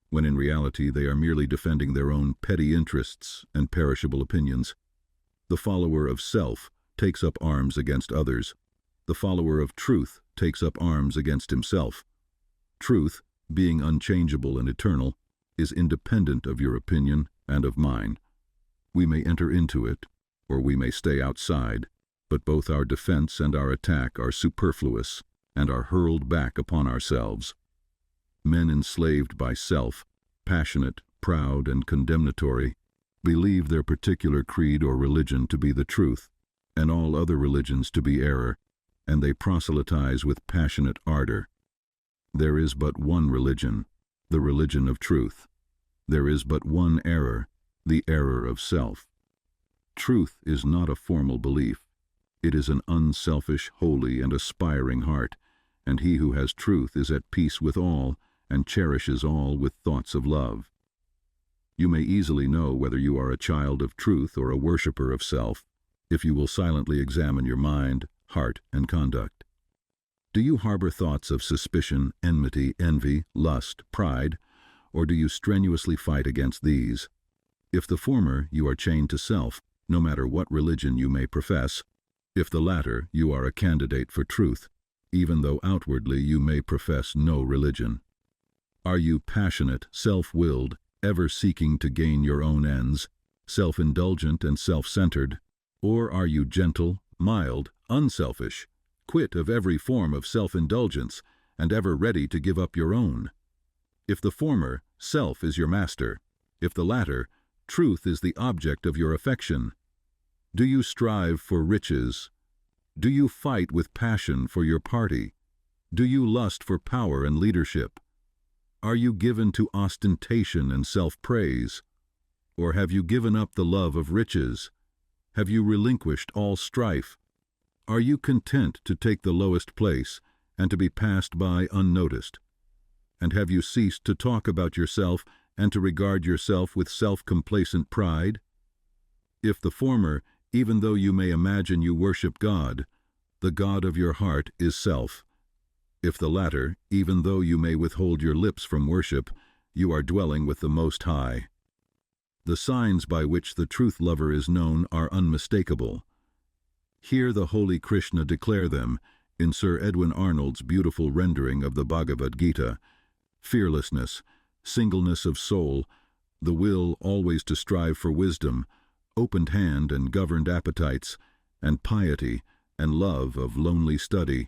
Speaker 1: when in reality they are merely defending their own petty interests and perishable opinions. The follower of self takes up arms against others. The follower of truth takes up arms against himself. Truth, being unchangeable and eternal, is independent of your opinion and of mine. We may enter into it, or we may stay outside, but both our defense and our attack are superfluous and are hurled back upon ourselves. Men enslaved by self, passionate, proud, and condemnatory, believe their particular creed or religion to be the truth, and all other religions to be error, and they proselytize with passionate ardor. There is but one religion, the religion of truth. There is but one error, the error of self. Truth is not a formal belief. It is an unselfish, holy, and aspiring heart, and he who has truth is at peace with all and cherishes all with thoughts of love. You may easily know whether you are a child of truth or a worshipper of self, if you will silently examine your mind, heart, and conduct. Do you harbor thoughts of suspicion, enmity, envy, lust, pride, or do you strenuously fight against these? If the former, you are chained to self, no matter what religion you may profess. If the latter, you are a candidate for truth, even though outwardly you may profess no religion. Are you passionate, self-willed, ever seeking to gain your own ends, self-indulgent and self-centered, or are you gentle, mild, unselfish, quit of every form of self-indulgence, and ever ready to give up your own? If the former, self is your master, If the latter, truth is the object of your affection. Do you strive for riches? Do you fight with passion for your party? Do you lust for power and leadership? Are you given to ostentation and self-praise? Or have you given up the love of riches? Have you relinquished all strife? Are you content to take the lowest place and to be passed by unnoticed? And have you ceased to talk about yourself and to regard yourself with self-complacent pride? If the former, even though you may imagine you worship God, the God of your heart is self. If the latter, even though you may withhold your lips from worship, you are dwelling with the Most High. The signs by which the truth lover is known are unmistakable. Hear the holy Krishna declare them in Sir Edwin Arnold's beautiful rendering of the Bhagavad Gita: fearlessness, singleness of soul, the will always to strive for wisdom, opened hand and governed appetites, and piety, and love of lonely study,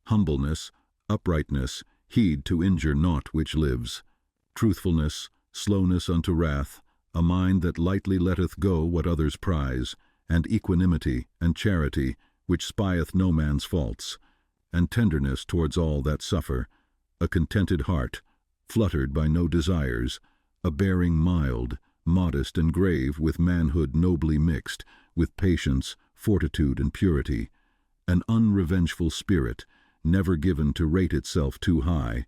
Speaker 1: humbleness, uprightness, heed to injure naught which lives, truthfulness, slowness unto wrath, a mind that lightly letteth go what others prize, and equanimity and charity, which spieth no man's faults, and tenderness towards all that suffer, a contented heart, fluttered by no desires, a bearing mild, modest and grave, with manhood nobly mixed, with patience, fortitude and purity, an unrevengeful spirit, never given to rate itself too high.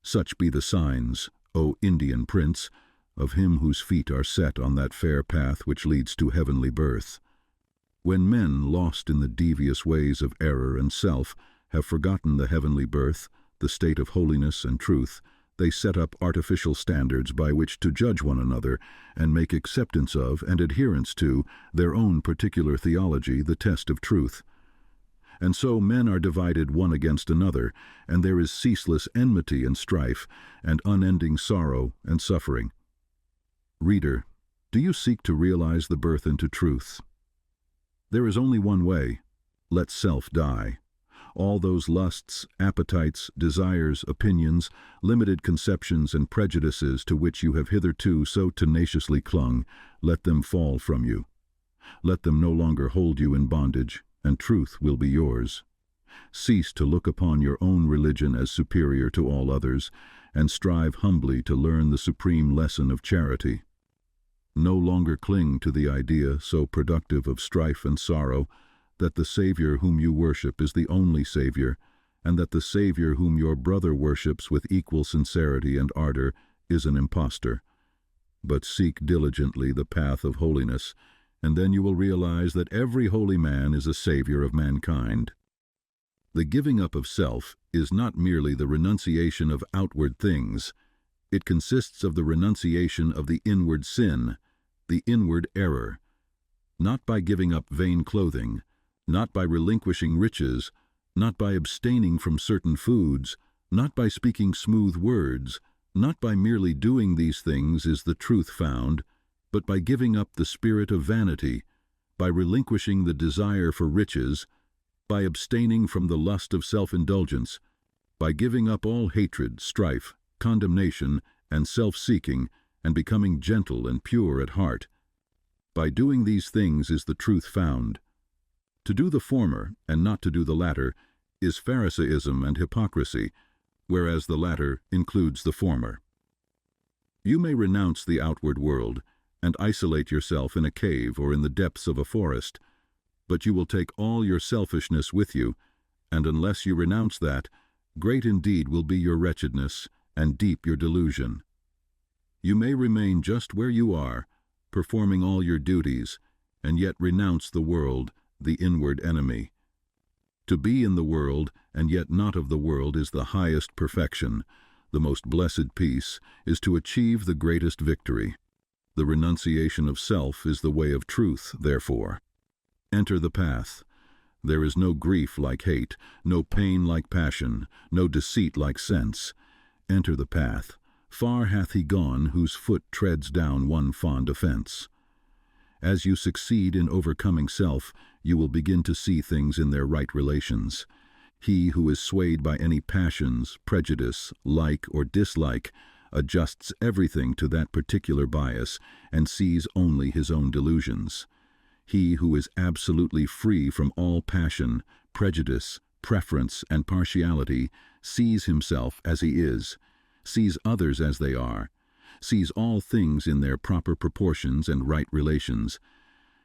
Speaker 1: Such be the signs, O Indian prince, of him whose feet are set on that fair path which leads to heavenly birth. When men, lost in the devious ways of error and self, have forgotten the heavenly birth, the state of holiness and truth, they set up artificial standards by which to judge one another and make acceptance of and adherence to their own particular theology the test of truth. And so men are divided one against another, and there is ceaseless enmity and strife, and unending sorrow and suffering. Reader, do you seek to realize the birth into truth? There is only one way: let self die. All those lusts, appetites, desires, opinions, limited conceptions and prejudices to which you have hitherto so tenaciously clung, let them fall from you. Let them no longer hold you in bondage, and truth will be yours. Cease to look upon your own religion as superior to all others, and strive humbly to learn the supreme lesson of charity. No longer cling to the idea, so productive of strife and sorrow, that the Savior whom you worship is the only Savior, and that the Savior whom your brother worships with equal sincerity and ardor is an impostor. But seek diligently the path of holiness, and then you will realize that every holy man is a Savior of mankind. The giving up of self is not merely the renunciation of outward things. It consists of the renunciation of the inward sin, the inward error. Not by giving up vain clothing, not by relinquishing riches, not by abstaining from certain foods, not by speaking smooth words, not by merely doing these things is the truth found, but by giving up the spirit of vanity, by relinquishing the desire for riches, by abstaining from the lust of self-indulgence, by giving up all hatred, strife, condemnation, and self-seeking, and becoming gentle and pure at heart. By doing these things is the truth found. To do the former, and not to do the latter, is Pharisaism and hypocrisy, whereas the latter includes the former. You may renounce the outward world, and isolate yourself in a cave or in the depths of a forest, but you will take all your selfishness with you, and unless you renounce that, great indeed will be your wretchedness, and deep your delusion. You may remain just where you are, performing all your duties, and yet renounce the world, the inward enemy. To be in the world, and yet not of the world, is the highest perfection. The most blessed peace is to achieve the greatest victory. The renunciation of self is the way of truth, therefore. Enter the path. There is no grief like hate, no pain like passion, no deceit like sense. Enter the path. Far hath he gone whose foot treads down one fond offense. As you succeed in overcoming self, you will begin to see things in their right relations. He who is swayed by any passions, prejudice, like or dislike, adjusts everything to that particular bias, and sees only his own delusions. He who is absolutely free from all passion, prejudice, preference, and partiality sees himself as he is, sees others as they are, sees all things in their proper proportions and right relations.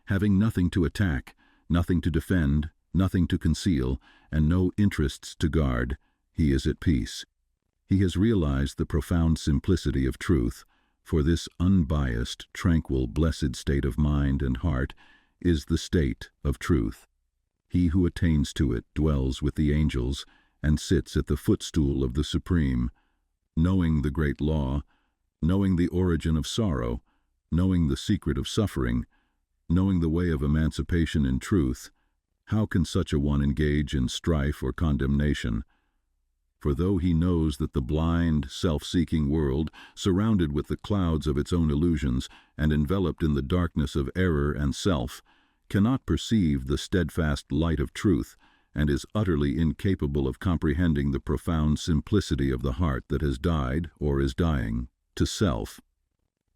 Speaker 1: Having nothing to attack, nothing to defend, nothing to conceal, and no interests to guard, he is at peace. He has realized the profound simplicity of truth, for this unbiased, tranquil, blessed state of mind and heart is the state of truth. He who attains to it dwells with the angels and sits at the footstool of the Supreme, knowing the great law, knowing the origin of sorrow, knowing the secret of suffering, knowing the way of emancipation in truth. How can such a one engage in strife or condemnation? For though he knows that the blind, self-seeking world, surrounded with the clouds of its own illusions and enveloped in the darkness of error and self, cannot perceive the steadfast light of truth, and is utterly incapable of comprehending the profound simplicity of the heart that has died, or is dying, to self,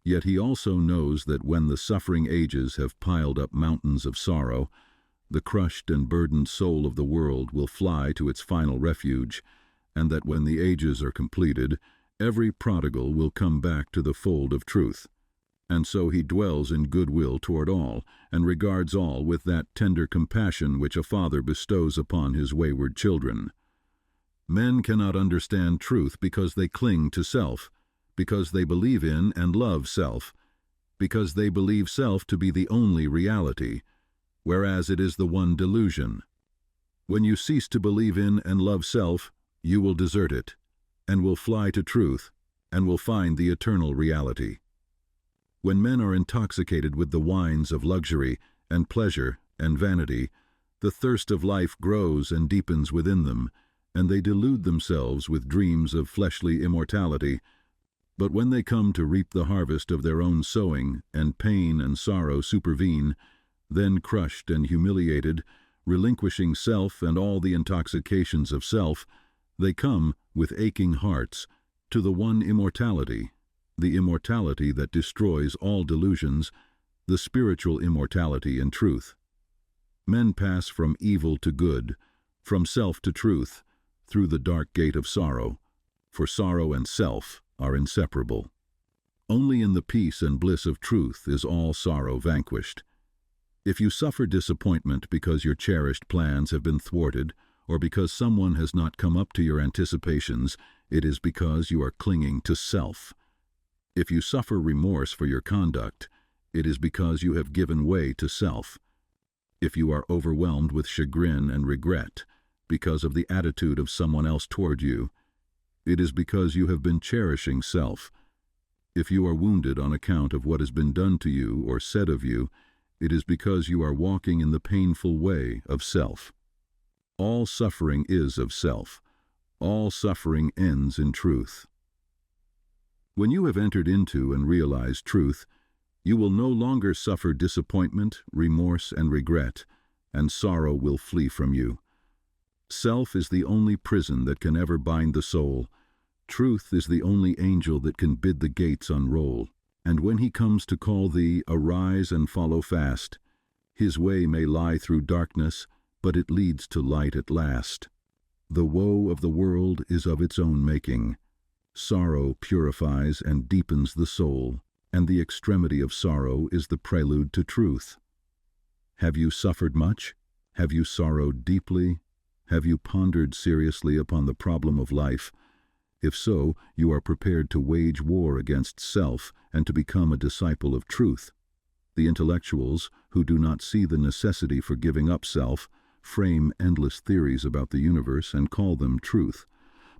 Speaker 1: yet he also knows that when the suffering ages have piled up mountains of sorrow, the crushed and burdened soul of the world will fly to its final refuge, and that when the ages are completed, every prodigal will come back to the fold of truth. And so he dwells in goodwill toward all, and regards all with that tender compassion which a father bestows upon his wayward children. Men cannot understand truth because they cling to self, because they believe in and love self, because they believe self to be the only reality, whereas it is the one delusion. When you cease to believe in and love self, you will desert it, and will fly to truth, and will find the eternal reality. When men are intoxicated with the wines of luxury and pleasure and vanity, the thirst of life grows and deepens within them, and they delude themselves with dreams of fleshly immortality. But when they come to reap the harvest of their own sowing, and pain and sorrow supervene, then crushed and humiliated, relinquishing self and all the intoxications of self, they come, with aching hearts, to the one immortality, the immortality that destroys all delusions, the spiritual immortality in truth. Men pass from evil to good, from self to truth, through the dark gate of sorrow, for sorrow and self are inseparable. Only in the peace and bliss of truth is all sorrow vanquished. If you suffer disappointment because your cherished plans have been thwarted, or because someone has not come up to your anticipations, it is because you are clinging to self. If you suffer remorse for your conduct, it is because you have given way to self. If you are overwhelmed with chagrin and regret because of the attitude of someone else toward you, it is because you have been cherishing self. If you are wounded on account of what has been done to you or said of you, it is because you are walking in the painful way of self. All suffering is of self. All suffering ends in truth. When you have entered into and realized truth, you will no longer suffer disappointment, remorse, and regret, and sorrow will flee from you. Self is the only prison that can ever bind the soul. Truth is the only angel that can bid the gates unroll. And when he comes to call thee, arise and follow fast. His way may lie through darkness, but it leads to light at last. The woe of the world is of its own making. Sorrow purifies and deepens the soul, and the extremity of sorrow is the prelude to truth. Have you suffered much? Have you sorrowed deeply? Have you pondered seriously upon the problem of life? If so, you are prepared to wage war against self and to become a disciple of truth. The intellectuals, who do not see the necessity for giving up self, frame endless theories about the universe and call them truth.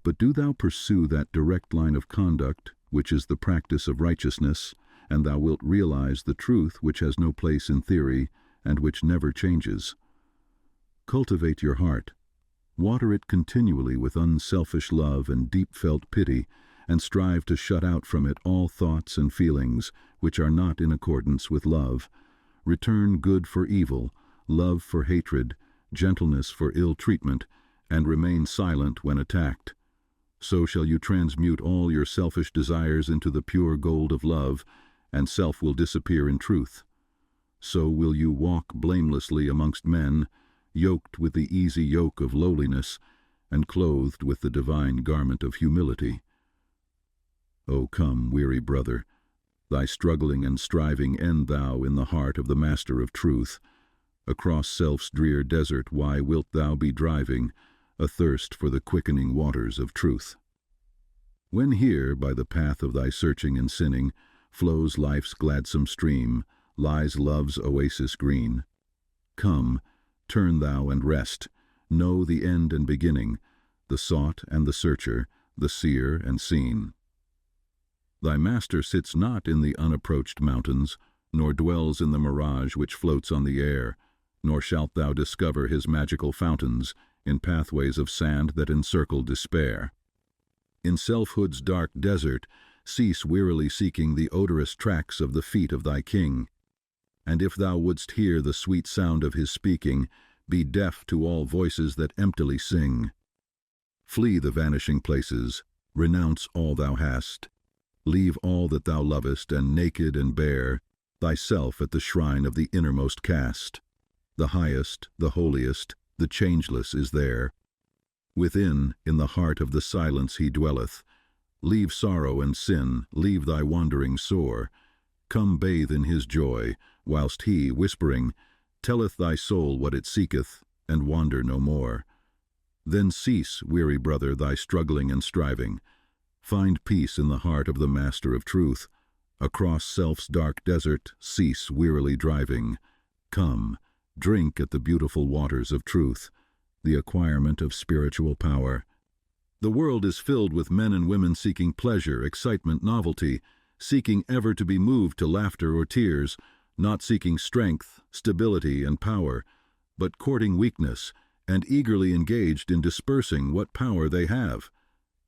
Speaker 1: But do thou pursue that direct line of conduct, which is the practice of righteousness, and thou wilt realize the truth which has no place in theory, and which never changes. Cultivate your heart. Water it continually with unselfish love and deep-felt pity, and strive to shut out from it all thoughts and feelings which are not in accordance with love. Return good for evil, love for hatred, gentleness for ill treatment, and remain silent when attacked. So shall you transmute all your selfish desires into the pure gold of love, and self will disappear in truth. So will you walk blamelessly amongst men, yoked with the easy yoke of lowliness, and clothed with the divine garment of humility. O come, weary brother, thy struggling and striving end thou in the heart of the Master of Truth. Across self's drear desert why wilt thou be driving, athirst for the quickening waters of truth? When here, by the path of thy searching and sinning, flows life's gladsome stream, lies love's oasis green. Come, turn thou and rest, know the end and beginning, the sought and the searcher, the seer and seen. Thy master sits not in the unapproached mountains, nor dwells in the mirage which floats on the air, nor shalt thou discover his magical fountains in pathways of sand that encircle despair. In selfhood's dark desert, cease wearily seeking the odorous tracks of the feet of thy king. And if thou wouldst hear the sweet sound of his speaking, be deaf to all voices that emptily sing. Flee the vanishing places, renounce all thou hast. Leave all that thou lovest, and naked and bare, thyself at the shrine of the innermost cast. The highest, the holiest, the changeless is there. Within, in the heart of the silence he dwelleth. Leave sorrow and sin, leave thy wandering sore. Come bathe in his joy, whilst he, whispering, telleth thy soul what it seeketh, and wander no more. Then cease, weary brother, thy struggling and striving. Find peace in the heart of the Master of Truth. Across self's dark desert, cease wearily driving. Come, drink at the beautiful waters of truth, the acquirement of spiritual power. The world is filled with men and women seeking pleasure, excitement, novelty, seeking ever to be moved to laughter or tears, not seeking strength, stability, and power, but courting weakness, and eagerly engaged in dispersing what power they have.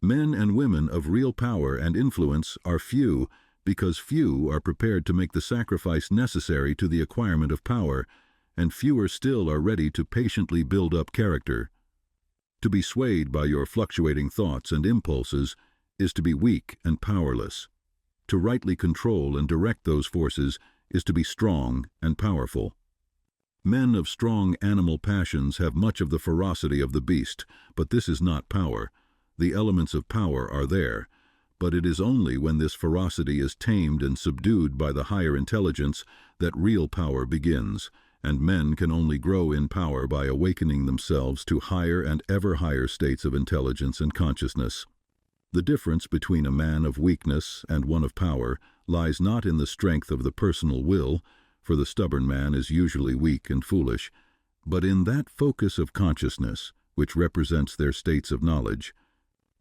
Speaker 1: Men and women of real power and influence are few, because few are prepared to make the sacrifice necessary to the acquirement of power, and fewer still are ready to patiently build up character. To be swayed by your fluctuating thoughts and impulses is to be weak and powerless. To rightly control and direct those forces is to be strong and powerful. Men of strong animal passions have much of the ferocity of the beast, but this is not power. The elements of power are there, but it is only when this ferocity is tamed and subdued by the higher intelligence that real power begins, and men can only grow in power by awakening themselves to higher and ever higher states of intelligence and consciousness. The difference between a man of weakness and one of power lies not in the strength of the personal will, for the stubborn man is usually weak and foolish, but in that focus of consciousness which represents their states of knowledge.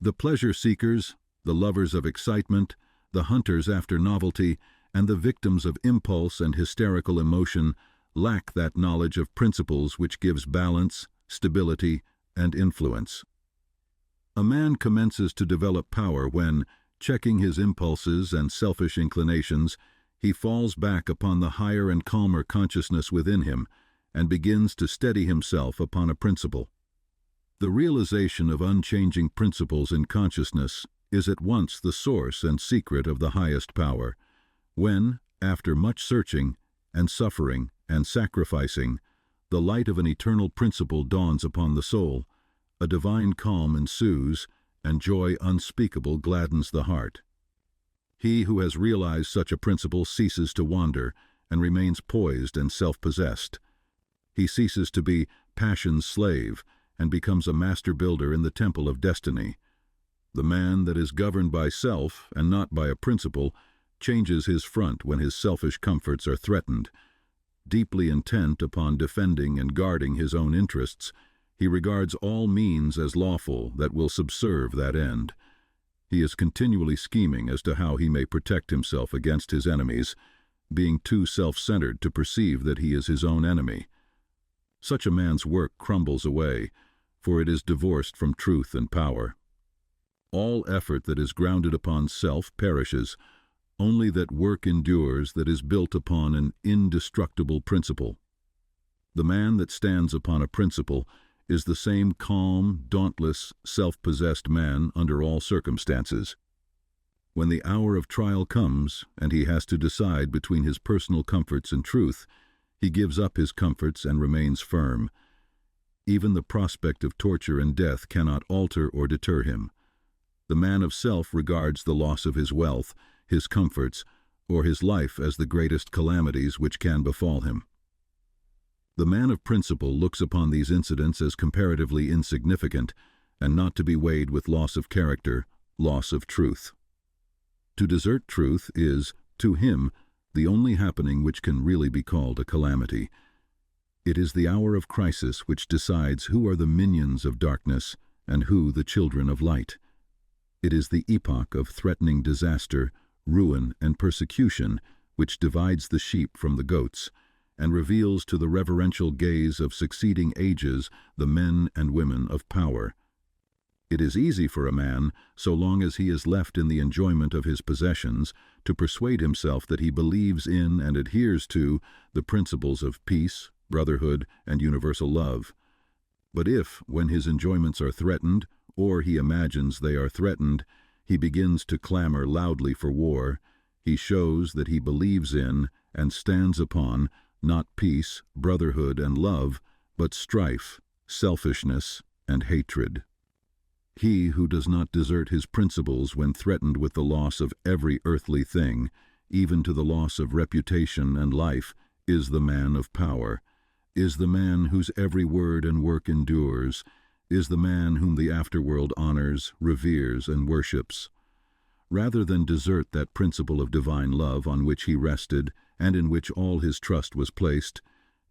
Speaker 1: The pleasure seekers, the lovers of excitement, the hunters after novelty, and the victims of impulse and hysterical emotion lack that knowledge of principles which gives balance, stability, and influence. A man commences to develop power when, checking his impulses and selfish inclinations, he falls back upon the higher and calmer consciousness within him and begins to steady himself upon a principle. The realization of unchanging principles in consciousness is at once the source and secret of the highest power. When, after much searching and suffering and sacrificing, the light of an eternal principle dawns upon the soul, a divine calm ensues, and joy unspeakable gladdens the heart. He who has realized such a principle ceases to wander and remains poised and self-possessed. He ceases to be passion's slave and becomes a master builder in the temple of destiny. The man that is governed by self and not by a principle changes his front when his selfish comforts are threatened. Deeply intent upon defending and guarding his own interests, he regards all means as lawful that will subserve that end. He is continually scheming as to how he may protect himself against his enemies, being too self-centered to perceive that he is his own enemy. Such a man's work crumbles away, for it is divorced from truth and power. All effort that is grounded upon self perishes, only that work endures that is built upon an indestructible principle. The man that stands upon a principle is the same calm, dauntless, self-possessed man under all circumstances. When the hour of trial comes and he has to decide between his personal comforts and truth, he gives up his comforts and remains firm. Even the prospect of torture and death cannot alter or deter him. The man of self regards the loss of his wealth, his comforts, or his life as the greatest calamities which can befall him. The man of principle looks upon these incidents as comparatively insignificant and not to be weighed with loss of character, loss of truth. To desert truth is, to him, the only happening which can really be called a calamity. It is the hour of crisis which decides who are the minions of darkness and who the children of light. It is the epoch of threatening disaster, ruin, and persecution which divides the sheep from the goats and reveals to the reverential gaze of succeeding ages the men and women of power. It is easy for a man, so long as he is left in the enjoyment of his possessions, to persuade himself that he believes in and adheres to the principles of peace, brotherhood, and universal love. But if, when his enjoyments are threatened, or he imagines they are threatened, he begins to clamor loudly for war, he shows that he believes in and stands upon not peace, brotherhood, and love, but strife, selfishness, and hatred. He who does not desert his principles when threatened with the loss of every earthly thing, even to the loss of reputation and life, is the man of power, is the man whose every word and work endures, is the man whom the afterworld honors, reveres, and worships. Rather than desert that principle of divine love on which he rested and in which all his trust was placed,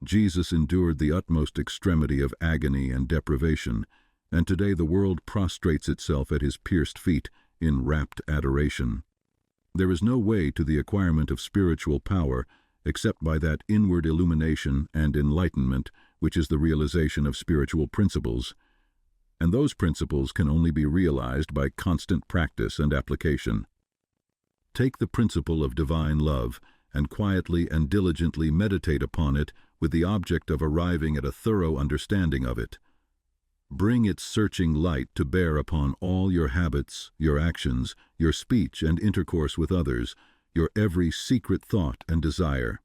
Speaker 1: Jesus endured the utmost extremity of agony and deprivation, and today the world prostrates itself at his pierced feet in rapt adoration. There is no way to the acquirement of spiritual power except by that inward illumination and enlightenment which is the realization of spiritual principles. And those principles can only be realized by constant practice and application. Take the principle of divine love and quietly and diligently meditate upon it with the object of arriving at a thorough understanding of it. Bring its searching light to bear upon all your habits, your actions, your speech and intercourse with others, your every secret thought and desire.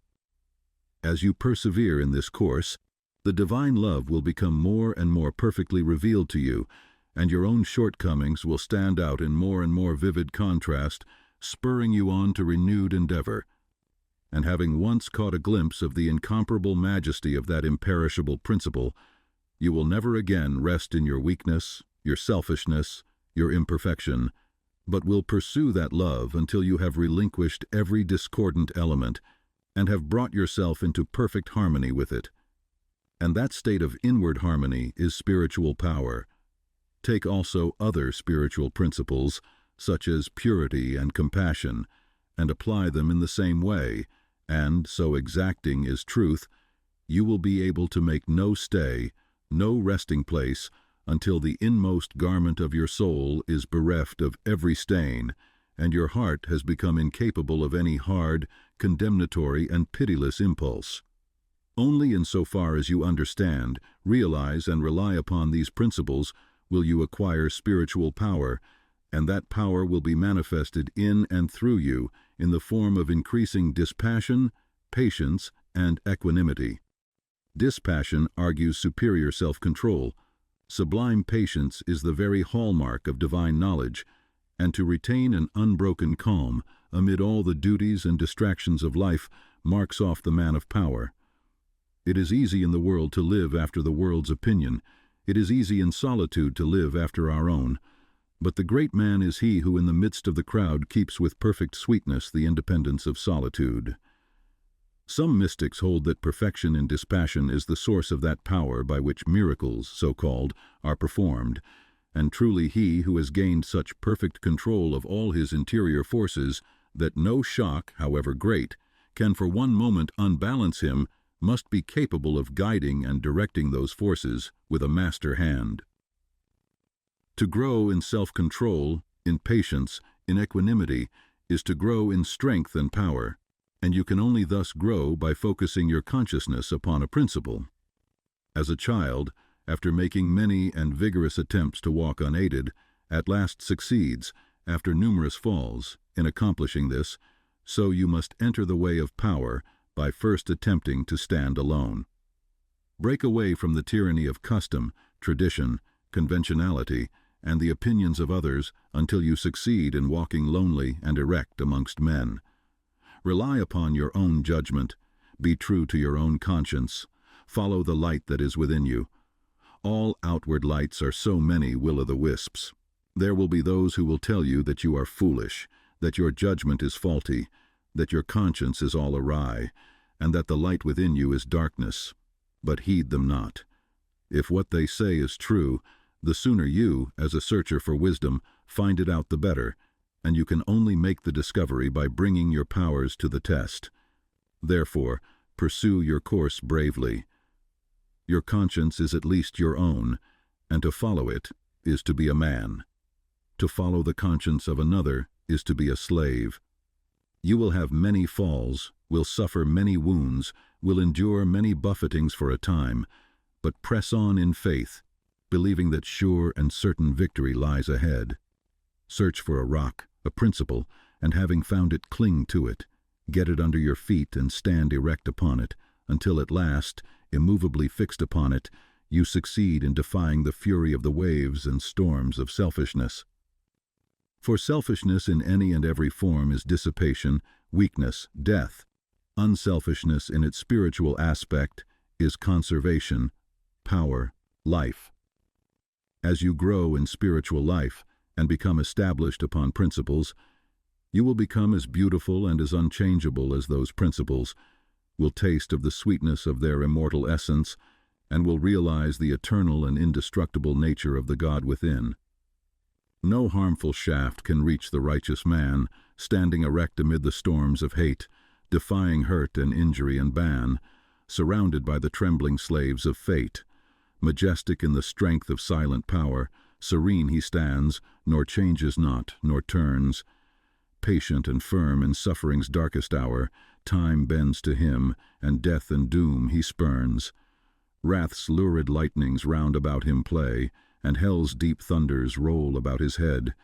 Speaker 1: As you persevere in this course, the divine love will become more and more perfectly revealed to you, and your own shortcomings will stand out in more and more vivid contrast, spurring you on to renewed endeavor. And having once caught a glimpse of the incomparable majesty of that imperishable principle, you will never again rest in your weakness, your selfishness, your imperfection, but will pursue that love until you have relinquished every discordant element and have brought yourself into perfect harmony with it. And that state of inward harmony is spiritual power. Take also other spiritual principles, such as purity and compassion, and apply them in the same way, and, so exacting is truth, you will be able to make no stay, no resting place, until the inmost garment of your soul is bereft of every stain, and your heart has become incapable of any hard, condemnatory, and pitiless impulse. Only in so far as you understand, realize, and rely upon these principles will you acquire spiritual power, and that power will be manifested in and through you in the form of increasing dispassion, patience, and equanimity. Dispassion argues superior self-control. Sublime patience is the very hallmark of divine knowledge, and to retain an unbroken calm amid all the duties and distractions of life marks off the man of power. It is easy in the world to live after the world's opinion. It is easy in solitude to live after our own. But the great man is he who in the midst of the crowd keeps with perfect sweetness the independence of solitude. Some mystics hold that perfection in dispassion is the source of that power by which miracles, so-called, are performed, and truly he who has gained such perfect control of all his interior forces that no shock, however great, can for one moment unbalance him, must be capable of guiding and directing those forces with a master hand. To grow in self-control, in patience, in equanimity, is to grow in strength and power, and you can only thus grow by focusing your consciousness upon a principle. As a child, after making many and vigorous attempts to walk unaided, at last succeeds, after numerous falls, in accomplishing this, so you must enter the way of power by first attempting to stand alone. Break away from the tyranny of custom, tradition, conventionality, and the opinions of others until you succeed in walking lonely and erect amongst men. Rely upon your own judgment, be true to your own conscience, follow the light that is within you. All outward lights are so many will-o'-the-wisps. There will be those who will tell you that you are foolish, that your judgment is faulty, that your conscience is all awry, and that the light within you is darkness. But heed them not. If what they say is true, the sooner you, as a searcher for wisdom, find it out the better, and you can only make the discovery by bringing your powers to the test. Therefore, pursue your course bravely. Your conscience is at least your own, and to follow it is to be a man. To follow the conscience of another is to be a slave. You will have many falls, will suffer many wounds, will endure many buffetings for a time, but press on in faith, believing that sure and certain victory lies ahead. Search for a rock, a principle, and having found it, cling to it. Get it under your feet and stand erect upon it, until at last, immovably fixed upon it, you succeed in defying the fury of the waves and storms of selfishness. For selfishness in any and every form is dissipation, weakness, death. Unselfishness in its spiritual aspect is conservation, power, life. As you grow in spiritual life and become established upon principles, you will become as beautiful and as unchangeable as those principles, will taste of the sweetness of their immortal essence, and will realize the eternal and indestructible nature of the God within. No harmful shaft can reach the righteous man, standing erect amid the storms of hate, defying hurt and injury and ban, surrounded by the trembling slaves of fate. Majestic in the strength of silent power, serene he stands, nor changes not, nor turns. Patient and firm in suffering's darkest hour, time bends to him, and death and doom he spurns. Wrath's lurid lightnings round about him play, and hell's deep thunders roll about his head.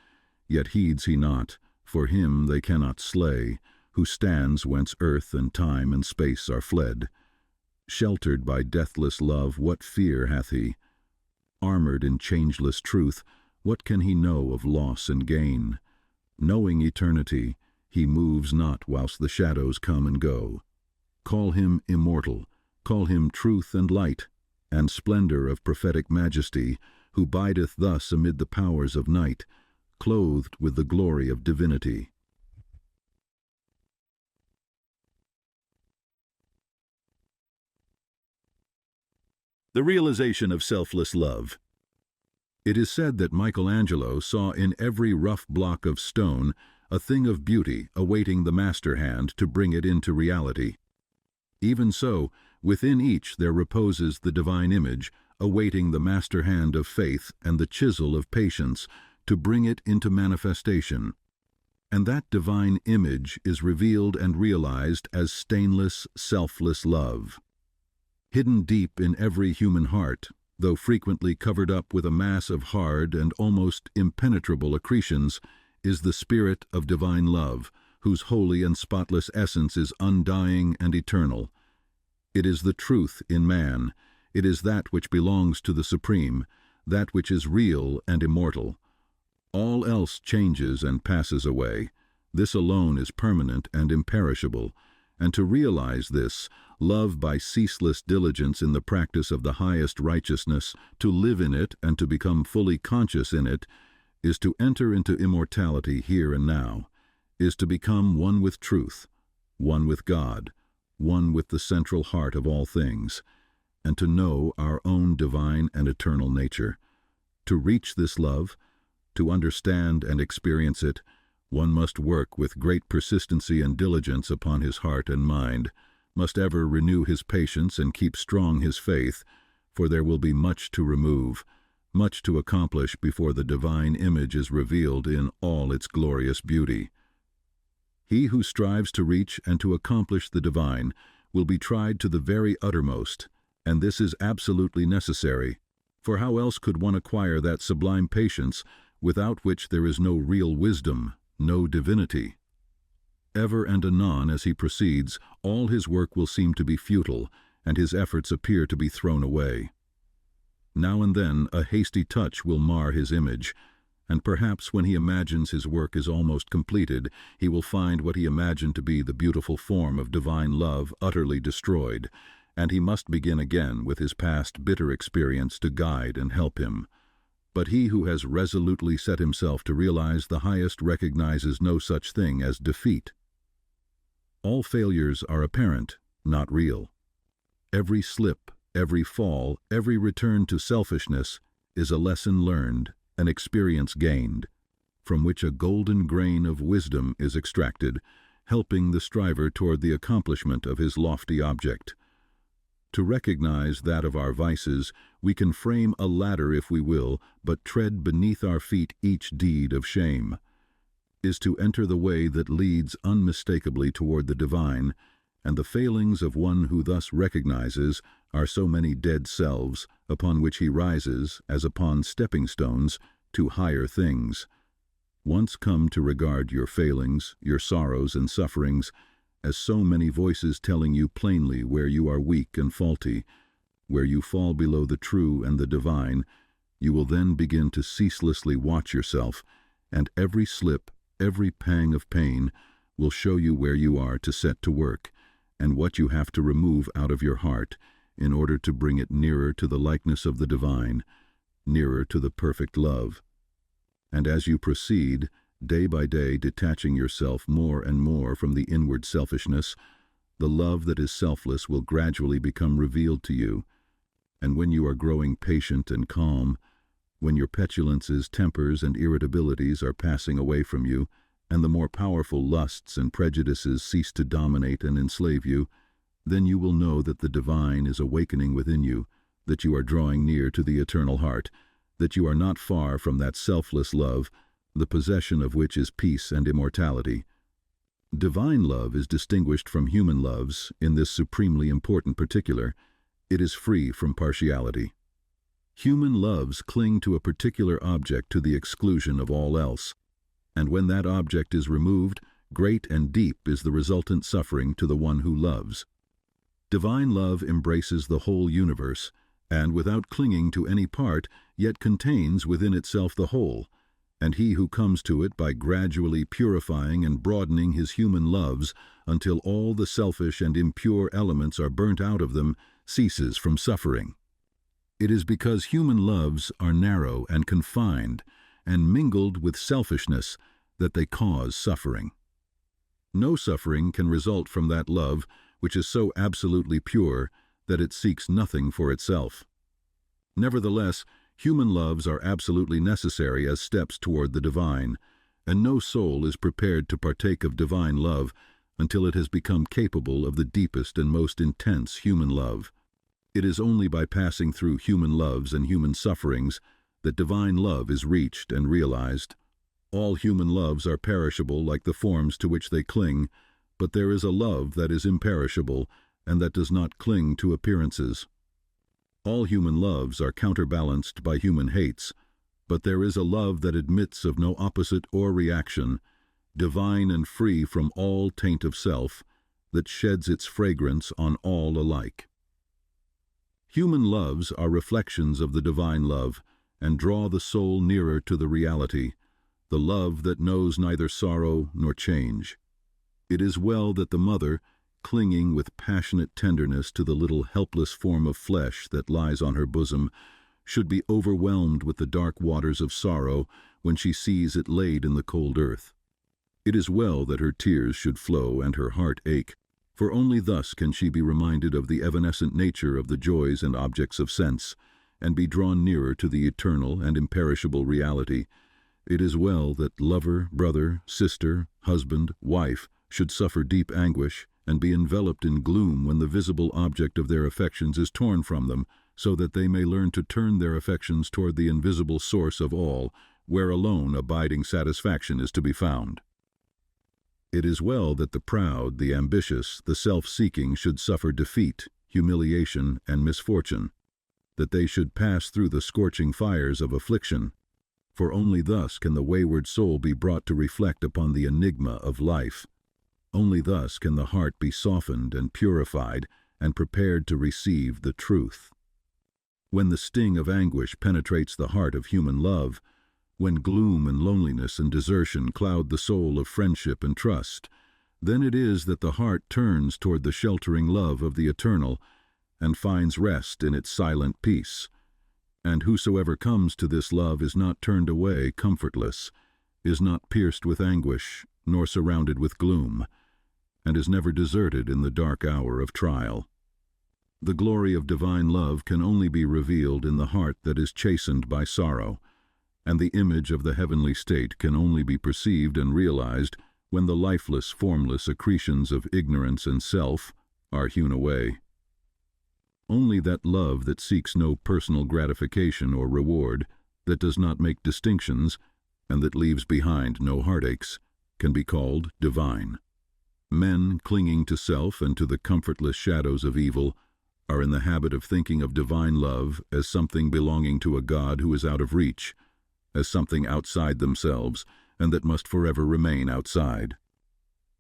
Speaker 1: Yet heeds he not, for him they cannot slay, who stands whence earth and time and space are fled. Sheltered by deathless love, what fear hath he? Armored in changeless truth, what can he know of loss and gain? Knowing eternity, he moves not whilst the shadows come and go. Call him immortal, call him truth and light, and splendor of prophetic majesty, who bideth thus amid the powers of night, clothed with the glory of divinity. The realization of selfless love. It is said that Michelangelo saw in every rough block of stone a thing of beauty awaiting the master hand to bring it into reality. Even so, within each there reposes the divine image, awaiting the master hand of faith and the chisel of patience to bring it into manifestation. And that divine image is revealed and realized as stainless, selfless love. Hidden deep in every human heart, though frequently covered up with a mass of hard and almost impenetrable accretions, is the spirit of divine love, whose holy and spotless essence is undying and eternal. It is the truth in man. It is that which belongs to the Supreme, that which is real and immortal. All else changes and passes away. This alone is permanent and imperishable, and to realize this, love by ceaseless diligence in the practice of the highest righteousness, to live in it and to become fully conscious in it, is to enter into immortality here and now, is to become one with truth, one with God, one with the central heart of all things, and to know our own divine and eternal nature. To reach this love, to understand and experience it, one must work with great persistency and diligence upon his heart and mind, must ever renew his patience and keep strong his faith, for there will be much to remove, much to accomplish before the divine image is revealed in all its glorious beauty. He who strives to reach and to accomplish the divine will be tried to the very uttermost, and this is absolutely necessary. For how else could one acquire that sublime patience without which there is no real wisdom, no divinity? Ever and anon as he proceeds, all his work will seem to be futile, and his efforts appear to be thrown away. Now and then a hasty touch will mar his image, and perhaps when he imagines his work is almost completed, he will find what he imagined to be the beautiful form of divine love utterly destroyed, and he must begin again with his past bitter experience to guide and help him. But he who has resolutely set himself to realize the highest recognizes no such thing as defeat. All failures are apparent, not real. Every slip, every fall, every return to selfishness is a lesson learned, an experience gained, from which a golden grain of wisdom is extracted, helping the striver toward the accomplishment of his lofty object. To recognize that of our vices, we can frame a ladder if we will, but tread beneath our feet each deed of shame, is to enter the way that leads unmistakably toward the divine, and the failings of one who thus recognizes are so many dead selves upon which he rises, as upon stepping stones, to higher things. Once come to regard your failings, your sorrows and sufferings, as so many voices telling you plainly where you are weak and faulty, where you fall below the true and the divine, you will then begin to ceaselessly watch yourself, and every slip, every pang of pain will show you where you are to set to work, and what you have to remove out of your heart in order to bring it nearer to the likeness of the divine, nearer to the perfect love. And as you proceed, day by day detaching yourself more and more from the inward selfishness, the love that is selfless will gradually become revealed to you, and when you are growing patient and calm, when your petulances, tempers, and irritabilities are passing away from you, and the more powerful lusts and prejudices cease to dominate and enslave you, then you will know that the divine is awakening within you, that you are drawing near to the eternal heart, that you are not far from that selfless love, the possession of which is peace and immortality. Divine love is distinguished from human loves in this supremely important particular. It is free from partiality. Human loves cling to a particular object to the exclusion of all else, and when that object is removed, great and deep is the resultant suffering to the one who loves. Divine love embraces the whole universe, and without clinging to any part, yet contains within itself the whole, and he who comes to it by gradually purifying and broadening his human loves until all the selfish and impure elements are burnt out of them, ceases from suffering. It is because human loves are narrow and confined and mingled with selfishness that they cause suffering. No suffering can result from that love which is so absolutely pure that it seeks nothing for itself. Nevertheless, human loves are absolutely necessary as steps toward the divine, and no soul is prepared to partake of divine love until it has become capable of the deepest and most intense human love. It is only by passing through human loves and human sufferings that divine love is reached and realized. All human loves are perishable like the forms to which they cling, but there is a love that is imperishable and that does not cling to appearances. All human loves are counterbalanced by human hates, but there is a love that admits of no opposite or reaction, divine and free from all taint of self, that sheds its fragrance on all alike. Human loves are reflections of the divine love and draw the soul nearer to the reality, the love that knows neither sorrow nor change. It is well that the mother, clinging with passionate tenderness to the little helpless form of flesh that lies on her bosom, should be overwhelmed with the dark waters of sorrow when she sees it laid in the cold earth. It is well that her tears should flow and her heart ache, for only thus can she be reminded of the evanescent nature of the joys and objects of sense, and be drawn nearer to the eternal and imperishable reality. It is well that lover, brother, sister, husband, wife should suffer deep anguish and be enveloped in gloom when the visible object of their affections is torn from them, so that they may learn to turn their affections toward the invisible source of all, where alone abiding satisfaction is to be found. It is well that the proud, the ambitious, the self-seeking should suffer defeat, humiliation, and misfortune. that they should pass through the scorching fires of affliction, for only thus can the wayward soul be brought to reflect upon the enigma of life. Only thus can the heart be softened and purified and prepared to receive the truth. When the sting of anguish penetrates the heart of human love, when gloom and loneliness and desertion cloud the soul of friendship and trust, then it is that the heart turns toward the sheltering love of the eternal and finds rest in its silent peace. And whosoever comes to this love is not turned away comfortless, is not pierced with anguish, nor surrounded with gloom, and is never deserted in the dark hour of trial. The glory of divine love can only be revealed in the heart that is chastened by sorrow, and the image of the heavenly state can only be perceived and realized when the lifeless, formless accretions of ignorance and self are hewn away. Only that love that seeks no personal gratification or reward, that does not make distinctions, and that leaves behind no heartaches, can be called divine. Men clinging to self and to the comfortless shadows of evil are in the habit of thinking of divine love as something belonging to a God who is out of reach, as something outside themselves and that must forever remain outside.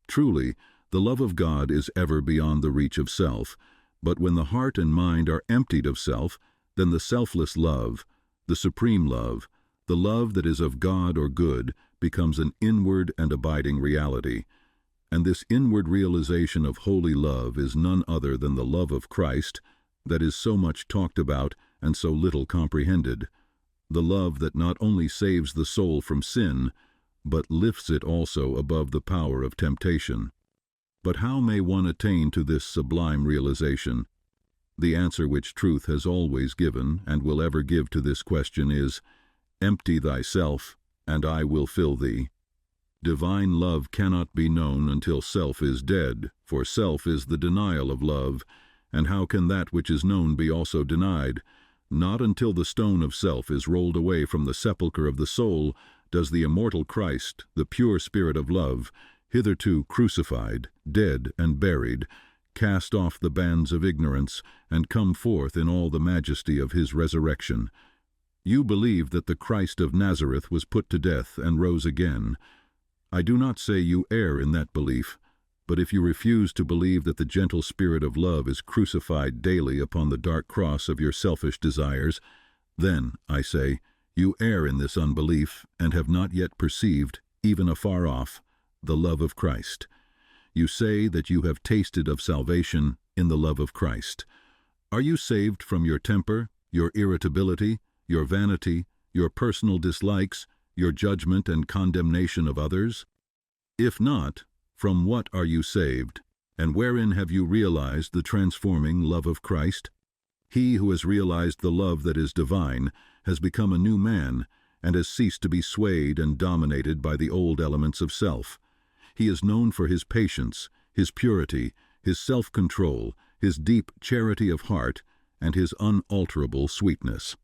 Speaker 1: Truly, the love of God is ever beyond the reach of self, but when the heart and mind are emptied of self, then the selfless love, the supreme love, the love that is of God or good, becomes an inward and abiding reality. And this inward realization of holy love is none other than the love of Christ that is so much talked about and so little comprehended, the love that not only saves the soul from sin, but lifts it also above the power of temptation. But how may one attain to this sublime realization? The answer which truth has always given and will ever give to this question is, "Empty thyself, and I will fill thee." Divine love cannot be known until self is dead, for self is the denial of love, and how can that which is known be also denied? Not until the stone of self is rolled away from the sepulchre of the soul does the immortal Christ, the pure Spirit of love, hitherto crucified, dead, and buried, cast off the bands of ignorance, and come forth in all the majesty of his resurrection. You believe that the Christ of Nazareth was put to death and rose again. I do not say you err in that belief, but if you refuse to believe that the gentle Spirit of love is crucified daily upon the dark cross of your selfish desires, then, I say, you err in this unbelief and have not yet perceived, even afar off, the love of Christ. You say that you have tasted of salvation in the love of Christ. Are you saved from your temper, your irritability, your vanity, your personal dislikes, your judgment and condemnation of others? If not, from what are you saved, and wherein have you realized the transforming love of Christ? He who has realized the love that is divine has become a new man and has ceased to be swayed and dominated by the old elements of self. He is known for his patience, his purity, his self-control, his deep charity of heart, and his unalterable sweetness.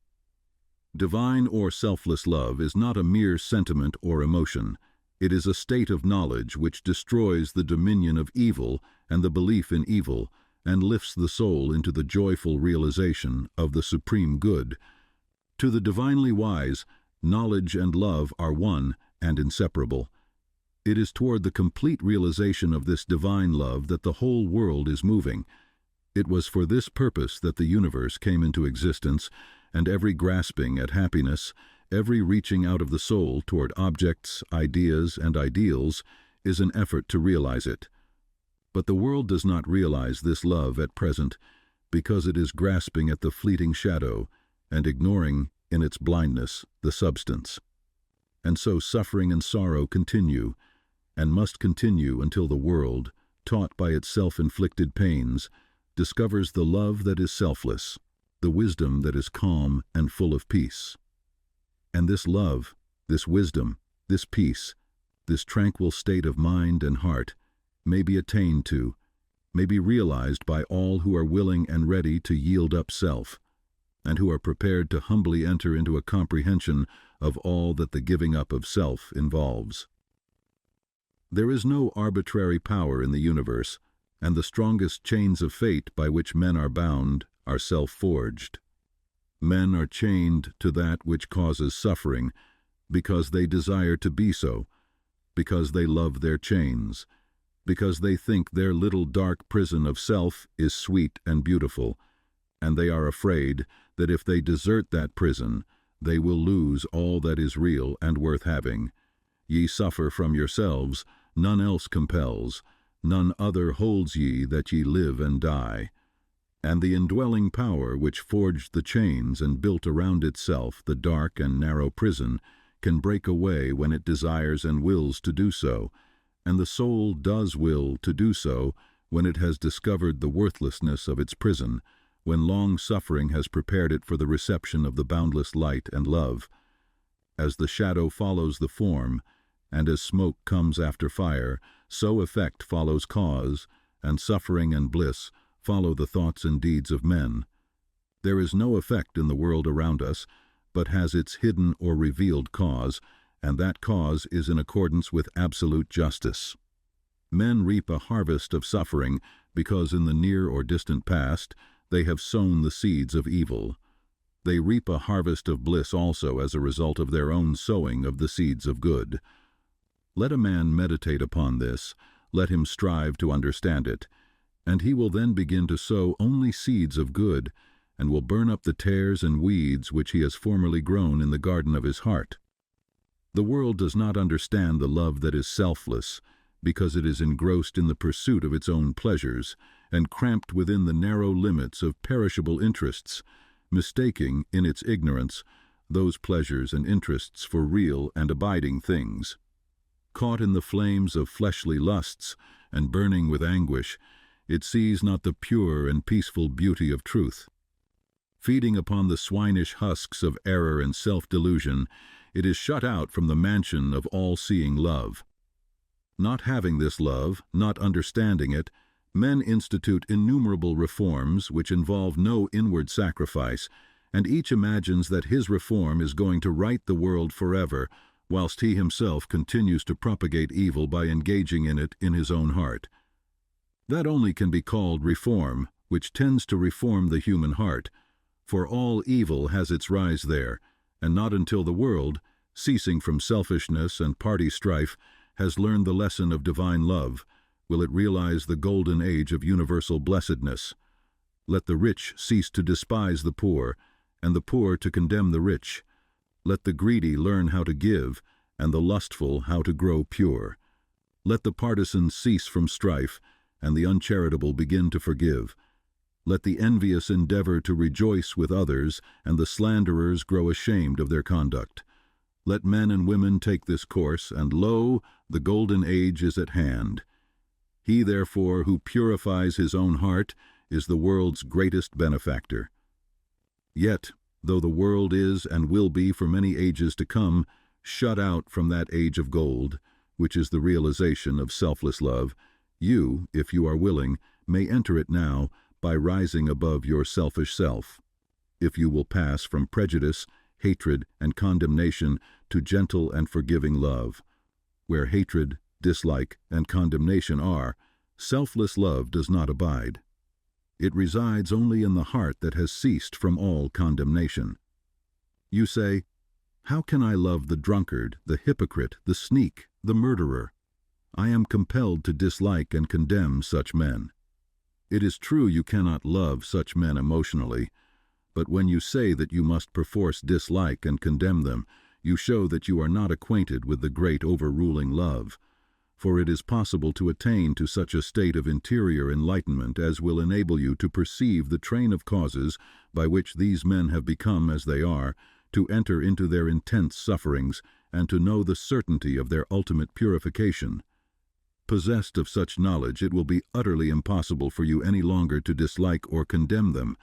Speaker 1: Divine or selfless love is not a mere sentiment or emotion. It is a state of knowledge which destroys the dominion of evil and the belief in evil, and lifts the soul into the joyful realization of the supreme good. To the divinely wise, knowledge and love are one and inseparable. It is toward the complete realization of this divine love that the whole world is moving. It was for this purpose that the universe came into existence, and every grasping at happiness, every reaching out of the soul toward objects, ideas, and ideals is an effort to realize it. But the world does not realize this love at present because it is grasping at the fleeting shadow and ignoring, in its blindness, the substance. And so suffering and sorrow continue, and must continue until the world, taught by its self-inflicted pains, discovers the love that is selfless, the wisdom that is calm and full of peace. And this love, this wisdom, this peace, this tranquil state of mind and heart may be attained to, may be realized by all who are willing and ready to yield up self, and who are prepared to humbly enter into a comprehension of all that the giving up of self involves. There is no arbitrary power in the universe, and the strongest chains of fate by which men are bound are self-forged. Men are chained to that which causes suffering because they desire to be so, because they love their chains, because they think their little dark prison of self is sweet and beautiful, and they are afraid that if they desert that prison, they will lose all that is real and worth having. Ye suffer from yourselves, none else compels, none other holds ye that ye live and die. And the indwelling power which forged the chains and built around itself the dark and narrow prison can break away when it desires and wills to do so, and the soul does will to do so when it has discovered the worthlessness of its prison, when long suffering has prepared it for the reception of the boundless light and love. As the shadow follows the form, and as smoke comes after fire, so effect follows cause, and suffering and bliss follow the thoughts and deeds of men. There is no effect in the world around us, but has its hidden or revealed cause, and that cause is in accordance with absolute justice. Men reap a harvest of suffering because in the near or distant past they have sown the seeds of evil. They reap a harvest of bliss also as a result of their own sowing of the seeds of good. Let a man meditate upon this, let him strive to understand it, and he will then begin to sow only seeds of good, and will burn up the tares and weeds which he has formerly grown in the garden of his heart. The world does not understand the love that is selfless, because it is engrossed in the pursuit of its own pleasures, and cramped within the narrow limits of perishable interests, mistaking, in its ignorance, those pleasures and interests for real and abiding things. Caught in the flames of fleshly lusts, and burning with anguish, it sees not the pure and peaceful beauty of truth. Feeding upon the swinish husks of error and self-delusion, it is shut out from the mansion of all-seeing love. Not having this love, not understanding it, men institute innumerable reforms which involve no inward sacrifice, and each imagines that his reform is going to right the world forever, whilst he himself continues to propagate evil by engaging in it in his own heart. That only can be called reform, which tends to reform the human heart, for all evil has its rise there, and not until the world, ceasing from selfishness and party strife, has learned the lesson of divine love, will it realize the golden age of universal blessedness. Let the rich cease to despise the poor, and the poor to condemn the rich. Let the greedy learn how to give, and the lustful how to grow pure. Let the partisan cease from strife, and the uncharitable begin to forgive. Let the envious endeavor to rejoice with others, and the slanderers grow ashamed of their conduct. Let men and women take this course, and lo, the golden age is at hand. He, therefore, who purifies his own heart is the world's greatest benefactor. Yet, though the world is and will be for many ages to come shut out from that age of gold, which is the realization of selfless love, you, if you are willing, may enter it now by rising above your selfish self. If you will pass from prejudice, hatred, and condemnation to gentle and forgiving love. Where hatred, dislike, and condemnation are, selfless love does not abide. It resides only in the heart that has ceased from all condemnation. You say, "How can I love the drunkard, the hypocrite, the sneak, the murderer? I am compelled to dislike and condemn such men." It is true you cannot love such men emotionally, but when you say that you must perforce dislike and condemn them, you show that you are not acquainted with the great overruling love. For it is possible to attain to such a state of interior enlightenment as will enable you to perceive the train of causes by which these men have become as they are, to enter into their intense sufferings, and to know the certainty of their ultimate purification. Possessed of such knowledge, it will be utterly impossible for you any longer to dislike or condemn them,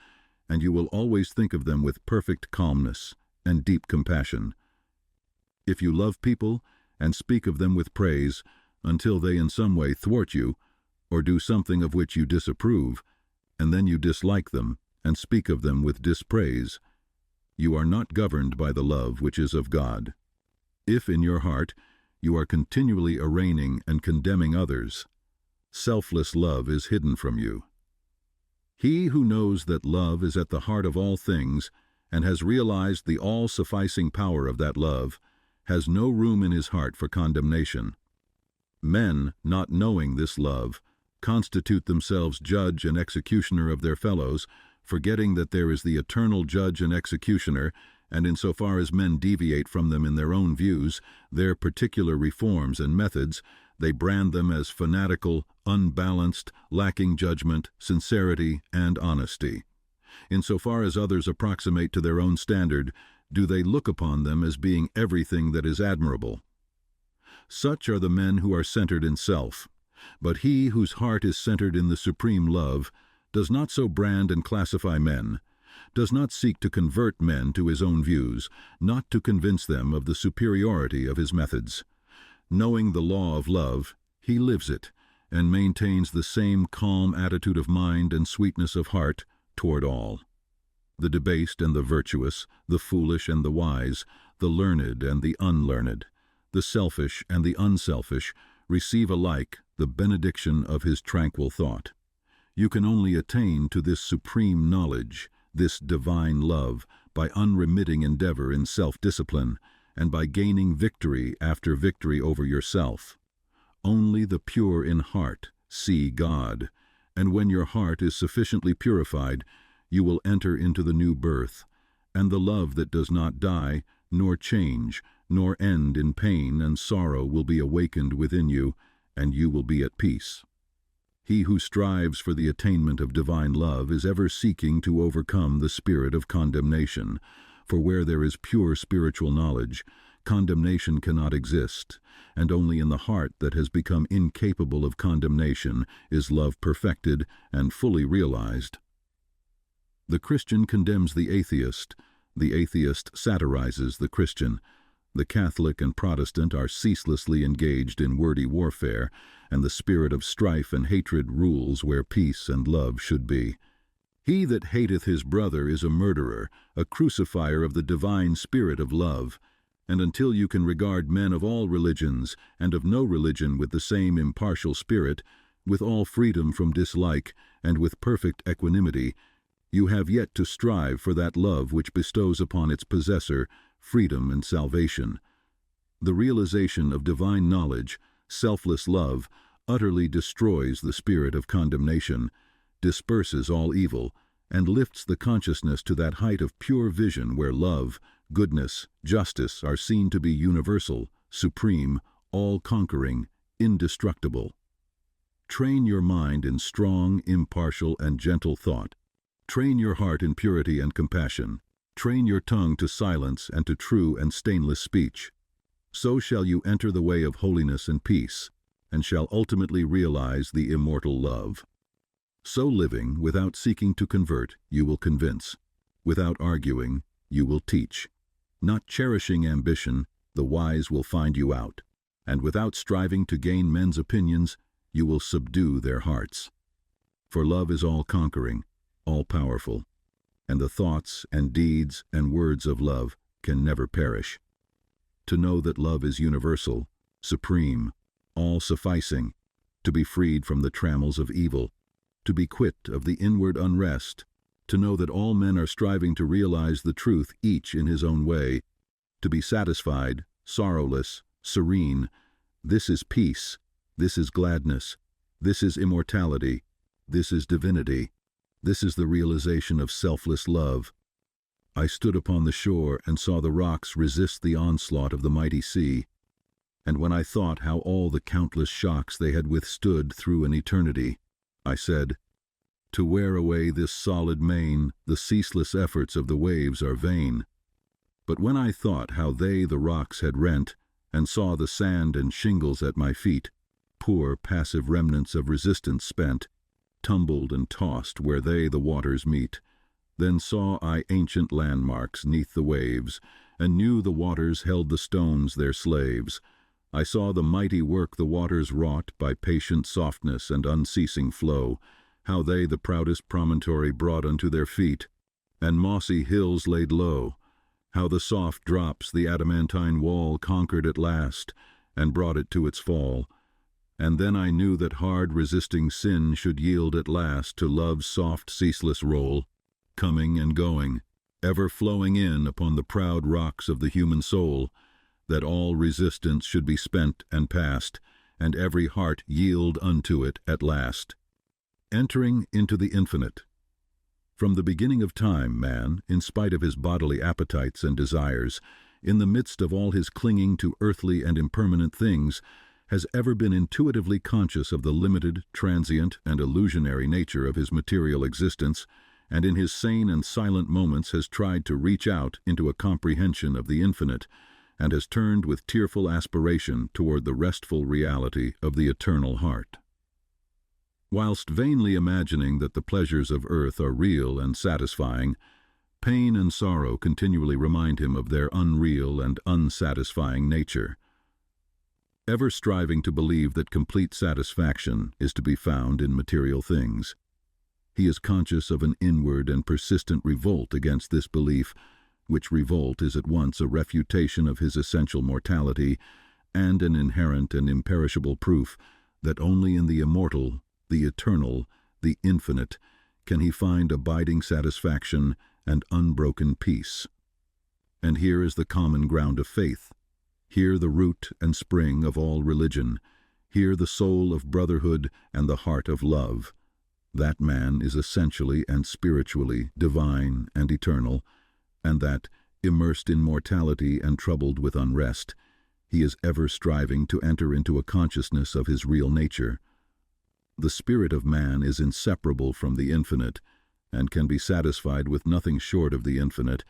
Speaker 1: and you will always think of them with perfect calmness and deep compassion. If you love people and speak of them with praise, until they in some way thwart you, or do something of which you disapprove, and then you dislike them and speak of them with dispraise, you are not governed by the love which is of God. If in your heart you are continually arraigning and condemning others, selfless love is hidden from you. He who knows that love is at the heart of all things, and has realized the all-sufficing power of that love, has no room in his heart for condemnation. Men, not knowing this love, constitute themselves judge and executioner of their fellows, forgetting that there is the eternal judge and executioner, and insofar as men deviate from them in their own views, their particular reforms and methods, they brand them as fanatical, unbalanced, lacking judgment, sincerity, and honesty. Insofar as others approximate to their own standard, do they look upon them as being everything that is admirable. Such are the men who are centered in self, but he whose heart is centered in the supreme love does not so brand and classify men, does not seek to convert men to his own views, not to convince them of the superiority of his methods. Knowing the law of love, he lives it, and maintains the same calm attitude of mind and sweetness of heart toward all. The debased and the virtuous, the foolish and the wise, the learned and the unlearned, the selfish and the unselfish, receive alike the benediction of his tranquil thought. You can only attain to this supreme knowledge, this divine love, by unremitting endeavor in self-discipline, and by gaining victory after victory over yourself. Only the pure in heart see God, and when your heart is sufficiently purified, you will enter into the new birth, and the love that does not die, nor change, nor end in pain and sorrow will be awakened within you, and you will be at peace. He who strives for the attainment of divine love is ever seeking to overcome the spirit of condemnation, for where there is pure spiritual knowledge, condemnation cannot exist, and only in the heart that has become incapable of condemnation is love perfected and fully realized. The Christian condemns the atheist satirizes the Christian. The Catholic and Protestant are ceaselessly engaged in wordy warfare, and the spirit of strife and hatred rules where peace and love should be. He that hateth his brother is a murderer, a crucifier of the divine spirit of love, and until you can regard men of all religions and of no religion with the same impartial spirit, with all freedom from dislike, and with perfect equanimity, you have yet to strive for that love which bestows upon its possessor freedom and salvation. The realization of divine knowledge, selfless love, utterly destroys the spirit of condemnation, disperses all evil, and lifts the consciousness to that height of pure vision where love, goodness, justice are seen to be universal, supreme, all-conquering, indestructible. Train your mind in strong, impartial, and gentle thought. Train your heart in purity and compassion. Train your tongue to silence and to true and stainless speech. So shall you enter the way of holiness and peace, and shall ultimately realize the immortal love. So living, without seeking to convert, you will convince. Without arguing, you will teach. Not cherishing ambition, the wise will find you out. And without striving to gain men's opinions, you will subdue their hearts. For love is all-conquering, all-powerful, and the thoughts and deeds and words of love can never perish. To know that love is universal, supreme, all-sufficing, to be freed from the trammels of evil, to be quit of the inward unrest, to know that all men are striving to realize the truth each in his own way, to be satisfied, sorrowless, serene, this is peace, this is gladness, this is immortality, this is divinity, this is the realization of selfless love. I stood upon the shore and saw the rocks resist the onslaught of the mighty sea, and when I thought how all the countless shocks they had withstood through an eternity, I said, to wear away this solid main, the ceaseless efforts of the waves are vain. But when I thought how they the rocks had rent, and saw the sand and shingles at my feet, poor passive remnants of resistance spent, tumbled and tossed where they the waters meet, then saw I ancient landmarks neath the waves, and knew the waters held the stones their slaves. I saw the mighty work the waters wrought by patient softness and unceasing flow, how they the proudest promontory brought unto their feet, and mossy hills laid low, how the soft drops the adamantine wall conquered at last, and brought it to its fall. And then I knew that hard resisting sin should yield at last to love's soft ceaseless roll, coming and going, ever flowing in upon the proud rocks of the human soul, that all resistance should be spent and past, and every heart yield unto it at last. Entering into the infinite. From the beginning of time, man, in spite of his bodily appetites and desires, in the midst of all his clinging to earthly and impermanent things, has ever been intuitively conscious of the limited, transient, and illusionary nature of his material existence, and in his sane and silent moments has tried to reach out into a comprehension of the infinite, and has turned with tearful aspiration toward the restful reality of the eternal heart. Whilst vainly imagining that the pleasures of earth are real and satisfying, pain and sorrow continually remind him of their unreal and unsatisfying nature. Ever striving to believe that complete satisfaction is to be found in material things, he is conscious of an inward and persistent revolt against this belief, which revolt is at once a refutation of his essential mortality and an inherent and imperishable proof that only in the immortal, the eternal, the infinite, can he find abiding satisfaction and unbroken peace. And here is the common ground of faith, here the root and spring of all religion, here the soul of brotherhood and the heart of love. That man is essentially and spiritually divine and eternal, and that, immersed in mortality and troubled with unrest, he is ever striving to enter into a consciousness of his real nature. The spirit of man is inseparable from the infinite, and can be satisfied with nothing short of the infinite,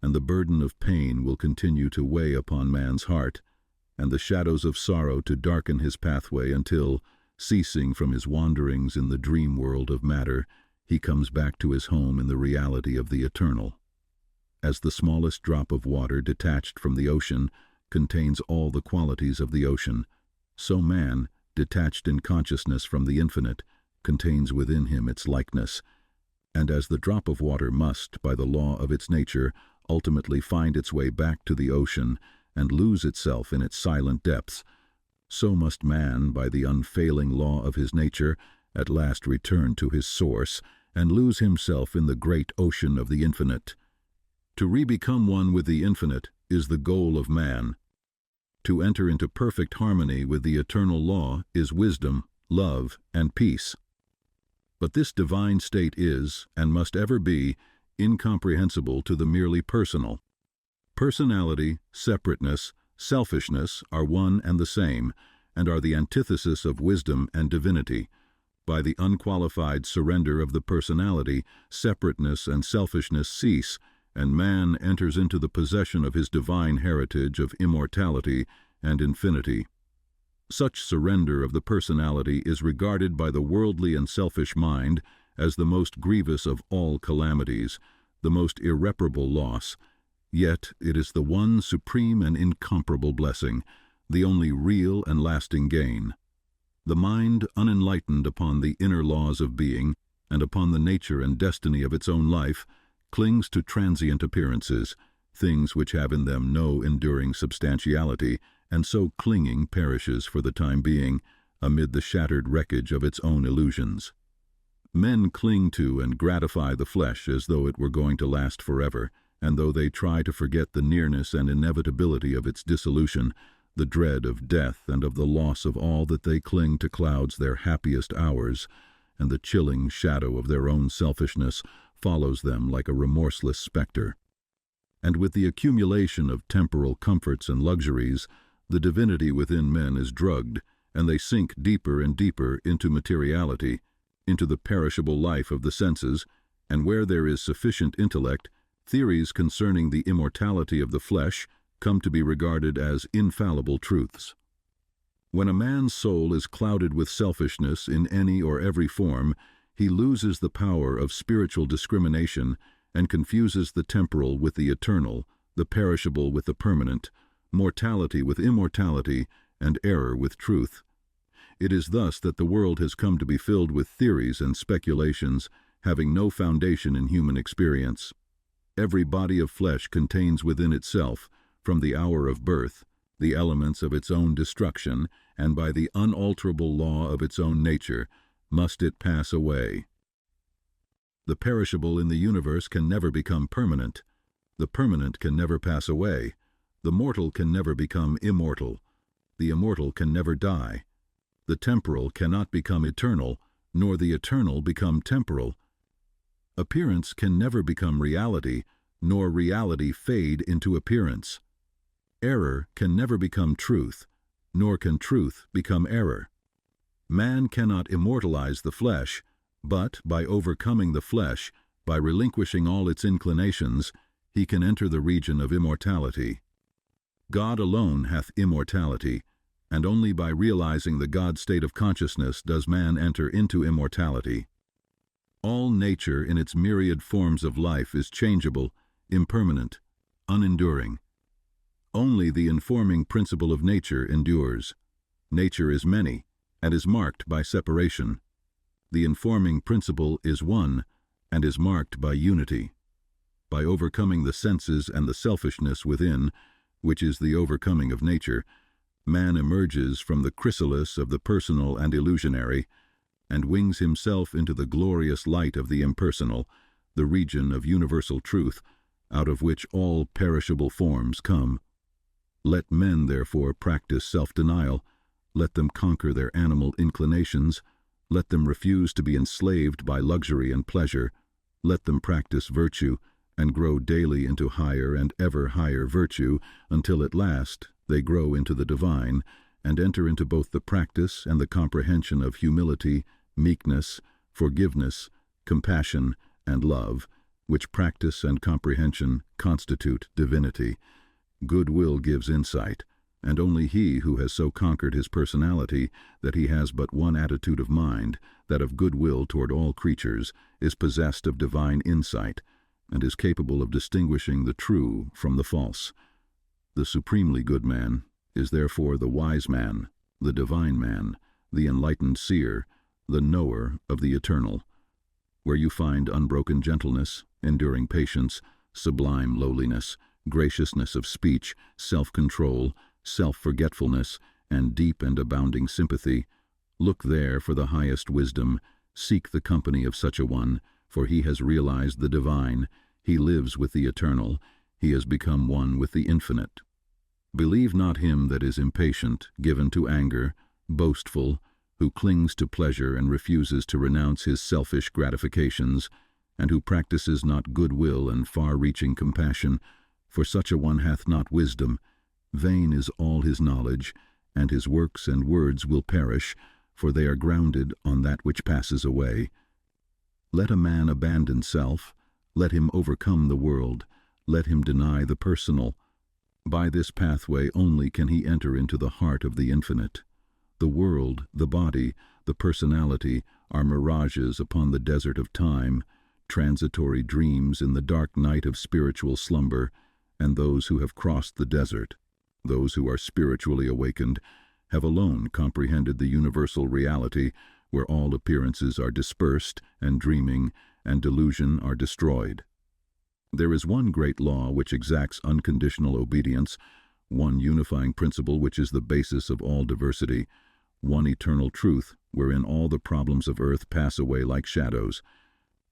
Speaker 1: and the burden of pain will continue to weigh upon man's heart, and the shadows of sorrow to darken his pathway until, ceasing from his wanderings in the dream world of matter, he comes back to his home in the reality of the eternal. As the smallest drop of water detached from the ocean contains all the qualities of the ocean, so man, detached in consciousness from the infinite, contains within him its likeness. And as the drop of water must, by the law of its nature, ultimately find its way back to the ocean and lose itself in its silent depths, so must man, by the unfailing law of his nature, at last return to his source and lose himself in the great ocean of the infinite. To re-become one with the infinite is the goal of man. To enter into perfect harmony with the eternal law is wisdom, love, and peace. But this divine state is, and must ever be, incomprehensible to the merely personal. Personality, separateness, selfishness are one and the same, and are the antithesis of wisdom and divinity. By the unqualified surrender of the personality, separateness and selfishness cease, and man enters into the possession of his divine heritage of immortality and infinity. Such surrender of the personality is regarded by the worldly and selfish mind as the most grievous of all calamities, the most irreparable loss. Yet it is the one supreme and incomparable blessing, the only real and lasting gain. The mind, unenlightened upon the inner laws of being, and upon the nature and destiny of its own life, clings to transient appearances, things which have in them no enduring substantiality, and so clinging perishes for the time being, amid the shattered wreckage of its own illusions. Men cling to and gratify the flesh as though it were going to last forever, and though they try to forget the nearness and inevitability of its dissolution, the dread of death and of the loss of all that they cling to clouds their happiest hours, and the chilling shadow of their own selfishness follows them like a remorseless spectre. And with the accumulation of temporal comforts and luxuries, the divinity within men is drugged, and they sink deeper and deeper into materiality, into the perishable life of the senses, and where there is sufficient intellect, theories concerning the immortality of the flesh come to be regarded as infallible truths. When a man's soul is clouded with selfishness in any or every form, he loses the power of spiritual discrimination and confuses the temporal with the eternal, the perishable with the permanent, mortality with immortality, and error with truth. It is thus that the world has come to be filled with theories and speculations having no foundation in human experience. Every body of flesh contains within itself, from the hour of birth, the elements of its own destruction, and by the unalterable law of its own nature, must it pass away. The perishable in the universe can never become permanent, The permanent can never pass away. The mortal can never become immortal. The immortal can never die. The temporal cannot become eternal, nor the eternal become temporal. Appearance can never become reality, nor reality fade into appearance. Error can never become truth, nor can truth become error. Man cannot immortalize the flesh, but by overcoming the flesh, by relinquishing all its inclinations, he can enter the region of immortality. God alone hath immortality, and only by realizing the God state of consciousness does man enter into immortality. All nature in its myriad forms of life is changeable, impermanent, unenduring. Only the informing principle of nature endures. Nature is many, and is marked by separation. The informing principle is one, and is marked by unity. By overcoming the senses and the selfishness within, which is the overcoming of nature, man emerges from the chrysalis of the personal and illusionary, and wings himself into the glorious light of the impersonal, the region of universal truth, out of which all perishable forms come. Let men, therefore, practice self-denial. Let them conquer their animal inclinations. Let them refuse to be enslaved by luxury and pleasure. Let them practice virtue, and grow daily into higher and ever higher virtue, until at last they grow into the divine, and enter into both the practice and the comprehension of humility, meekness, forgiveness, compassion, and love, which practice and comprehension constitute divinity. Goodwill gives insight, and only he who has so conquered his personality that he has but one attitude of mind, that of goodwill toward all creatures, is possessed of divine insight, and is capable of distinguishing the true from the false. The supremely good man is therefore the wise man, the divine man, the enlightened seer, the knower of the eternal. Where you find unbroken gentleness, enduring patience, sublime lowliness, graciousness of speech, self-control, self-forgetfulness, and deep and abounding sympathy, look there for the highest wisdom, seek the company of such a one, for he has realized the divine, he lives with the eternal, he has become one with the infinite. Believe not him that is impatient, given to anger, boastful, who clings to pleasure and refuses to renounce his selfish gratifications, and who practices not goodwill and far-reaching compassion, for such a one hath not wisdom. Vain is all his knowledge, and his works and words will perish, for they are grounded on that which passes away. Let a man abandon self, let him overcome the world, let him deny the personal. By this pathway only can he enter into the heart of the infinite. The world, the body, the personality are mirages upon the desert of time, transitory dreams in the dark night of spiritual slumber, and those who have crossed the desert, those who are spiritually awakened, have alone comprehended the universal reality where all appearances are dispersed and dreaming and delusion are destroyed. There is one great law which exacts unconditional obedience, one unifying principle which is the basis of all diversity, one eternal truth wherein all the problems of earth pass away like shadows.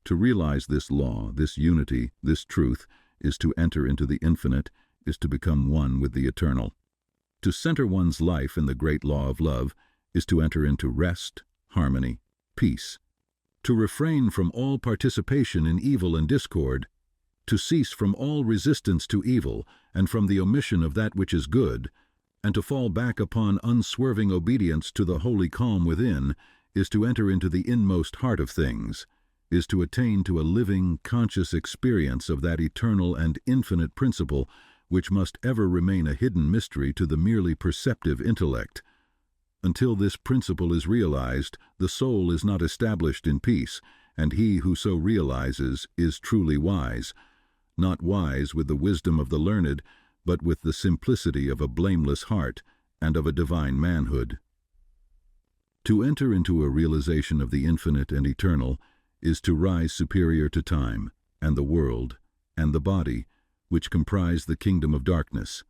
Speaker 1: To realize this law, this unity, this truth, is to enter into the infinite, is to become one with the eternal. To center one's life in the great law of love is to enter into rest, harmony, peace. To refrain from all participation in evil and discord, to cease from all resistance to evil and from the omission of that which is good, and to fall back upon unswerving obedience to the holy calm within, is to enter into the inmost heart of things, is to attain to a living, conscious experience of that eternal and infinite principle which must ever remain a hidden mystery to the merely perceptive intellect. Until this principle is realized, the soul is not established in peace, and he who so realizes is truly wise, not wise with the wisdom of the learned, but with the simplicity of a blameless heart and of a divine manhood. To enter into a realization of the infinite and eternal is to rise superior to time, and the world, and the body, which comprise the kingdom of darkness,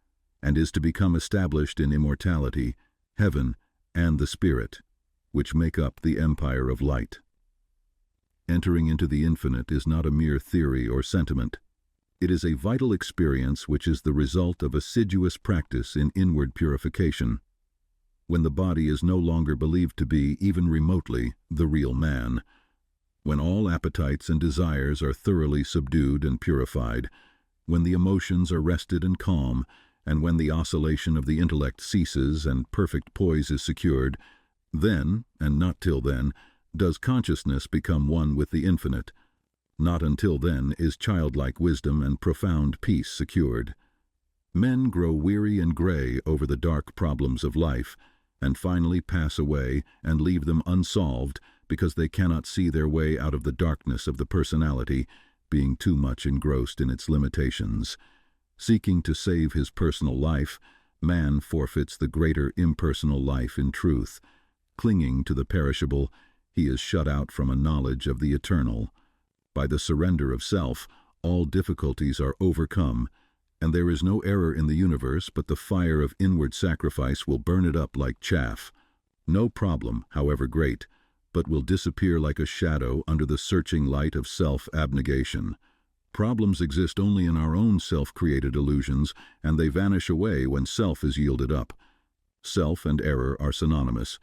Speaker 1: and is to become established in immortality, heaven, and the spirit, which make up the empire of light. Entering into the infinite is not a mere theory or sentiment. It is a vital experience which is the result of assiduous practice in inward purification. When the body is no longer believed to be, even remotely, the real man, when all appetites and desires are thoroughly subdued and purified, when the emotions are rested and calm, and when the oscillation of the intellect ceases and perfect poise is secured, then, and not till then, does consciousness become one with the infinite. Not until then is childlike wisdom and profound peace secured. Men grow weary and gray over the dark problems of life, and finally pass away and leave them unsolved because they cannot see their way out of the darkness of the personality, being too much engrossed in its limitations. Seeking to save his personal life, man forfeits the greater impersonal life in truth. Clinging to the perishable, he is shut out from a knowledge of the eternal. By the surrender of self, all difficulties are overcome, and there is no error in the universe but the fire of inward sacrifice will burn it up like chaff. No problem, however great, but will disappear like a shadow under the searching light of self-abnegation. Problems exist only in our own self-created illusions, and they vanish away when self is yielded up. Self and error are synonymous.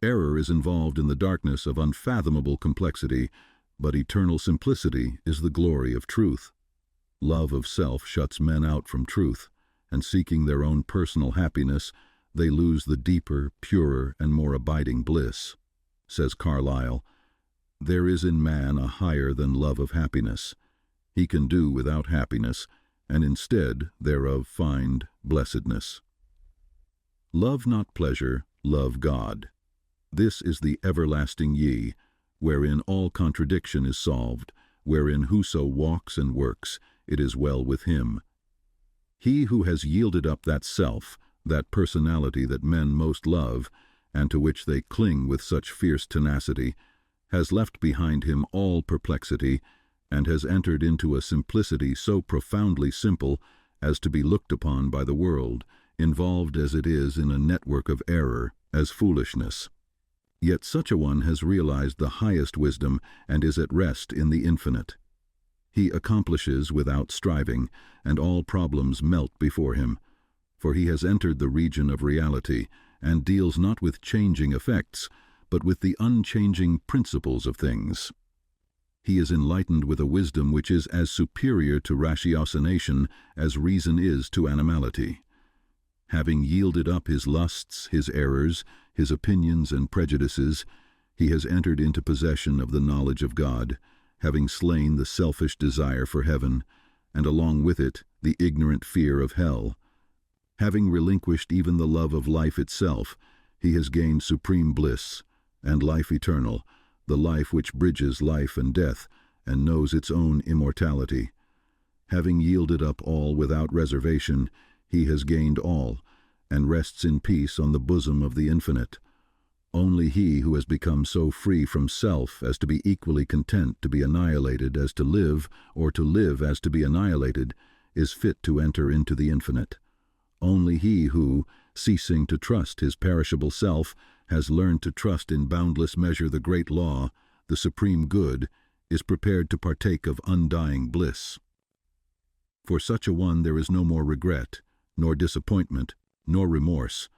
Speaker 1: Error is involved in the darkness of unfathomable complexity, but eternal simplicity is the glory of truth. Love of self shuts men out from truth, and seeking their own personal happiness, they lose the deeper, purer, and more abiding bliss. Says Carlyle, "There is in man a higher than love of happiness. He can do without happiness, and instead thereof find blessedness." Love not pleasure, love God. This is the everlasting ye, wherein all contradiction is solved, wherein whoso walks and works, it is well with him. He who has yielded up that self, that personality that men most love, and to which they cling with such fierce tenacity, has left behind him all perplexity, and has entered into a simplicity so profoundly simple as to be looked upon by the world, involved as it is in a network of error, as foolishness. Yet such a one has realized the highest wisdom and is at rest in the infinite. He accomplishes without striving, and all problems melt before him, for he has entered the region of reality, and deals not with changing effects, but with the unchanging principles of things. He is enlightened with a wisdom which is as superior to ratiocination as reason is to animality. Having yielded up his lusts, his errors, his opinions and prejudices, he has entered into possession of the knowledge of God, having slain the selfish desire for heaven, and along with it the ignorant fear of hell. Having relinquished even the love of life itself, he has gained supreme bliss, and life eternal, the life which bridges life and death, and knows its own immortality. Having yielded up all without reservation, he has gained all, and rests in peace on the bosom of the infinite. Only he who has become so free from self as to be equally content to be annihilated as to live, or to live as to be annihilated, is fit to enter into the infinite. Only he who, ceasing to trust his perishable self, has learned to trust in boundless measure the great law, the supreme good, is prepared to partake of undying bliss. For such a one there is no more regret, nor disappointment, nor remorse,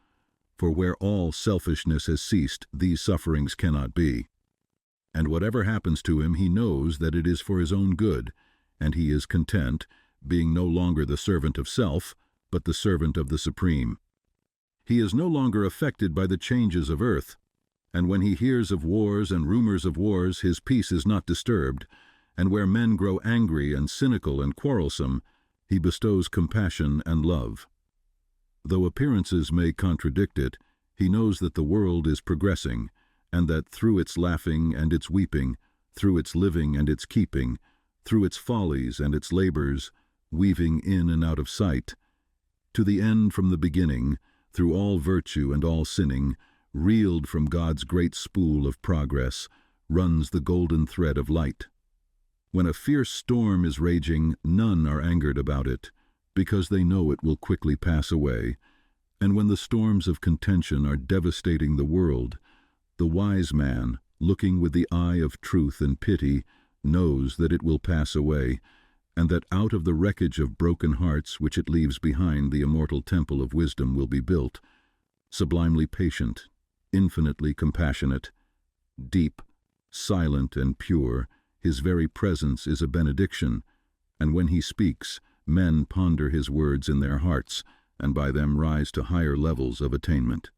Speaker 1: for where all selfishness has ceased, these sufferings cannot be. And whatever happens to him, he knows that it is for his own good, and he is content, being no longer the servant of self, but the servant of the Supreme. He is no longer affected by the changes of earth, and when he hears of wars and rumors of wars, his peace is not disturbed, and where men grow angry and cynical and quarrelsome, he bestows compassion and love. Though appearances may contradict it, he knows that the world is progressing, and that through its laughing and its weeping, through its living and its keeping, through its follies and its labors, weaving in and out of sight, to the end from the beginning, through all virtue and all sinning, reeled from God's great spool of progress, runs the golden thread of light. When a fierce storm is raging, none are angered about it, because they know it will quickly pass away, and when the storms of contention are devastating the world, the wise man, looking with the eye of truth and pity, knows that it will pass away, and that out of the wreckage of broken hearts which it leaves behind the immortal temple of wisdom will be built, sublimely patient, infinitely compassionate, deep, silent and pure. His very presence is a benediction, and when he speaks, men ponder his words in their hearts, and by them rise to higher levels of attainment.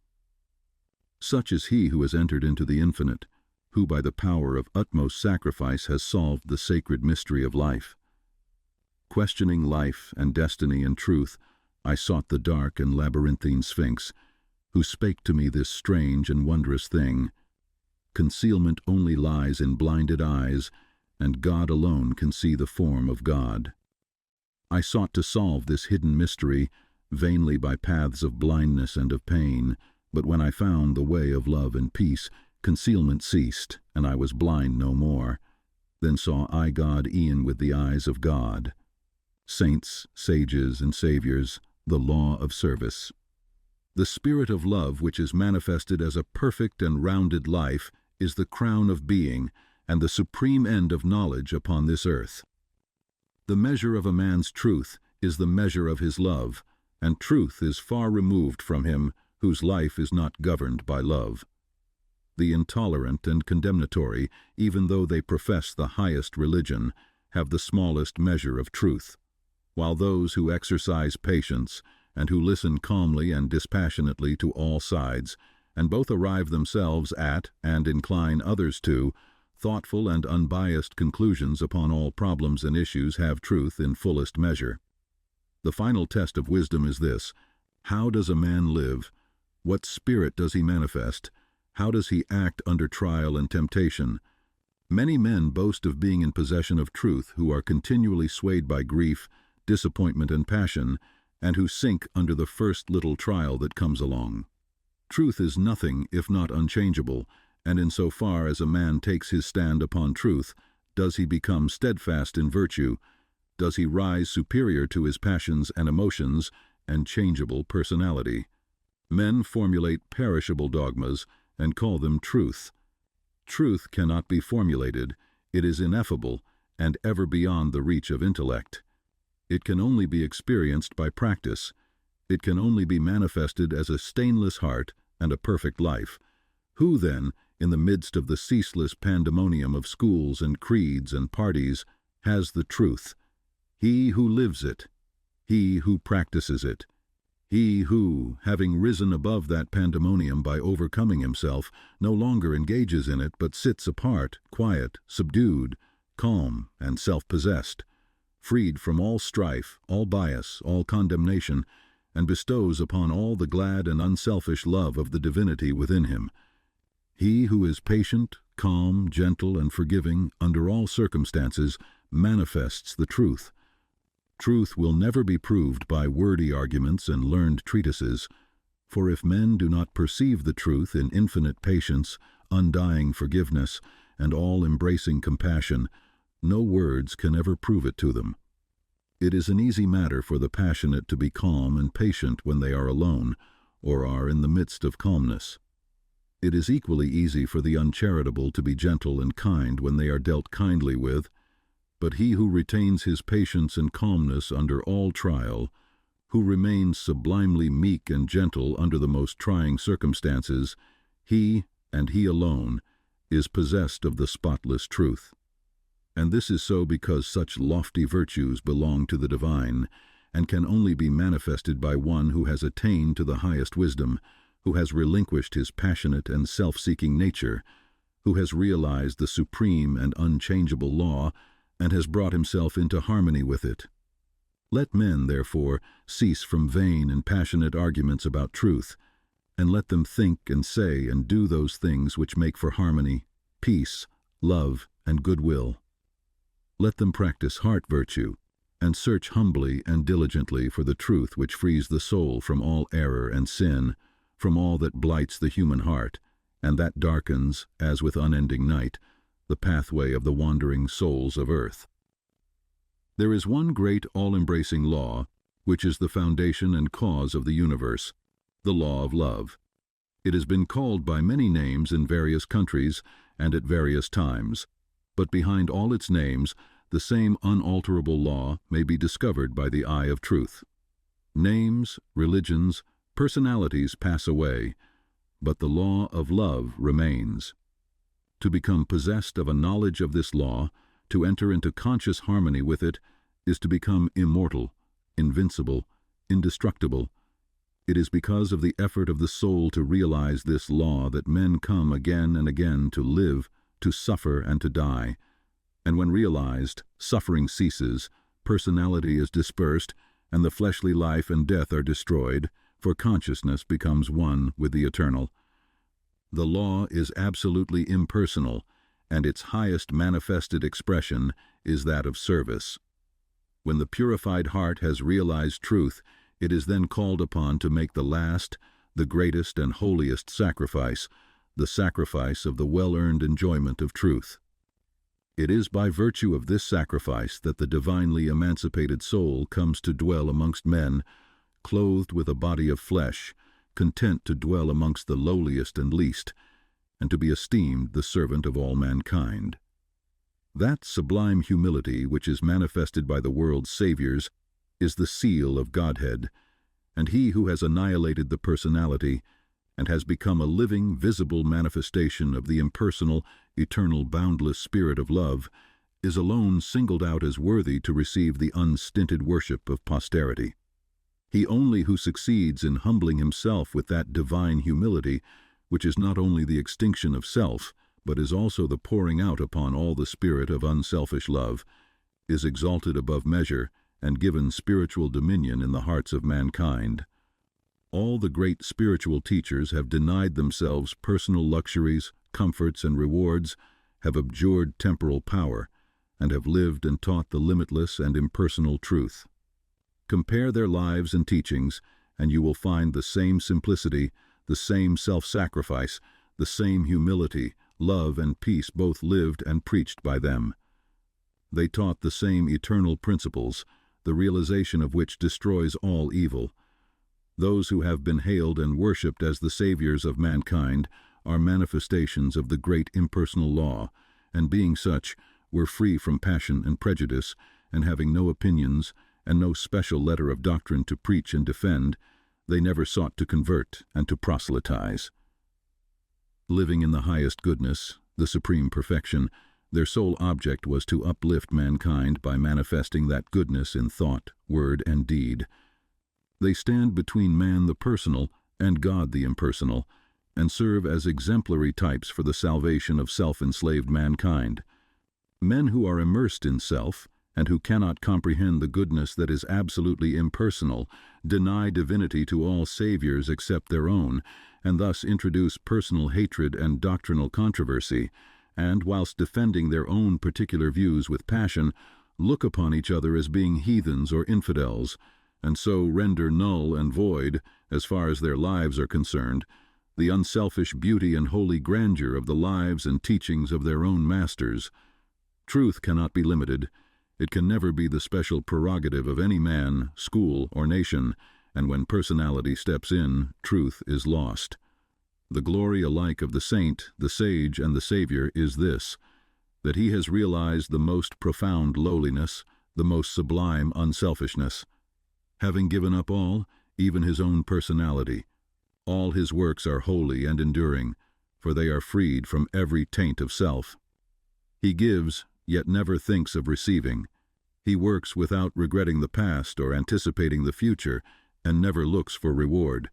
Speaker 1: Such is he who has entered into the infinite, who by the power of utmost sacrifice has solved the sacred mystery of life. Questioning life and destiny and truth, I sought the dark and labyrinthine Sphinx, who spake to me this strange and wondrous thing: concealment only lies in blinded eyes, and God alone can see the form of God. I sought to solve this hidden mystery, vainly by paths of blindness and of pain, but when I found the way of love and peace, concealment ceased, and I was blind no more. Then saw I God e'en with the eyes of God. Saints, sages, and saviors, the law of service. The spirit of love which is manifested as a perfect and rounded life is the crown of being and the supreme end of knowledge upon this earth. The measure of a man's truth is the measure of his love, and truth is far removed from him whose life is not governed by love. The intolerant and condemnatory, even though they profess the highest religion, have the smallest measure of truth, while those who exercise patience and who listen calmly and dispassionately to all sides, and both arrive themselves at, and incline others to, thoughtful and unbiased conclusions upon all problems and issues, have truth in fullest measure. The final test of wisdom is this: how does a man live? What spirit does he manifest? How does he act under trial and temptation? Many men boast of being in possession of truth who are continually swayed by grief, disappointment, and passion, and who sink under the first little trial that comes along. Truth is nothing if not unchangeable, and in so far as a man takes his stand upon truth, does he become steadfast in virtue, does he rise superior to his passions and emotions and changeable personality. Men formulate perishable dogmas and call them truth. Truth cannot be formulated, it is ineffable and ever beyond the reach of intellect. It can only be experienced by practice. It can only be manifested as a stainless heart and a perfect life. Who, then, in the midst of the ceaseless pandemonium of schools and creeds and parties, has the truth? He who lives it, he who practices it, he who, having risen above that pandemonium by overcoming himself, no longer engages in it but sits apart, quiet, subdued, calm, and self-possessed, freed from all strife, all bias, all condemnation, and bestows upon all the glad and unselfish love of the divinity within him. He who is patient, calm, gentle, and forgiving under all circumstances manifests the truth. Truth will never be proved by wordy arguments and learned treatises, for if men do not perceive the truth in infinite patience, undying forgiveness, and all-embracing compassion, no words can ever prove it to them. It is an easy matter for the passionate to be calm and patient when they are alone, or are in the midst of calmness. It is equally easy for the uncharitable to be gentle and kind when they are dealt kindly with, but he who retains his patience and calmness under all trial, who remains sublimely meek and gentle under the most trying circumstances, he, and he alone, is possessed of the spotless truth. And this is so because such lofty virtues belong to the divine, and can only be manifested by one who has attained to the highest wisdom, who has relinquished his passionate and self-seeking nature, who has realized the supreme and unchangeable law, and has brought himself into harmony with it. Let men, therefore, cease from vain and passionate arguments about truth, and let them think and say and do those things which make for harmony, peace, love, and goodwill. Let them practice heart virtue, and search humbly and diligently for the truth which frees the soul from all error and sin, from all that blights the human heart, and that darkens, as with unending night, the pathway of the wandering souls of earth. There is one great all-embracing law, which is the foundation and cause of the universe, the law of love. It has been called by many names in various countries and at various times, but behind all its names, the same unalterable law may be discovered by the eye of truth. Names, religions, personalities pass away, but the law of love remains. To become possessed of a knowledge of this law, to enter into conscious harmony with it, is to become immortal, invincible, indestructible. It is because of the effort of the soul to realize this law that men come again and again to live, to suffer, and to die. And when realized, suffering ceases, personality is dispersed, and the fleshly life and death are destroyed, for consciousness becomes one with the eternal. The law is absolutely impersonal, and its highest manifested expression is that of service. When the purified heart has realized truth, it is then called upon to make the last, the greatest and holiest sacrifice, the sacrifice of the well-earned enjoyment of truth. It is by virtue of this sacrifice that the divinely emancipated soul comes to dwell amongst men, clothed with a body of flesh, content to dwell amongst the lowliest and least, and to be esteemed the servant of all mankind. That sublime humility which is manifested by the world's saviors is the seal of Godhead, and he who has annihilated the personality and has become a living, visible manifestation of the impersonal, eternal, boundless spirit of love is alone singled out as worthy to receive the unstinted worship of posterity. He only who succeeds in humbling himself with that divine humility, which is not only the extinction of self, but is also the pouring out upon all the spirit of unselfish love, is exalted above measure and given spiritual dominion in the hearts of mankind. All the great spiritual teachers have denied themselves personal luxuries, comforts, and rewards, have abjured temporal power, and have lived and taught the limitless and impersonal truth. Compare their lives and teachings, and you will find the same simplicity, the same self-sacrifice, the same humility, love, and peace both lived and preached by them. They taught the same eternal principles, the realization of which destroys all evil. Those who have been hailed and worshipped as the saviors of mankind are manifestations of the great impersonal law, and being such, were free from passion and prejudice, and having no opinions, and no special letter of doctrine to preach and defend, they never sought to convert and to proselytize. Living in the highest goodness, the supreme perfection, their sole object was to uplift mankind by manifesting that goodness in thought, word, and deed. They stand between man the personal and God the impersonal, and serve as exemplary types for the salvation of self-enslaved mankind. Men who are immersed in self, and who cannot comprehend the goodness that is absolutely impersonal, deny divinity to all saviors except their own, and thus introduce personal hatred and doctrinal controversy, and, whilst defending their own particular views with passion, look upon each other as being heathens or infidels, and so render null and void, as far as their lives are concerned, the unselfish beauty and holy grandeur of the lives and teachings of their own masters. Truth cannot be limited. It can never be the special prerogative of any man, school, or nation, and when personality steps in, truth is lost. The glory alike of the saint, the sage, and the Savior is this, that he has realized the most profound lowliness, the most sublime unselfishness. Having given up all, even his own personality, all his works are holy and enduring, for they are freed from every taint of self. He gives, yet never thinks of receiving. He works without regretting the past or anticipating the future, and never looks for reward.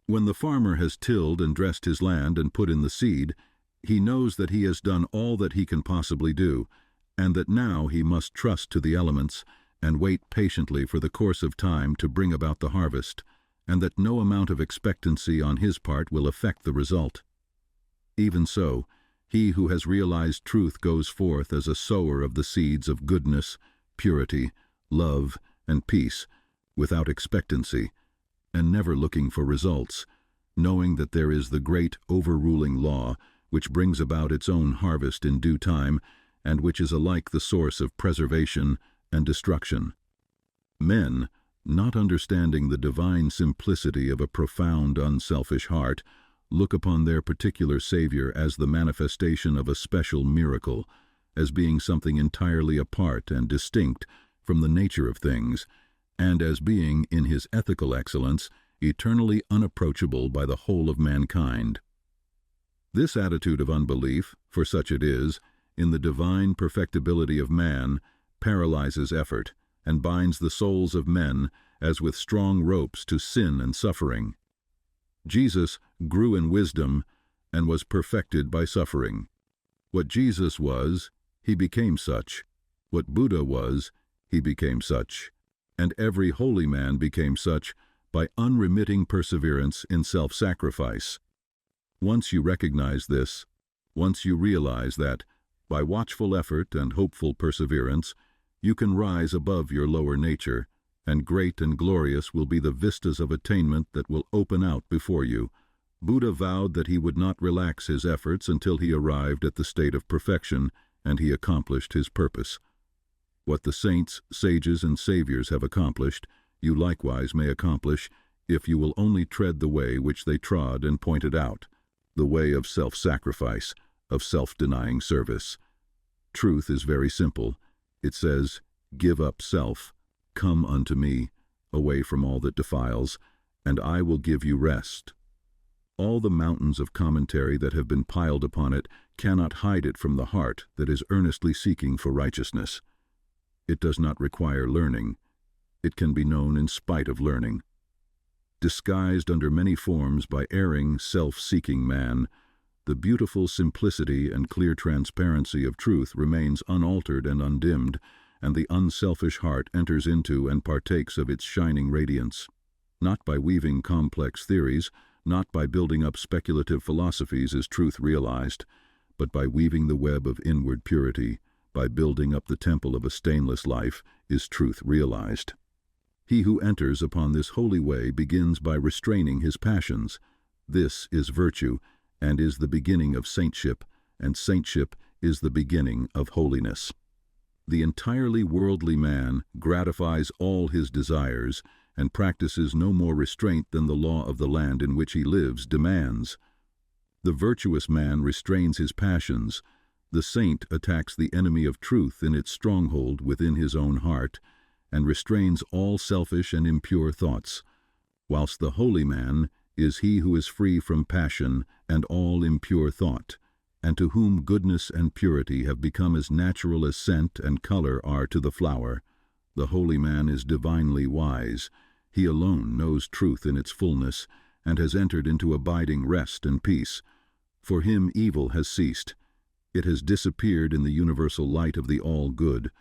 Speaker 1: When the farmer has tilled and dressed his land and put in the seed, he knows that he has done all that he can possibly do, and that now he must trust to the elements and wait patiently for the course of time to bring about the harvest, and that no amount of expectancy on his part will affect the result. Even so, he who has realized truth goes forth as a sower of the seeds of goodness, purity, love, and peace, without expectancy, and never looking for results, knowing that there is the great overruling law which brings about its own harvest in due time, and which is alike the source of preservation and destruction. Men, not understanding the divine simplicity of a profound, unselfish heart, look upon their particular Savior as the manifestation of a special miracle, as being something entirely apart and distinct from the nature of things, and as being, in his ethical excellence, eternally unapproachable by the whole of mankind. This attitude of unbelief, for such it is, in the divine perfectibility of man, paralyzes effort, and binds the souls of men as with strong ropes to sin and suffering. Jesus grew in wisdom and was perfected by suffering. What Jesus was, he became such. What Buddha was, he became such. And every holy man became such by unremitting perseverance in self-sacrifice. Once you recognize this, once you realize that, by watchful effort and hopeful perseverance, you can rise above your lower nature, and great and glorious will be the vistas of attainment that will open out before you. Buddha vowed that he would not relax his efforts until he arrived at the state of perfection, and he accomplished his purpose. What the saints, sages, and saviors have accomplished, you likewise may accomplish, if you will only tread the way which they trod and pointed out, the way of self-sacrifice, of self-denying service. Truth is very simple. It says, "Give up self, come unto me, away from all that defiles, and I will give you rest." All the mountains of commentary that have been piled upon it cannot hide it from the heart that is earnestly seeking for righteousness. It does not require learning. It can be known in spite of learning. Disguised under many forms by erring, self-seeking man, the beautiful simplicity and clear transparency of truth remains unaltered and undimmed, and the unselfish heart enters into and partakes of its shining radiance. Not by weaving complex theories, not by building up speculative philosophies is truth realized, but by weaving the web of inward purity, by building up the temple of a stainless life, is truth realized. He who enters upon this holy way begins by restraining his passions. This is virtue, and is the beginning of saintship, and saintship is the beginning of holiness. The entirely worldly man gratifies all his desires and practices no more restraint than the law of the land in which he lives demands. The virtuous man restrains his passions. The saint attacks the enemy of truth in its stronghold within his own heart, and restrains all selfish and impure thoughts, whilst the holy man is he who is free from passion and all impure thought, and to whom goodness and purity have become as natural as scent and color are to the flower. The holy man is divinely wise. He alone knows truth in its fullness, and has entered into abiding rest and peace. For him evil has ceased. It has disappeared in the universal light of the all-good.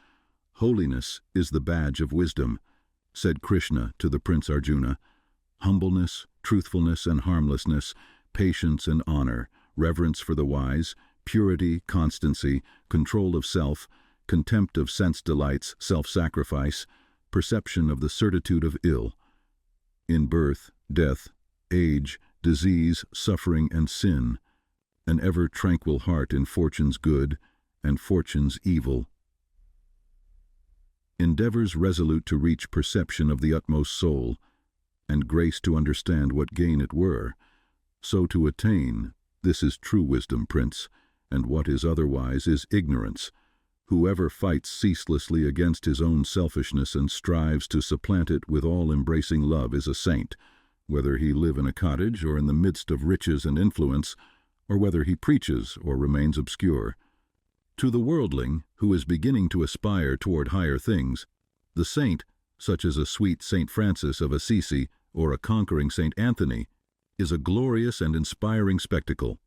Speaker 1: Holiness is the badge of wisdom, said Krishna to the Prince Arjuna. Humbleness, truthfulness and harmlessness, patience and honor, reverence for the wise, purity, constancy, control of self, contempt of sense delights, self-sacrifice, perception of the certitude of ill. In birth, death, age, disease, suffering, and sin, an ever tranquil heart in fortune's good and fortune's evil. Endeavors resolute to reach perception of the utmost soul, and grace to understand what gain it were, so to attain, this is true wisdom, Prince, and what is otherwise is ignorance. Whoever fights ceaselessly against his own selfishness and strives to supplant it with all-embracing love is a saint, whether he live in a cottage or in the midst of riches and influence, or whether he preaches or remains obscure. To the worldling, who is beginning to aspire toward higher things, the saint, such as a sweet Saint Francis of Assisi or a conquering Saint Anthony, is a glorious and inspiring spectacle.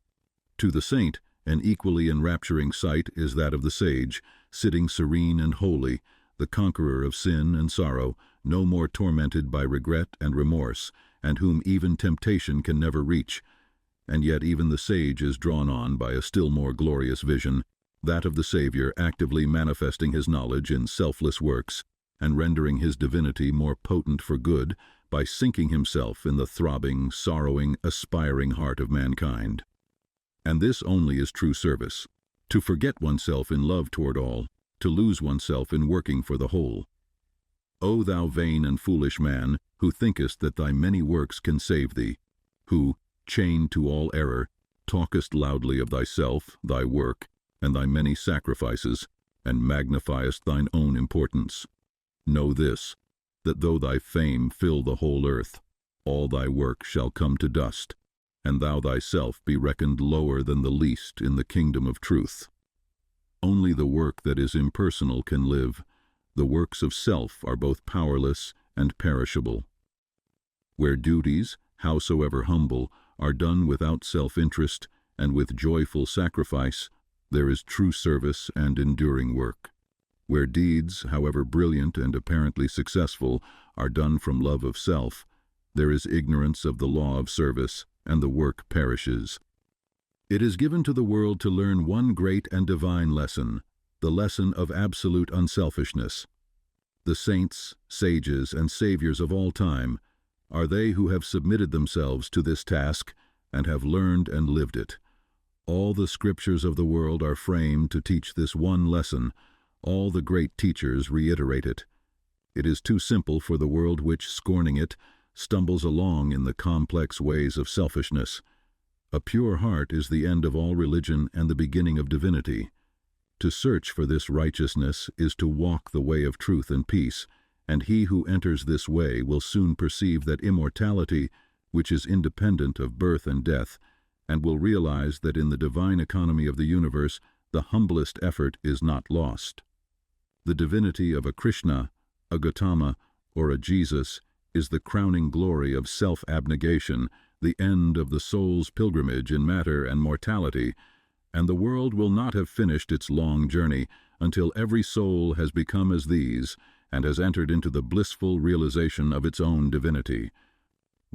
Speaker 1: To the saint, an equally enrapturing sight is that of the sage, sitting serene and holy, the conqueror of sin and sorrow, no more tormented by regret and remorse, and whom even temptation can never reach. And yet even the sage is drawn on by a still more glorious vision, that of the Savior actively manifesting his knowledge in selfless works, and rendering his divinity more potent for good by sinking himself in the throbbing, sorrowing, aspiring heart of mankind. And this only is true service, to forget oneself in love toward all, to lose oneself in working for the whole. O thou vain and foolish man, who thinkest that thy many works can save thee, who, chained to all error, talkest loudly of thyself, thy work, and thy many sacrifices, and magnifiest thine own importance. Know this, that though thy fame fill the whole earth, all thy work shall come to dust, and thou thyself be reckoned lower than the least in the kingdom of truth. Only the work that is impersonal can live. The works of self are both powerless and perishable. Where duties, howsoever humble, are done without self-interest and with joyful sacrifice, there is true service and enduring work. Where deeds, however brilliant and apparently successful, are done from love of self, there is ignorance of the law of service, and the work perishes. It is given to the world to learn one great and divine lesson, the lesson of absolute unselfishness. The saints, sages, and saviors of all time are they who have submitted themselves to this task and have learned and lived it. All the scriptures of the world are framed to teach this one lesson. All the great teachers reiterate it. It is too simple for the world which, scorning it, stumbles along in the complex ways of selfishness. A pure heart is the end of all religion and the beginning of divinity. To search for this righteousness is to walk the way of truth and peace, and he who enters this way will soon perceive that immortality, which is independent of birth and death, and will realize that in the divine economy of the universe, the humblest effort is not lost. The divinity of a Krishna, a Gautama, or a Jesus is the crowning glory of self-abnegation, the end of the soul's pilgrimage in matter and mortality, and the world will not have finished its long journey until every soul has become as these and has entered into the blissful realization of its own divinity.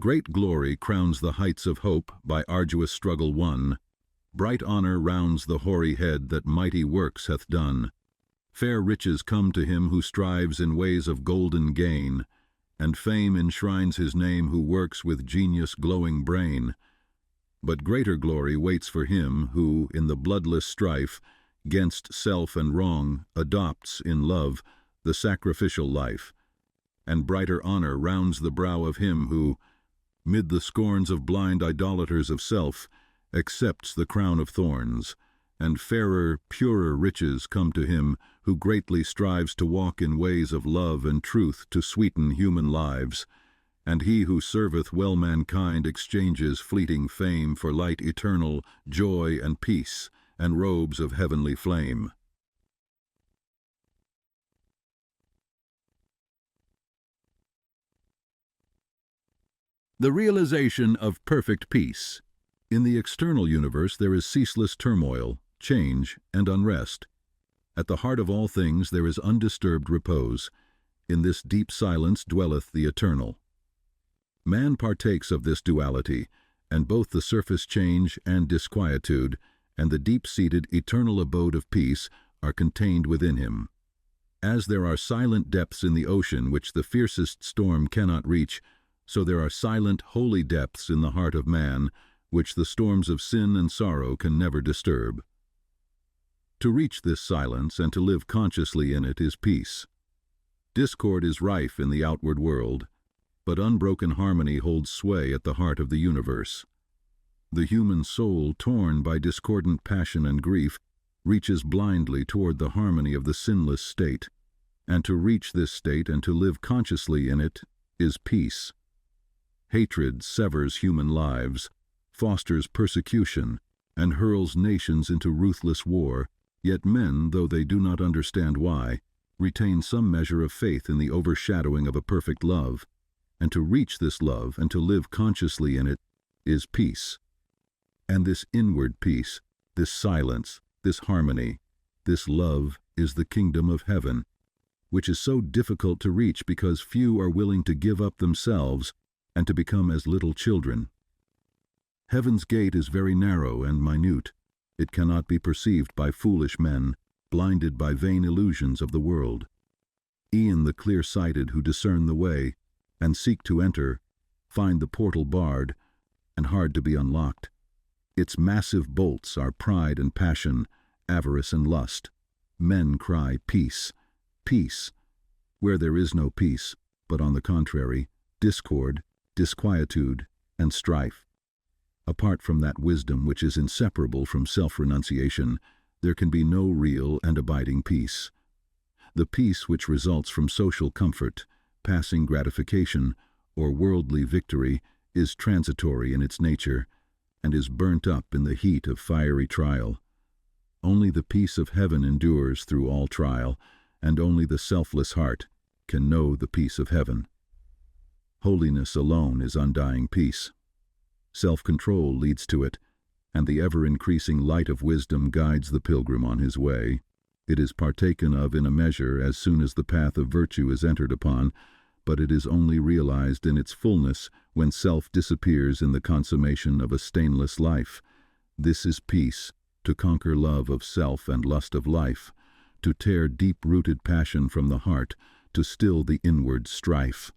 Speaker 1: Great glory crowns the heights of hope by arduous struggle won. Bright honor rounds the hoary head that mighty works hath done. Fair riches come to him who strives in ways of golden gain, and fame enshrines his name who works with genius glowing brain. But greater glory waits for him who, in the bloodless strife, 'gainst self and wrong, adopts, in love, the sacrificial life. And brighter honor rounds the brow of him who, mid the scorns of blind idolaters of self, accepts the crown of thorns. And fairer, purer riches come to him who greatly strives to walk in ways of love and truth to sweeten human lives. And he who serveth well mankind exchanges fleeting fame for light eternal, joy and peace, and robes of heavenly flame. The realization of perfect peace. In the external universe there is ceaseless turmoil, change, and unrest. At the heart of all things there is undisturbed repose. In this deep silence dwelleth the eternal. Man partakes of this duality, and both the surface change and disquietude, and the deep-seated eternal abode of peace are contained within him. As there are silent depths in the ocean which the fiercest storm cannot reach, so there are silent, holy depths in the heart of man, which the storms of sin and sorrow can never disturb. To reach this silence and to live consciously in it is peace. Discord is rife in the outward world, but unbroken harmony holds sway at the heart of the universe. The human soul, torn by discordant passion and grief, reaches blindly toward the harmony of the sinless state, and to reach this state and to live consciously in it is peace. Hatred severs human lives, fosters persecution, and hurls nations into ruthless war, yet men, though they do not understand why, retain some measure of faith in the overshadowing of a perfect love, and to reach this love and to live consciously in it is peace. And this inward peace, this silence, this harmony, this love is the kingdom of heaven, which is so difficult to reach because few are willing to give up themselves and to become as little children. Heaven's gate is very narrow and minute. It cannot be perceived by foolish men, blinded by vain illusions of the world. E'en the clear-sighted who discern the way, and seek to enter, find the portal barred, and hard to be unlocked. Its massive bolts are pride and passion, avarice and lust. Men cry, peace, peace, where there is no peace, but on the contrary, discord, disquietude, and strife. Apart from that wisdom which is inseparable from self-renunciation, there can be no real and abiding peace. The peace which results from social comfort, passing gratification, or worldly victory is transitory in its nature and is burnt up in the heat of fiery trial. Only the peace of heaven endures through all trial, and only the selfless heart can know the peace of heaven. Holiness alone is undying peace. Self-control leads to it, and the ever-increasing light of wisdom guides the pilgrim on his way. It is partaken of in a measure as soon as the path of virtue is entered upon, but it is only realized in its fullness when self disappears in the consummation of a stainless life. This is peace, to conquer love of self and lust of life, to tear deep-rooted passion from the heart, to still the inward strife.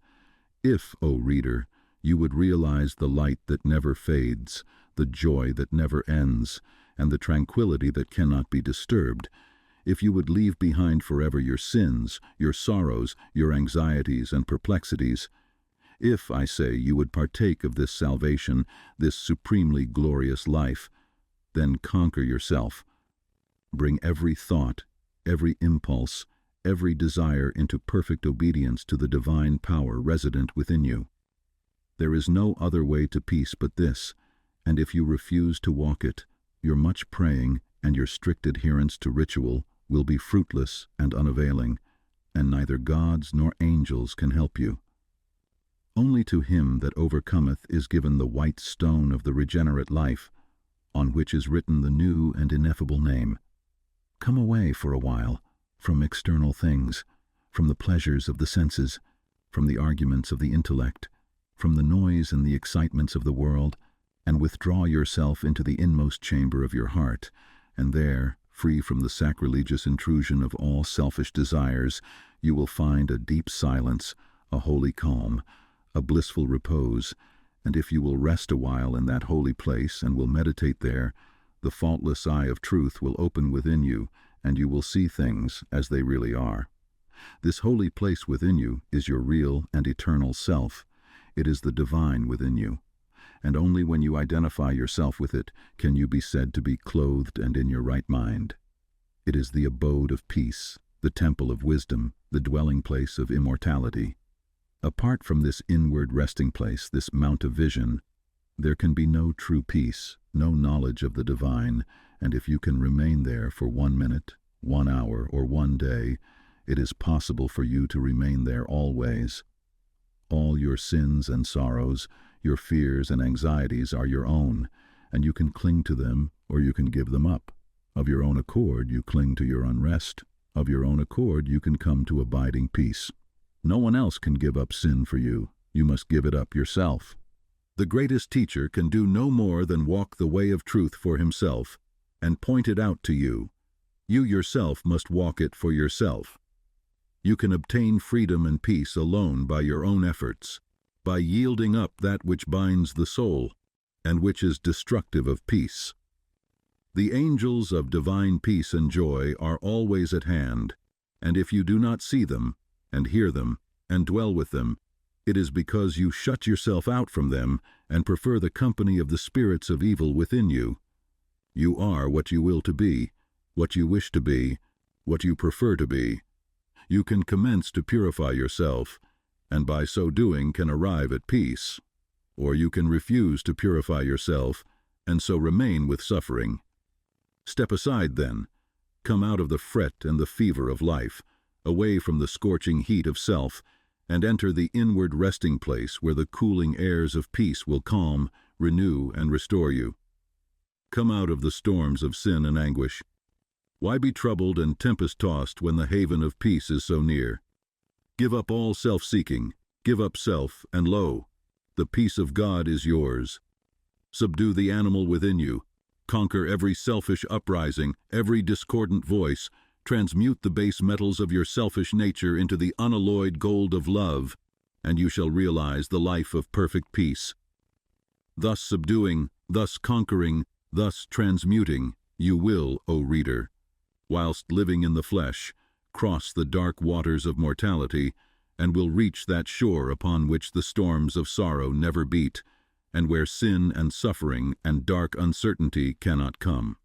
Speaker 1: If, O reader, you would realize the light that never fades, the joy that never ends, and the tranquility that cannot be disturbed, if you would leave behind forever your sins, your sorrows, your anxieties and perplexities, if, I say, you would partake of this salvation, this supremely glorious life, then conquer yourself. Bring every thought, every impulse, every desire into perfect obedience to the divine power resident within you. There is no other way to peace but this, and if you refuse to walk it, your much praying and your strict adherence to ritual will be fruitless and unavailing, and neither gods nor angels can help you. Only to him that overcometh is given the white stone of the regenerate life, on which is written the new and ineffable name. Come away for a while from external things, from the pleasures of the senses, from the arguments of the intellect, from the noise and the excitements of the world, and withdraw yourself into the inmost chamber of your heart, and there, free from the sacrilegious intrusion of all selfish desires, you will find a deep silence, a holy calm, a blissful repose, and if you will rest a while in that holy place and will meditate there, the faultless eye of truth will open within you, and you will see things as they really are. This holy place within you is your real and eternal self. It is the divine within you, and only when you identify yourself with it can you be said to be clothed and in your right mind. It is the abode of peace, the temple of wisdom, the dwelling place of immortality. Apart from this inward resting place, this mount of vision, there can be no true peace, no knowledge of the divine, and if you can remain there for 1 minute, 1 hour, or 1 day, it is possible for you to remain there always. All your sins and sorrows, your fears and anxieties are your own, and you can cling to them or you can give them up. Of your own accord you cling to your unrest. Of your own accord you can come to abiding peace. No one else can give up sin for you. You must give it up yourself. The greatest teacher can do no more than walk the way of truth for himself and point it out to you. You yourself must walk it for yourself. You can obtain freedom and peace alone by your own efforts, by yielding up that which binds the soul and which is destructive of peace. The angels of divine peace and joy are always at hand, and if you do not see them, and hear them, and dwell with them, it is because you shut yourself out from them and prefer the company of the spirits of evil within you. You are what you will to be, what you wish to be, what you prefer to be. You can commence to purify yourself, and by so doing can arrive at peace. Or you can refuse to purify yourself, and so remain with suffering. Step aside then. Come out of the fret and the fever of life, away from the scorching heat of self, and enter the inward resting place where the cooling airs of peace will calm, renew, and restore you. Come out of the storms of sin and anguish. Why be troubled and tempest-tossed when the haven of peace is so near? Give up all self-seeking, give up self, and lo, the peace of God is yours. Subdue the animal within you, conquer every selfish uprising, every discordant voice, transmute the base metals of your selfish nature into the unalloyed gold of love, and you shall realize the life of perfect peace. Thus subduing, thus conquering, thus transmuting, you will, O reader, whilst living in the flesh, cross the dark waters of mortality, and will reach that shore upon which the storms of sorrow never beat, and where sin and suffering and dark uncertainty cannot come.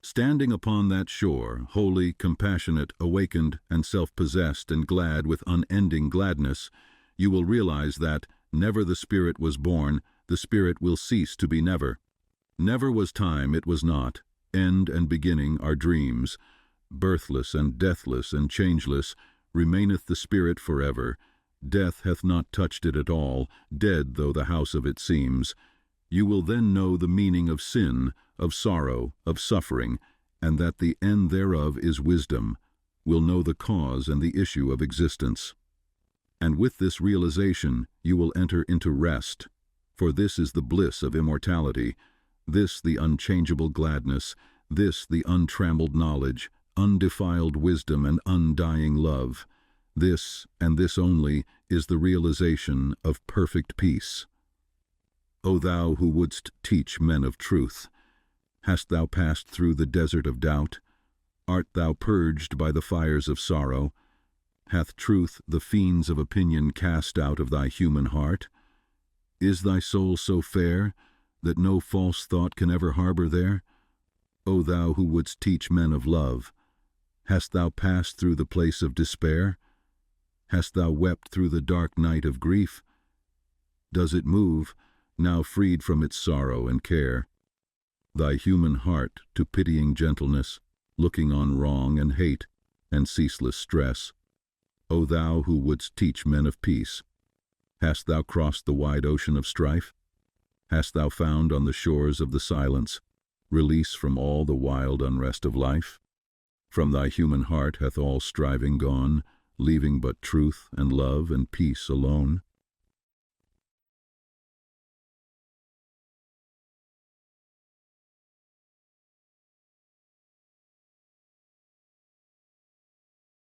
Speaker 1: Standing upon that shore, holy, compassionate, awakened, and self-possessed and glad with unending gladness, you will realize that, never the Spirit was born, the Spirit will cease to be never. Never was time, it was not. End and beginning are dreams. Birthless and deathless and changeless, remaineth the Spirit forever. Death hath not touched it at all, dead though the house of it seems. You will then know the meaning of sin, of sorrow, of suffering, and that the end thereof is wisdom, will know the cause and the issue of existence. And with this realization you will enter into rest, for this is the bliss of immortality, this the unchangeable gladness, this the untrammeled knowledge, undefiled wisdom and undying love. This, and this only, is the realization of perfect peace. O thou who wouldst teach men of truth, hast thou passed through the desert of doubt? Art thou purged by the fires of sorrow? Hath truth the fiends of opinion cast out of thy human heart? Is thy soul so fair that no false thought can ever harbor there? O thou who wouldst teach men of love, hast thou passed through the place of despair? Hast thou wept through the dark night of grief? Does it move, now freed from its sorrow and care, thy human heart to pitying gentleness, looking on wrong and hate and ceaseless stress? O thou who wouldst teach men of peace, hast thou crossed the wide ocean of strife? Hast thou found on the shores of the silence release from all the wild unrest of life? From thy human heart hath all striving gone, leaving but truth and love and peace alone?